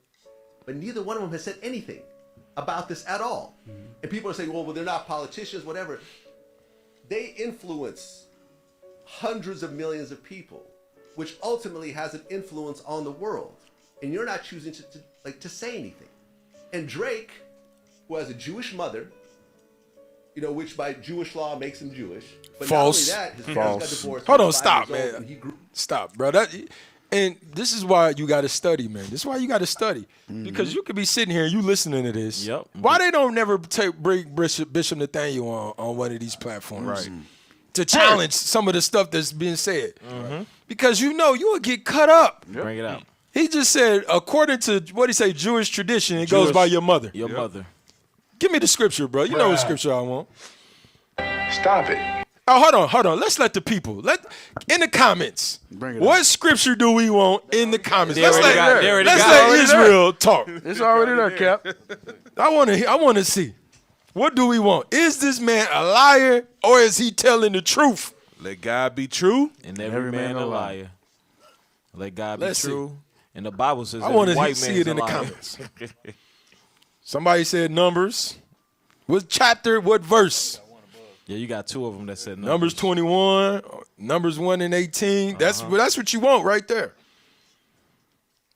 But neither one of them has said anything about this at all. And people are saying, well, they're not politicians, whatever. They influence hundreds of millions of people, which ultimately has an influence on the world. And you're not choosing to say anything. And Drake, who has a Jewish mother, which by Jewish law makes him Jewish. But False. not only that, his parents got divorced. Hold when he on. was 5 Stop, years old, man. and he grew. Stop, bro. And this is why you got to study, man. This is why you got to study. Because you could be sitting here and you listening to this. Yep. Why they don't never bring Bishop Nathaniel on one of these platforms? Right. To challenge some of the stuff that's being said. Because you will get cut up. Bring it out. He just said, according to, what he say, Jewish tradition, it goes by your mother. Your mother. Give me the scripture, bro. You know what scripture I want. Stop it. Oh, hold on. Let's let the people in the comments. What scripture do we want in the comments? Let's let Israel talk. It's already there, Cap. I want to see. What do we want? Is this man a liar or is he telling the truth? Let God be true and every man a liar. Let God be true. And the Bible says I want to white see it in the liar. comments. Somebody said Numbers. What chapter? What verse? Yeah, you got 2 of them that said Numbers 21, Numbers 1 and 18. That's what you want right there.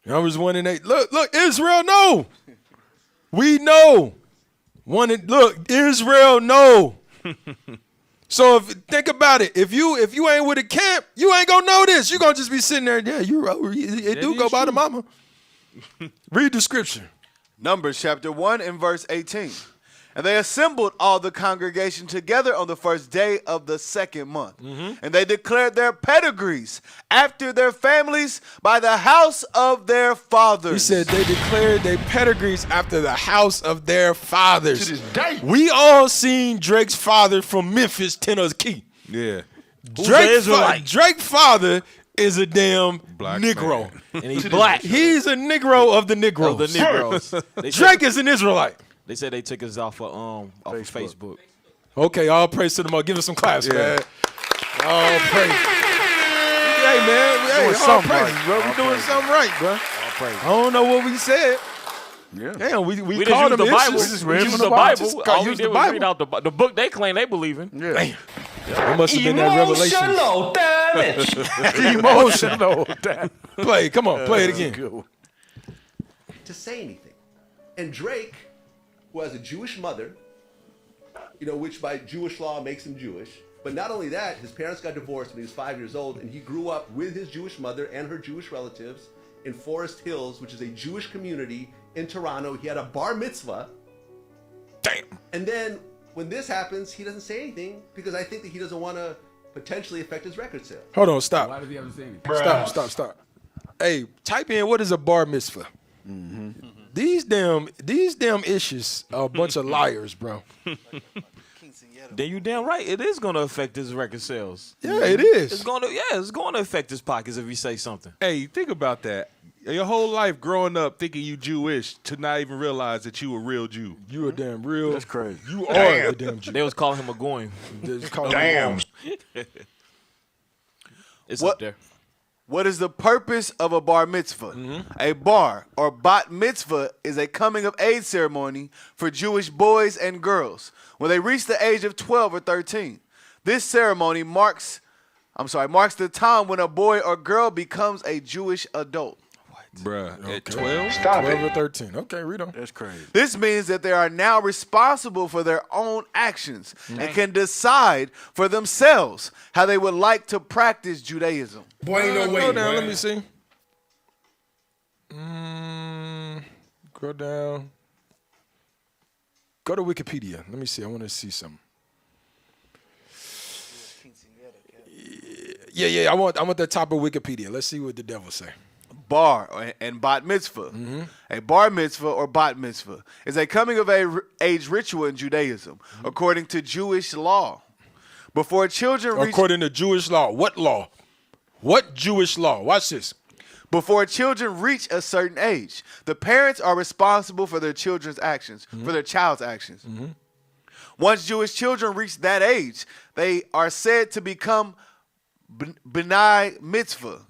Numbers 1 and 8. Look, Israel, no. We know. Israel, no. So think about it. If you ain't with a camp, you ain't gonna know this. You gonna just be sitting there. Yeah, it do go by the mama. Read the scripture. Numbers chapter 1 and verse 18. And they assembled all the congregation together on the first day of the 2nd month. And they declared their pedigrees after their families by the house of their fathers. He said they declared their pedigrees after the house of their fathers. To this day. We all seen Drake's father from Memphis, Tennessee. Yeah. Drake's father is a damn Black Negro. man. And he's black. He's a Negro of the Negroes. Of the Negroes. Drake is an Israelite. They said they took us off of Facebook. Okay, all praise to the Lord. Give us some claps, man. All praise. Hey, man. All praise, bro. We doing something right, bro. I don't know what we said. Yeah. Damn, we just called used them the Bible. issues. We used the Bible. All we did was read out the book they claim they believe in. Yeah. It must have been that revelation. Emotional damage. Emotional damage. Play, come on, play it again. To say anything. And Drake, who has a Jewish mother, which by Jewish law makes him Jewish. But not only that, his parents got divorced when he was 5 years old, and he grew up with his Jewish mother and her Jewish relatives in Forest Hills, which is a Jewish community in Toronto. He had a bar mitzvah. Damn. And then when this happens, he doesn't say anything because I think that he doesn't want to potentially affect his record sale. Hold on, stop. Why does he ever say anything? Stop. Hey, type in what is a bar mitzvah. These damn issues are a bunch of liars, bro. Then you damn right. It is going to affect his record sales. Yeah, it is. It's going to affect his pockets if you say something. Hey, think about that. Your whole life growing up thinking you Jewish to not even realize that you a real Jew. You a damn real. That's crazy. You are a damn Jew. They was calling him a goyim. Damn. It's What- up there. What is the purpose of a bar mitzvah? A bar or bat mitzvah is a coming of age ceremony for Jewish boys and girls when they reach the age of 12 or 13. This ceremony marks the time when a boy or girl becomes a Jewish adult. Bruh, at 12? 12 or 13. Okay, read on. That's crazy. This means that they are now responsible for their own actions and can decide for themselves how they would like to practice Judaism. Boy, ain't no way. Go down. Let me see. Go down. Go to Wikipedia. Let me see. I want to see something. Yeah. I want the top of Wikipedia. Let's see what the devil say. Bar and bat mitzvah. A bar mitzvah or bat mitzvah is a coming of age ritual in Judaism, according to Jewish law. Before children reach According to Jewish law. What law? What Jewish law? Watch this. Before children reach a certain age, the parents are responsible for their children's actions, for their child's actions. Once Jewish children reach that age, they are said to become B'nai mitzvah,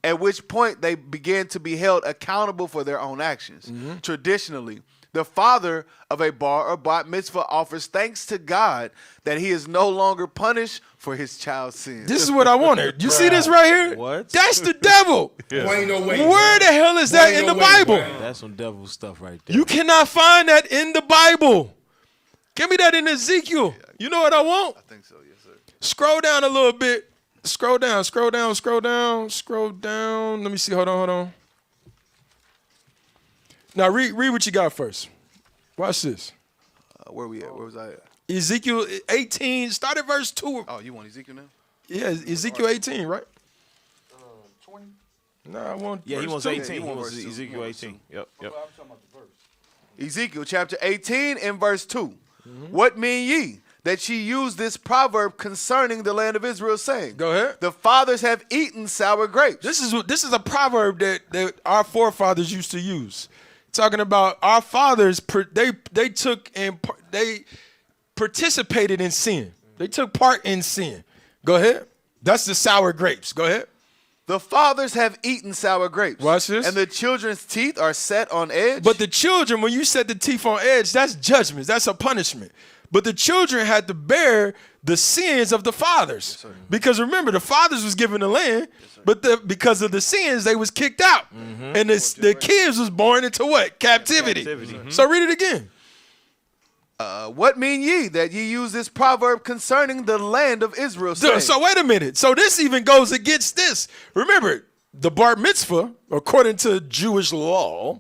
at which point they begin to be held accountable for their own actions. Traditionally, the father of a bar or bat mitzvah offers thanks to God that he is no longer punished for his child's sins. This is what I wanted. You see this right here? What? That's the devil. Yeah. Where the hell is that in the Bible? That's some devil stuff right there. You cannot find that in the Bible. Give me that in Ezekiel. You know what I want? I think so, yes, sir. Scroll down a little bit. Scroll down. Let me see. Hold on. Now read what you got first. Watch this. Where we at? Where was I at? Ezekiel 18, start at verse 2. Oh, you want Ezekiel now? Yeah, Ezekiel 18, right? 20. No, I want. Yeah, he verse wants 2. 18. He want wants verse two. Ezekiel 18. Yep. I'm talking about the verse. Ezekiel chapter 18 and verse 2. What mean ye? That she used this proverb concerning the land of Israel, saying, Go ahead. The fathers have eaten sour grapes. This is a proverb that our forefathers used to use. Talking about our fathers, they took and they participated in sin. They took part in sin. Go ahead. That's the sour grapes. Go ahead. The fathers have eaten sour grapes. Watch this. And the children's teeth are set on edge. But the children, when you set the teeth on edge, that's judgment. That's a punishment. But the children had to bear the sins of the fathers. Yes, because remember, the fathers was given the land, but because of the sins, they was kicked out. And the kids was born into what? Captivity. So read it again. What mean ye that ye use this proverb concerning the land of Israel? Saying, So wait a minute. So this even goes against this. Remember, the bar mitzvah, according to Jewish law,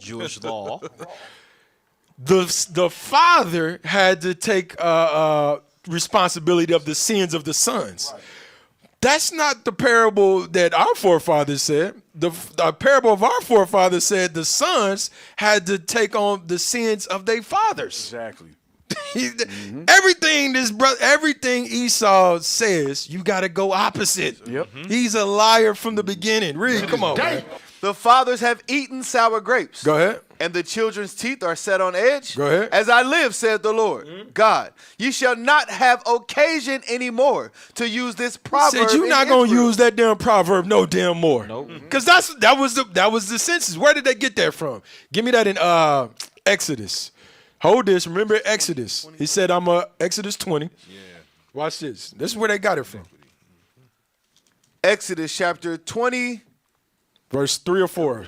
the father had to take responsibility of the sins of the sons. Right. That's not the parable that our forefathers said. The parable of our forefathers said the sons had to take on the sins of their fathers. Exactly. Everything Esau says, you got to go opposite. Yep. He's a liar from the beginning. Read, come on, man. The fathers have eaten sour grapes. Go ahead. And the children's teeth are set on edge. Go ahead. As I live, said the Lord, God, ye shall not have occasion anymore to use this proverb. Said you're not gonna use that damn proverb no damn more. Nope. Because that was the census. Where did they get that from? Give me that in Exodus. Hold this. Remember Exodus. He said, I'm Exodus 20. Yeah. Watch this. This is where they got it from. Exodus chapter 20. Verse 3 or 4.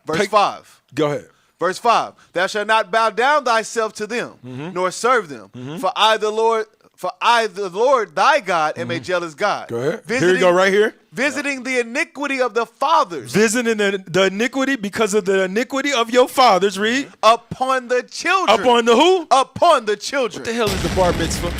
Verse 5. Go ahead. Verse 5. Thou shalt not bow down thyself to them, nor serve them. For I the Lord thy God am a jealous God. Go ahead. Here you go right here. Visiting the iniquity of the fathers. Visiting the iniquity because of the iniquity of your fathers. Read. Upon the children. Upon the who? Upon the children. What the hell is the bar mitzvah?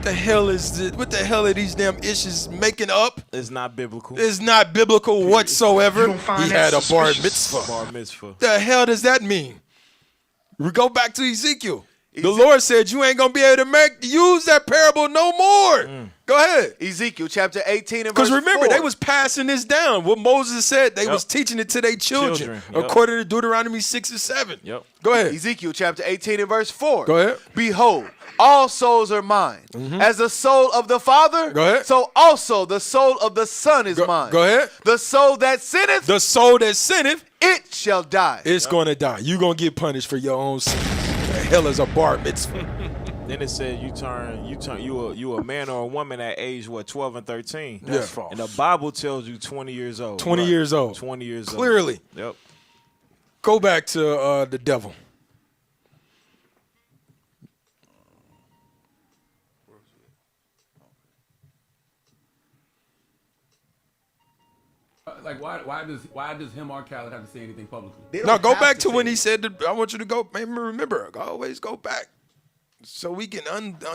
What the hell are these damn issues making up? It's not biblical. It's not biblical whatsoever. He had a bar mitzvah. Bar mitzvah. The hell does that mean? We go back to Ezekiel. The Lord said you ain't gonna be able to use that parable no more. Go ahead. Ezekiel chapter 18 and verse 4. Because remember, they was passing this down. What Moses said, they was teaching it to their children. According to Deuteronomy 6 and 7. Go ahead. Ezekiel chapter 18 and verse 4. Go ahead. Behold, all souls are mine. As the soul of the Father, Go ahead. so also the soul of the Son is mine. Go ahead. The soul that sinneth, it shall die. It's going to die. You're going to get punished for your own sin. The hell is a bar mitzvah? Then it said you a man or a woman at age 12 and 13. That's false. And the Bible tells you 20 years old. 20 years old. 20 years old. Clearly. Yep. Go back to the devil. Like why does him or Khaled have to say anything publicly? No, go back to when he said that. I want you to go. Remember, always go back. So we can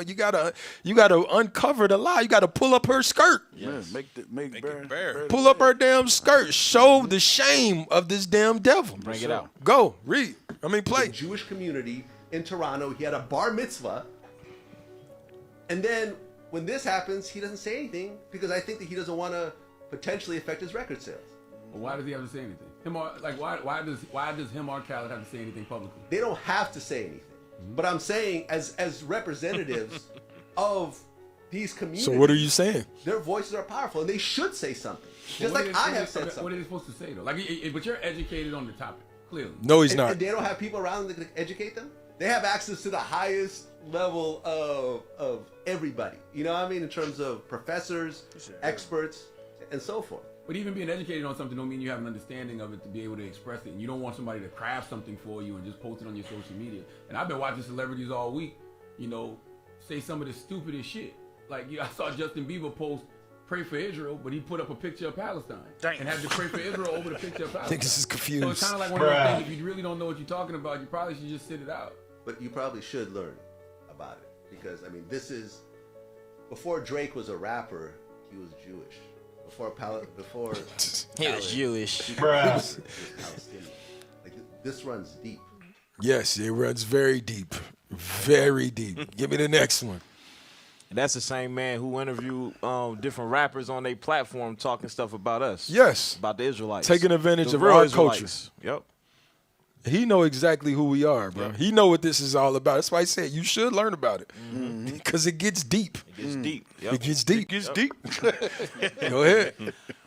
you gotta uncover the lie. You gotta pull up her skirt. Yes. Make it bare. Pull up her damn skirt. Show the shame of this damn devil. Bring it out. Go read. Play. The Jewish community in Toronto. He had a bar mitzvah, and then when this happens, he doesn't say anything because I think that he doesn't want to potentially affect his record sales. Well, why does he have to say anything? Why does him or Khaled have to say anything publicly? They don't have to say anything. But I'm saying, as representatives of these communities, So what are you saying? Their voices are powerful, and they should say something. Just like I have said something. What are they supposed to say though? But you're educated on the topic, clearly. No, he's not. And they don't have people around them that can educate them. They have access to the highest level of everybody. You know what I mean? In terms of professors, experts, and so forth. But even being educated on something don't mean you have an understanding of it to be able to express it. And you don't want somebody to craft something for you and just post it on your social media. And I've been watching celebrities all week, say some of the stupidest shit. Like, I saw Justin Bieber post, pray for Israel, but he put up a picture of Palestine. And had to pray for Israel over the picture of Palestine. Niggas is confused. So it's kind of like one of those things, if you really don't know what you're talking about, you probably should just sit it out. But you probably should learn about it. Because, this is, before Drake was a rapper, he was Jewish. Before he was Jewish. He was Palestinian. This runs deep. Yes, it runs very deep. Very deep. Give me the next one. And that's the same man who interviewed different rappers on their platform talking stuff about us. Yes. About the Israelites. Taking advantage of real our Israelites. culture. Yep. He know exactly who we are, bro. Yep. He know what this is all about. That's why I said you should learn about it. Because it gets deep. It gets deep. Yep. It gets deep. It gets deep. Go ahead.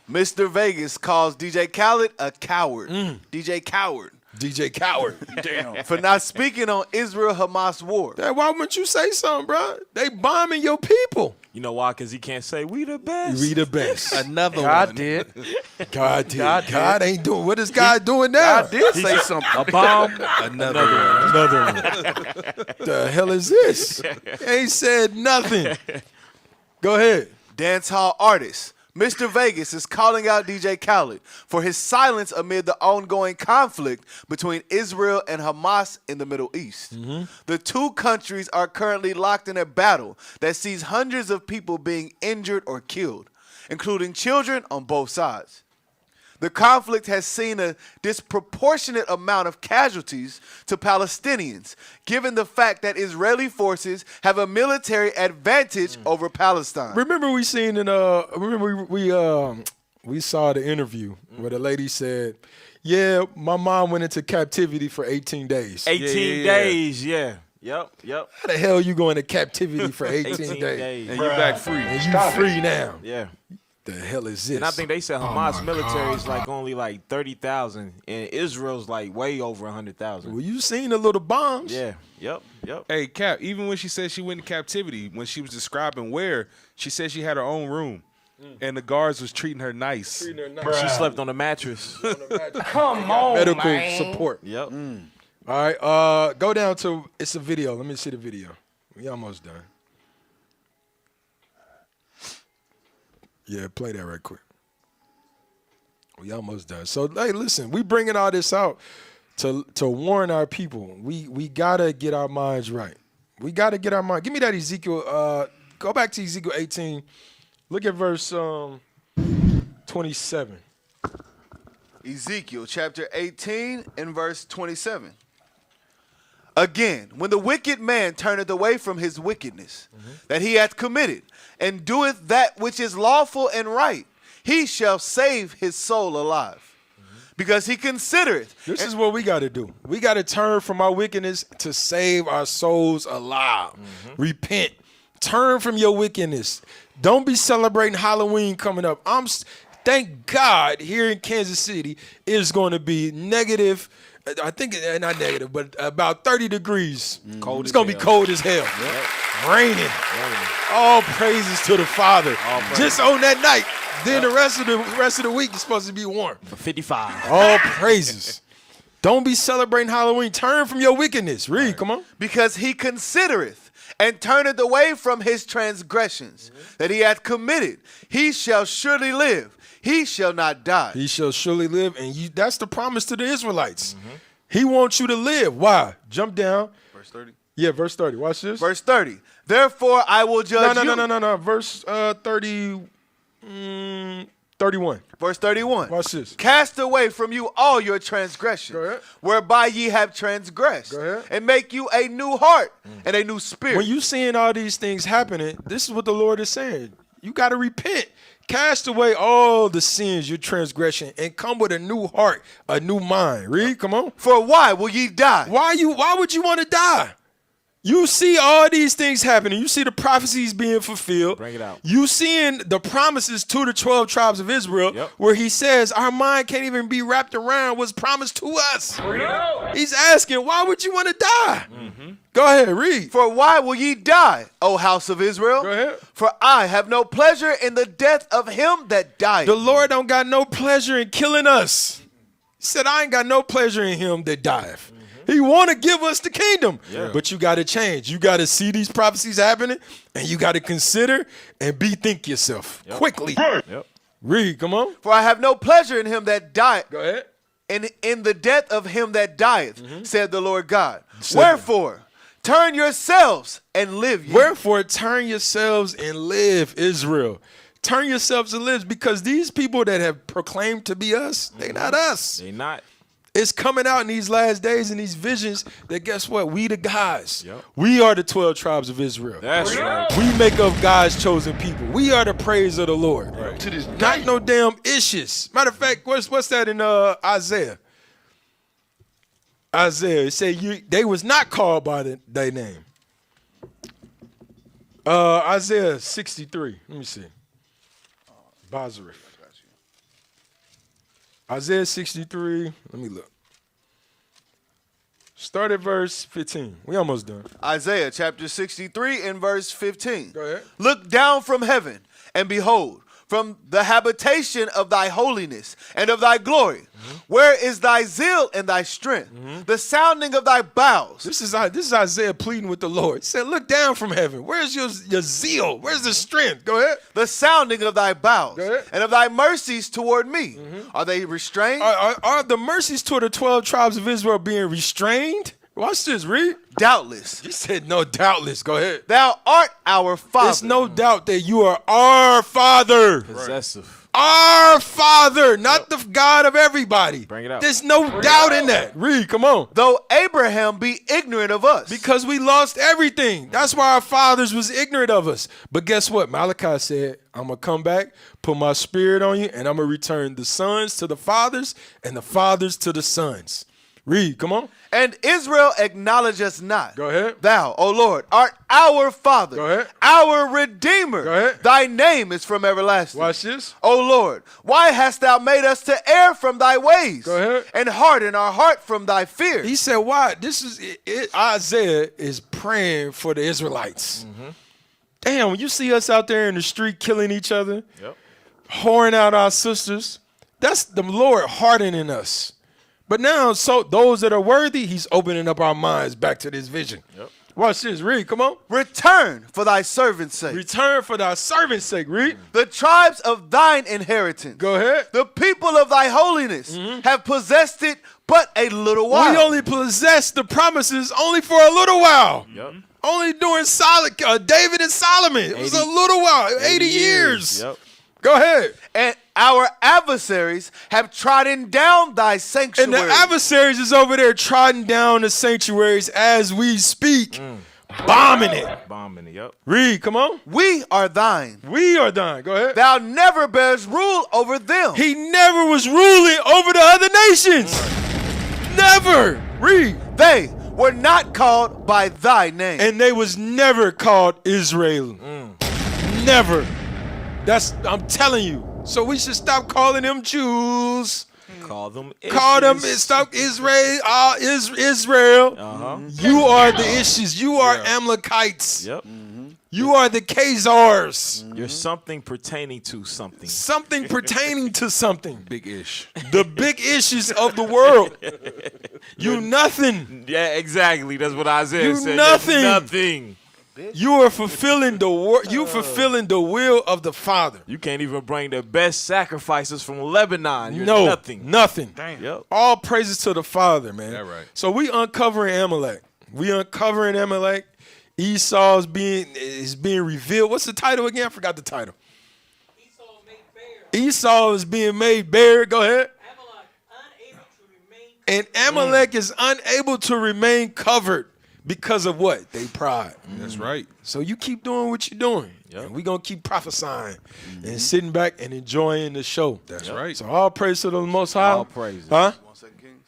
Mr. Vegas calls DJ Khaled a coward. DJ Coward. DJ Coward. Damn. For not speaking on Israel-Hamas war. Why wouldn't you say something, bro? They bombing your people. You know why? Because he can't say, we the best. We the best. Another God one. did. God did. God ain't doing. What is God doing now? God did say something. A bomb. Another one. The hell is this? Ain't said nothing. Go ahead. Dance hall artist Mr. Vegas is calling out DJ Khaled for his silence amid the ongoing conflict between Israel and Hamas in the Middle East. The two countries are currently locked in a battle that sees hundreds of people being injured or killed, including children on both sides. The conflict has seen a disproportionate amount of casualties to Palestinians, given the fact that Israeli forces have a military advantage over Palestine. Remember we seen in we saw the interview where the lady said, "Yeah, my mom went into captivity for 18 days." 18 days, yeah. Yep. How the hell you go into captivity for 18 days? And you back free. And you free now. Yeah. The hell is this? And I think they said Hamas military is like only like 30,000, and Israel's like way over 100,000. Well, you seen the little bombs? Yeah. Yep. Hey, Cap, even when she said she went in captivity, when she was describing where, she said she had her own room, and the guards was treating her nice. She slept on a mattress. Come on, medical man. support. Yep. All right, go down to, it's a video. Let me see the video. We almost done. Yeah, play that right quick. We almost done. So, hey, listen, we bringing all this out to warn our people. We got to get our minds right. We got to get our mind. Give me that Ezekiel. Go back to Ezekiel 18. Look at verse 27. Ezekiel chapter 18 and verse 27. Again, when the wicked man turneth away from his wickedness that he hath committed, and doeth that which is lawful and right, he shall save his soul alive. Because he considereth. This is what we got to do. We got to turn from our wickedness to save our souls alive. Repent. Turn from your wickedness. Don't be celebrating Halloween coming up. Thank God here in Kansas City it's going to be negative. I think not negative, but about 30 degrees. It's going to be cold as hell. Raining. All praises to the Father. Just on that night. Then the rest of the week is supposed to be warm. For 55. All praises. Don't be celebrating Halloween. Turn from your wickedness. Read, come on. Because he considereth and turneth away from his transgressions that he hath committed. He shall surely live. He shall not die. He shall surely live. And that's the promise to the Israelites. He wants you to live. Why? Jump down. Verse 30. Yeah, verse 30. Watch this. Verse 30. Therefore I will judge you. No. Verse 31. Verse 31. Watch this. Cast away from you all your transgressions, whereby ye have transgressed, and make you a new heart and a new spirit. When you seeing all these things happening, this is what the Lord is saying. You got to repent. Cast away all the sins, your transgression, and come with a new heart, a new mind. Read, come on. For why will ye die? Why would you want to die? You see all these things happening. You see the prophecies being fulfilled. Bring it out. You seeing the promises to the 12 tribes of Israel where he says our mind can't even be wrapped around what's promised to us. He's asking, why would you want to die? Go ahead, read. For why will ye die, O house of Israel? Go ahead. For I have no pleasure in the death of him that died. The Lord don't got no pleasure in killing us. He said, I ain't got no pleasure in him that dieth. He want to give us the kingdom. But you got to change. You got to see these prophecies happening, and you got to consider and bethink yourself quickly. Read, come on. For I have no pleasure in him that died. Go ahead. And in the death of him that dieth, said the Lord God. Wherefore, turn yourselves and live ye. Wherefore, turn yourselves and live, Israel. Turn yourselves and live, because these people that have proclaimed to be us, they not us. They not. It's coming out in these last days in these visions that guess what? We the guys. We are the 12 tribes of Israel. That's right. We make up God's chosen people. We are the praise of the Lord. To this Not no damn issues. Matter of fact, what's that in Isaiah? Isaiah, it said they was not called by their name. Isaiah 63. Let me see. Bazareth. Isaiah 63. Let me look. Start at verse 15. We almost done. Isaiah chapter 63 and verse 15. Go ahead. Look down from heaven and behold, from the habitation of thy holiness and of thy glory. Where is thy zeal and thy strength? The sounding of thy bowels. This is Isaiah pleading with the Lord. He said, look down from heaven. Where's your zeal? Where's the strength? Go ahead. The sounding of thy bowels and of thy mercies toward me. Are they restrained? Are the mercies toward the 12 tribes of Israel being restrained? Watch this, read. Doubtless. You said no, doubtless. Go ahead. Thou art our Father. There's no doubt that you are our Father. Possessive. Our Father, not the God of everybody. Bring it out. There's no doubt in that. Read, come on. Though Abraham be ignorant of us. Because we lost everything. That's why our fathers was ignorant of us. But guess what? Malachi said, I'm going to come back, put my spirit on you, and I'm going to return the sons to the fathers and the fathers to the sons. Read, come on. And Israel acknowledge us not. Go ahead. Thou, O Lord, art our Father. Go ahead. Our Redeemer. Go ahead. Thy name is from everlasting. Watch this. O Lord, why hast thou made us to err from thy ways? Go ahead. And harden our heart from thy fear? He said, why? This is it. Isaiah is praying for the Israelites. Damn, when you see us out there in the street killing each other, whoring out our sisters, that's the Lord hardening us. But now, so those that are worthy, he's opening up our minds back to this vision. Watch this, read, come on. Return for thy servant's sake. Return for thy servant's sake, read. The tribes of thine inheritance. Go ahead. The people of thy holiness have possessed it but a little while. We only possess the promises only for a little while. Only during David and Solomon. It was a little while, 80 years. Go ahead. Our adversaries have trodden down thy sanctuary. And the adversaries is over there trotting down the sanctuaries as we speak. Bombing it. Bombing it, yep. Read, come on. We are thine. We are thine. Go ahead. Thou never bears rule over them. He never was ruling over the other nations. Never. Read. They were not called by thy name. And they was never called Israel. Never. I'm telling you. So we should stop calling them Jews. Call them Stop Israel. Israel. You are the issues. You are Amalekites. Yep. You are the Khazars. You're something pertaining to something. Something pertaining to something. Big ish. The big issues of the world. You nothing. Yeah, exactly. That's what Isaiah said. Nothing. Nothing. You are fulfilling the you fulfilling the will of the Father. You can't even bring the best sacrifices from Lebanon. You're nothing. Damn. Yep. All praises to the Father, man. That right. So we uncovering Amalek. Esau is being revealed. What's the title again? I forgot the title. Esau is being made bare. Go ahead. And Amalek is unable to remain covered. Because of what? They pride. That's right. So you keep doing what you're doing. Yep. And we're going to keep prophesying and sitting back and enjoying the show. That's right. So all praise to the Most High. All praise. Huh?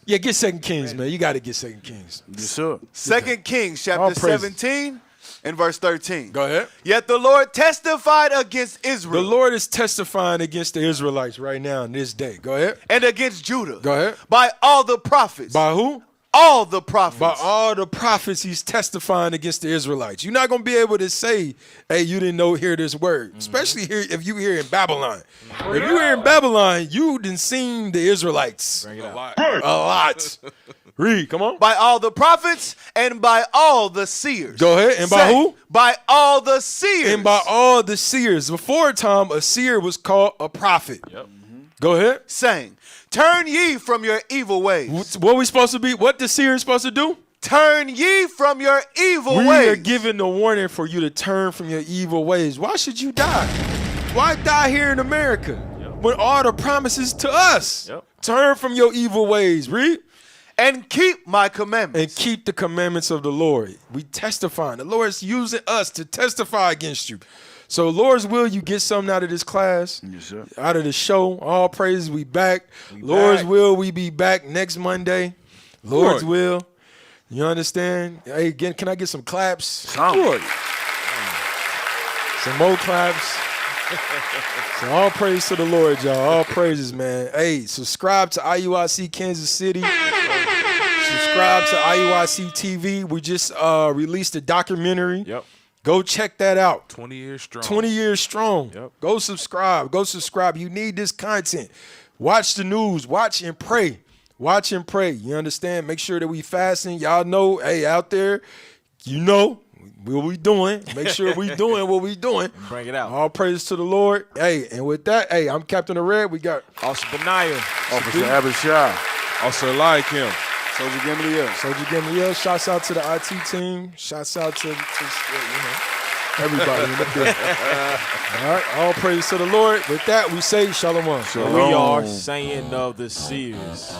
Yeah, get 2 Kings, man. You got to get 2 Kings. Yes, sir. 2 Kings chapter 17 and verse 13. Go ahead. Yet the Lord testified against Israel. The Lord is testifying against the Israelites right now in this day. Go ahead. And against Judah. Go ahead. By all the prophets. By who? All the prophets. By all the prophets, he's testifying against the Israelites. You're not going to be able to say, hey, you didn't hear this word. Especially here if you hear in Babylon. If you hear in Babylon, you didn't seen the Israelites. Bring it a lot. Read, come on. By all the prophets and by all the seers. Go ahead. And by who? By all the seers. And by all the seers. Before a time, a seer was called a prophet. Yep. Go ahead. Saying, turn ye from your evil ways. What we supposed to be? What the seer is supposed to do? Turn ye from your evil ways. We are giving the warning for you to turn from your evil ways. Why should you die? Why die here in America when all the promises to us? Turn from your evil ways. Read. And keep my commandments. And keep the commandments of the Lord. We testifying. The Lord is using us to testify against you. So, Lord's will, you get something out of this class, out of the show. All praises, we back. Lord's will, we be back next Monday. Lord's will. You understand? Hey, again, can I get some claps? Some more claps. So all praise to the Lord, y'all. All praises, man. Hey, subscribe to IUIC Kansas City. Subscribe to IUIC TV. We just released a documentary. Yep. Go check that out. 20 years strong. 20 years strong. Yep. Go subscribe. Go subscribe. You need this content. Watch the news. Watch and pray. Watch and pray. You understand? Make sure that we fasting. Y'all know, hey, out there, you know what we doing. Make sure we doing what we doing. Bring it out. All praise to the Lord. Hey, and with that, hey, I'm Captain of Red. We got Officer Benaiah. Officer Abishai. Officer like him. Soldier Gamaliel. Shouts out to the IT team. Shouts out to everybody in the building. All right. All praise to the Lord. With that, we say shalom. We are saying of the Seers.